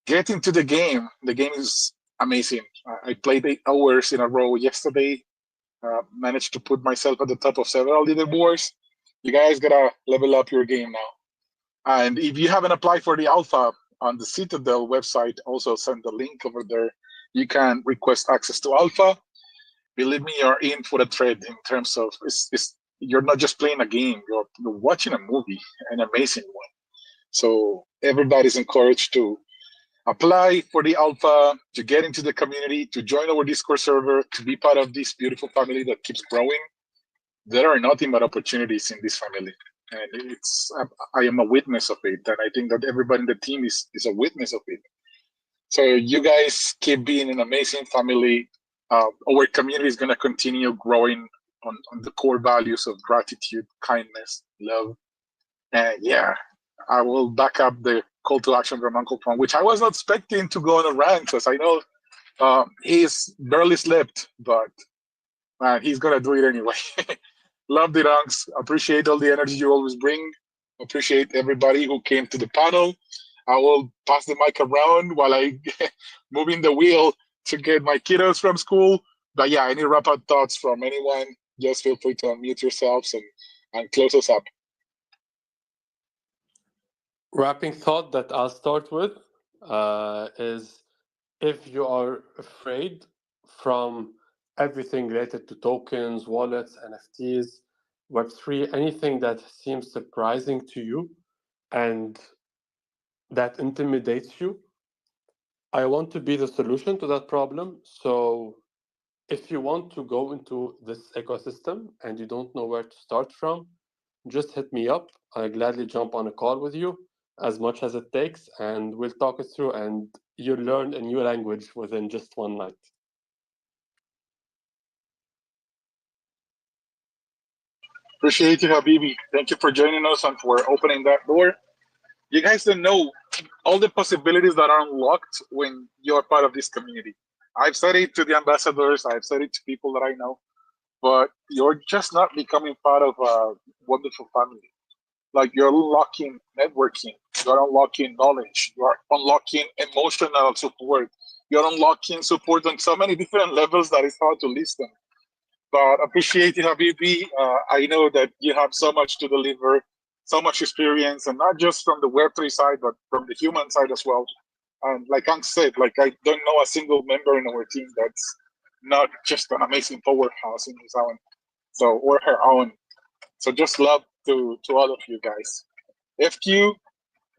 Get into the game. The game is amazing. I played 8 hours in a row yesterday. Managed to put myself at the top of several leaderboards. You guys gotta level up your game now. And if you haven't applied for the alpha on the Citadel website, also send the link over there. You can request access to alpha. Believe me, you're in for the trade in terms of you're not just playing a game, you're watching a movie, an amazing one. So everybody's encouraged to apply for the alpha, to get into the community, to join our Discord server, to be part of this beautiful family that keeps growing. There are nothing but opportunities in this family. And I am a witness of it. And I think that everybody in the team is a witness of it. So you guys keep being an amazing family. Our community is going to continue growing on the core values of gratitude, kindness, love. And yeah, I will back up the call to action from Uncle Tom, which I was not expecting to go on a rant, because I know he's barely slept, but he's going to do it anyway. Love the ranks. Appreciate all the energy you always bring. Appreciate everybody who came to the panel. I will pass the mic around while I moving the wheel to get my kiddos from school. But yeah, any wrap-up thoughts from anyone, just feel free to unmute yourselves and close us up. Wrapping thought that I'll start with is, if you are afraid from everything related to tokens, wallets, NFTs, Web3, anything that seems surprising to you and that intimidates you, I want to be the solution to that problem. So if you want to go into this ecosystem and you don't know where to start from, just hit me up. I'll gladly jump on a call with you as much as it takes, and we'll talk it through, and you'll learn a new language within just one night. Appreciate you, Habibi. Thank you for joining us and for opening that door. You guys don't know all the possibilities that are unlocked when you're part of this community. I've said it to the ambassadors, I've said it to people that I know, but you're just not becoming part of a wonderful family. Like you're unlocking networking, you're unlocking knowledge, you're unlocking emotional support, you're unlocking support on so many different levels that it's hard to list them. But appreciate it, Habibi. I know that you have so much to deliver, so much experience, and not just from the Web3 side, but from the human side as well. And like Hank said, like I don't know a single member in our team that's not just an amazing powerhouse in his own, so or her own. So just love to all of you guys. FQ,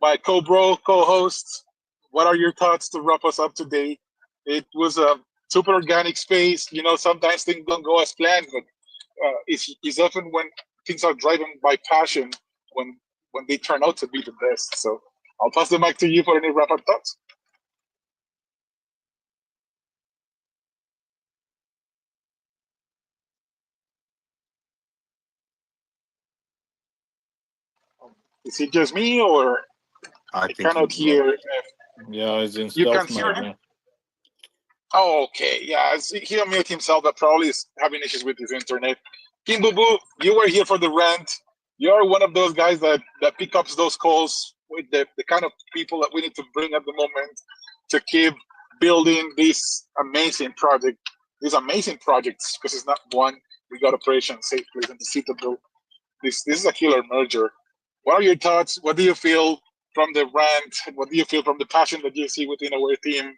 my co-bro, co-host, what are your thoughts to wrap us up today? It was a super organic space. You know, sometimes things don't go as planned, but it's often when things are driven by passion when they turn out to be the best. So I'll pass the mic to you for any wrap-up thoughts. Is it just me, or I I think cannot he's low. hear? Yeah, it's in You stealth can hear mode, him? man. Oh, okay. Yeah, he unmuted himself, but probably is having issues with his internet. King Boo Boo, you were here for the rant. You're one of those guys that pick up those calls with the kind of people that we need to bring at the moment to keep building this amazing project, these amazing projects, because it's not one. We got Operation Safe Place and the Citadel. This is a killer merger. What are your thoughts? What do you feel from the rant? What do you feel from the passion that you see within our team?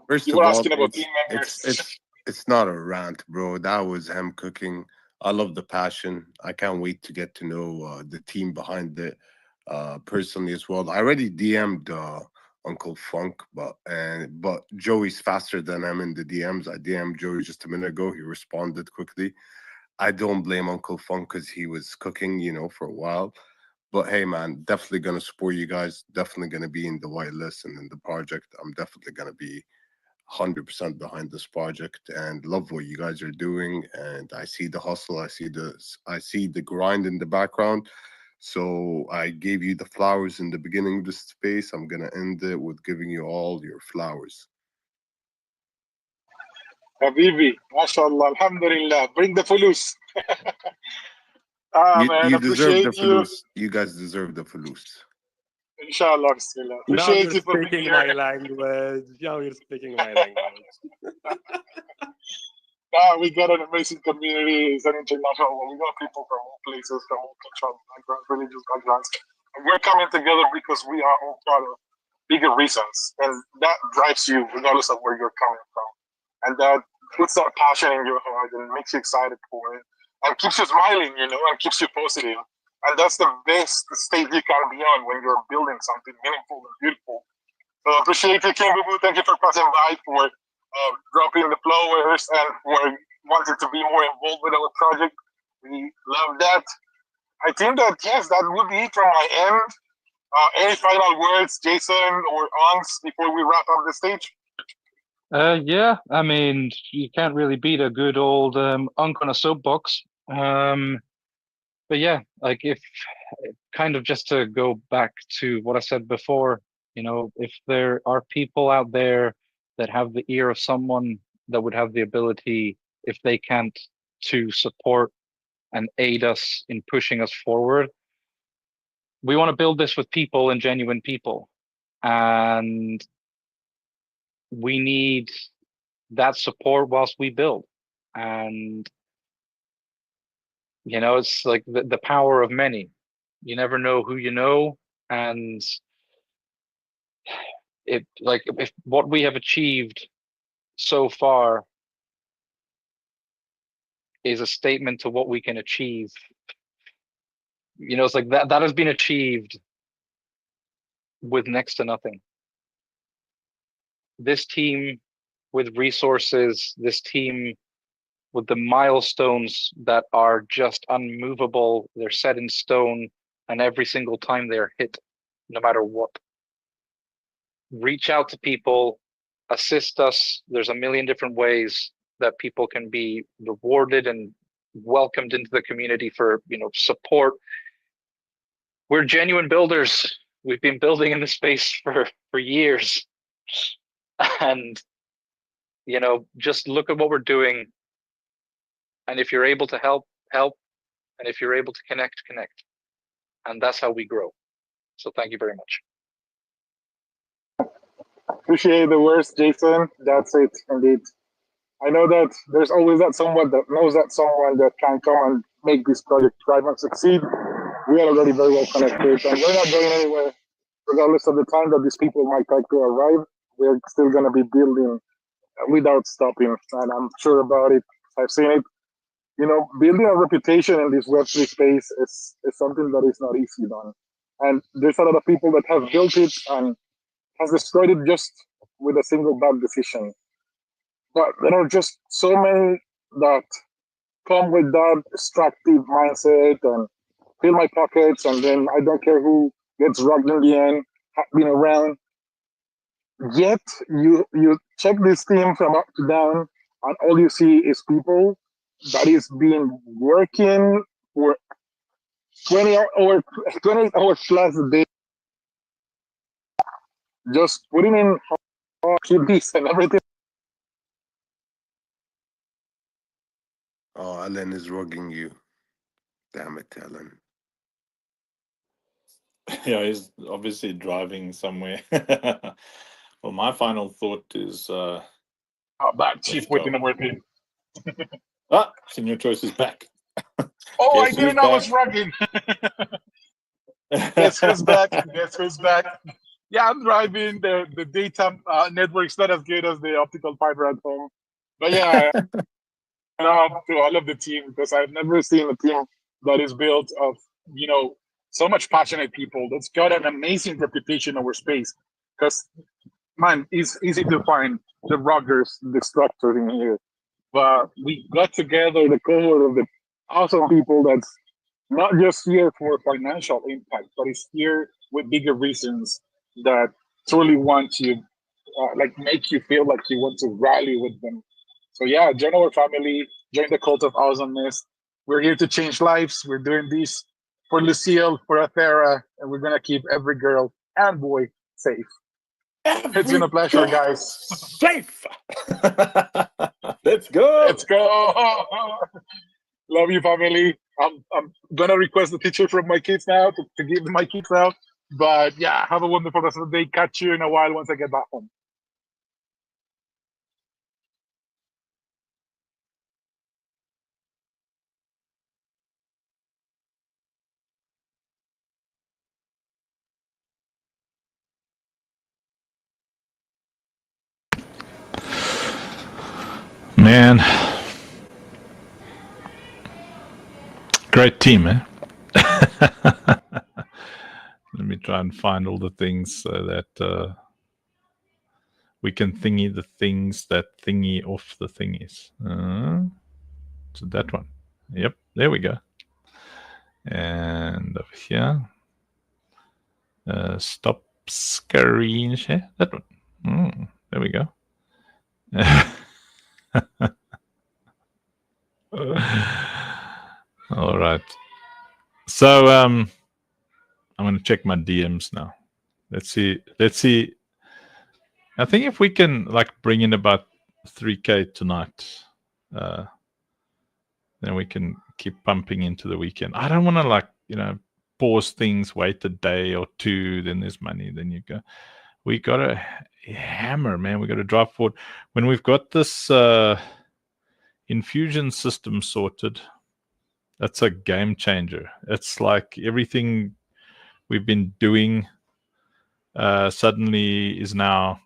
First You were of all, asking about team members. it's not a rant, bro. That was him cooking. I love the passion. I can't wait to get to know the team behind it personally as well. I already DM'd Uncle Funk, but Joey's faster than him in the DMs. I DM'd Joey just a minute ago. He responded quickly. I don't blame Uncle Funk because he was cooking, for a while. But hey, man, definitely gonna support you guys. Definitely gonna be in the whitelist and in the project. I'm definitely gonna be 100% behind this project and love what you guys are doing. And I see the hustle. I see the grind in the background. So I gave you the flowers in the beginning of this space. I'm gonna end it with giving you all your flowers. Habibi, mashallah, alhamdulillah, bring the fulus. Man, You deserve the appreciate you. falus. You guys deserve the falus. Inshallah, bismillah. Now Appreciate you're you for being speaking here. my language. Now you're speaking my language. We got an amazing community. It's an international one. We got people from all places, from all cultural backgrounds, religious backgrounds. And we're coming together because we are all part of bigger reasons. And that drives you regardless of where you're coming from. And that puts that passion in your heart and makes you excited for it. And keeps you smiling, and keeps you positive. And that's the best state you can be on when you're building something meaningful and beautiful. So I appreciate you, King Boo. Thank you for passing by, for dropping the flowers, and for wanting to be more involved with our project. We love that. I think that, yes, that would be it from my end. Any final words, Jason or Ons, before we wrap up the stage? Yeah, I mean, you can't really beat a good old unk on a soapbox. But yeah, like if kind of just to go back to what I said before, if there are people out there that have the ear of someone that would have the ability, if they can't, to support and aid us in pushing us forward, we want to build this with people and genuine people. And we need that support whilst we build. And it's like the power of many. You never know who you know. And if what we have achieved so far is a statement to what we can achieve, it's like that has been achieved with next to nothing. This team with resources, this team with the milestones that are just unmovable, they're set in stone, and every single time they're hit, no matter what. Reach out to people, assist us. There's a million different ways that people can be rewarded and welcomed into the community for support. We're genuine builders. We've been building in the space for years, and just look at what we're doing. And if you're able to help, help. And if you're able to connect, connect. And that's how we grow. So thank you very much. Appreciate the words, Jason. That's it, indeed. I know that there's always that someone that knows that someone that can come and make this project thrive and succeed. We are already very well connected, and we're not going anywhere. Regardless of the time that these people might take to arrive, we're still going to be building without stopping, and I'm sure about it. I've seen it. Building a reputation in this Web3 space is something that is not easy done. And there's a lot of people that have built it and has destroyed it just with a single bad decision. But there are just so many that come with that extractive mindset and fill my pockets, and then I don't care who gets robbed in the end, have been around. Yet you check this team from up to down, and all you see is people that is been working for 28 hours plus a day, just putting in QBs and everything. Oh, Alan is rugging you. Damn it, Alan. Yeah, he's obviously driving somewhere. Well, my final thought is back, Chief, within the word thing. Senior Choice is back. Oh, Guess I didn't who's know I back? was rugging. Guess who's back? Guess who's back? Yeah, I'm driving. The data network's not as good as the optical fiber at home. But yeah, to all of the team, because I've never seen a team that is built of, so much passionate people that's got an amazing reputation over space. Because, man, it's easy to find the ruggers, the structure in here. But we got together the cohort of the awesome people that's not just here for financial impact, but is here with bigger reasons that truly want to make you feel like you want to rally with them. So yeah, join our family, join the cult of awesomeness. We're here to change lives. We're doing this for Lucille, for Athera, and we're gonna keep every girl and boy safe. It's been a pleasure, guys. Safe. Let's go. Let's go. Love you, family. I'm gonna request the picture from my kids now to give my kids out. But yeah, have a wonderful rest of the day. Catch you in a while once I get back home. Man, great team, eh? Let me try and find all the things so that we can thingy the things that thingy off the thingies. So that one. Yep, there we go. And over here, stop screen share. That one. There we go. All right. So I'm gonna check my DMs now. Let's see. I think if we can bring in about 3K tonight, then we can keep pumping into the weekend. I don't want to pause things, wait a day or two, then there's money, then you go. We gotta hammer, man. We gotta drive forward. When we've got this infusion system sorted, that's a game changer. It's like everything we've been doing suddenly is now,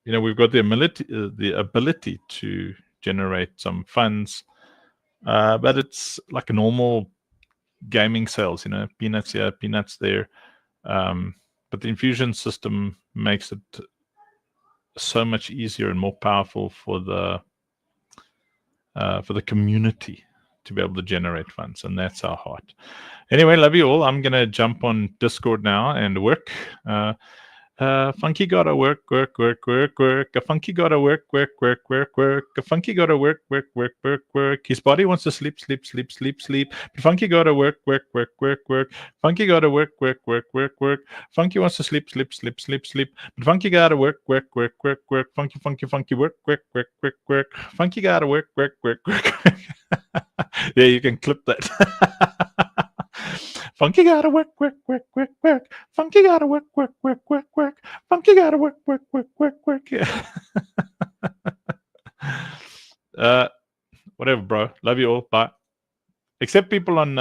we've got the ability to generate some funds, but it's like a normal gaming sales, peanuts here, peanuts there. But the infusion system makes it so much easier and more powerful for the community to be able to generate funds, and that's our heart. Anyway, love you all. I'm gonna jump on Discord now and work. Funky gotta work. A funky gotta work. A funky gotta work. His body wants to sleep. But funky gotta work. Funky gotta work. Funky wants to sleep. But funky gotta work. Funky work. Funky gotta work. Yeah, you can clip that. Funky gotta work. Funky gotta work. Funky gotta work. Yeah. Whatever, bro. Love you all. Bye. Except people on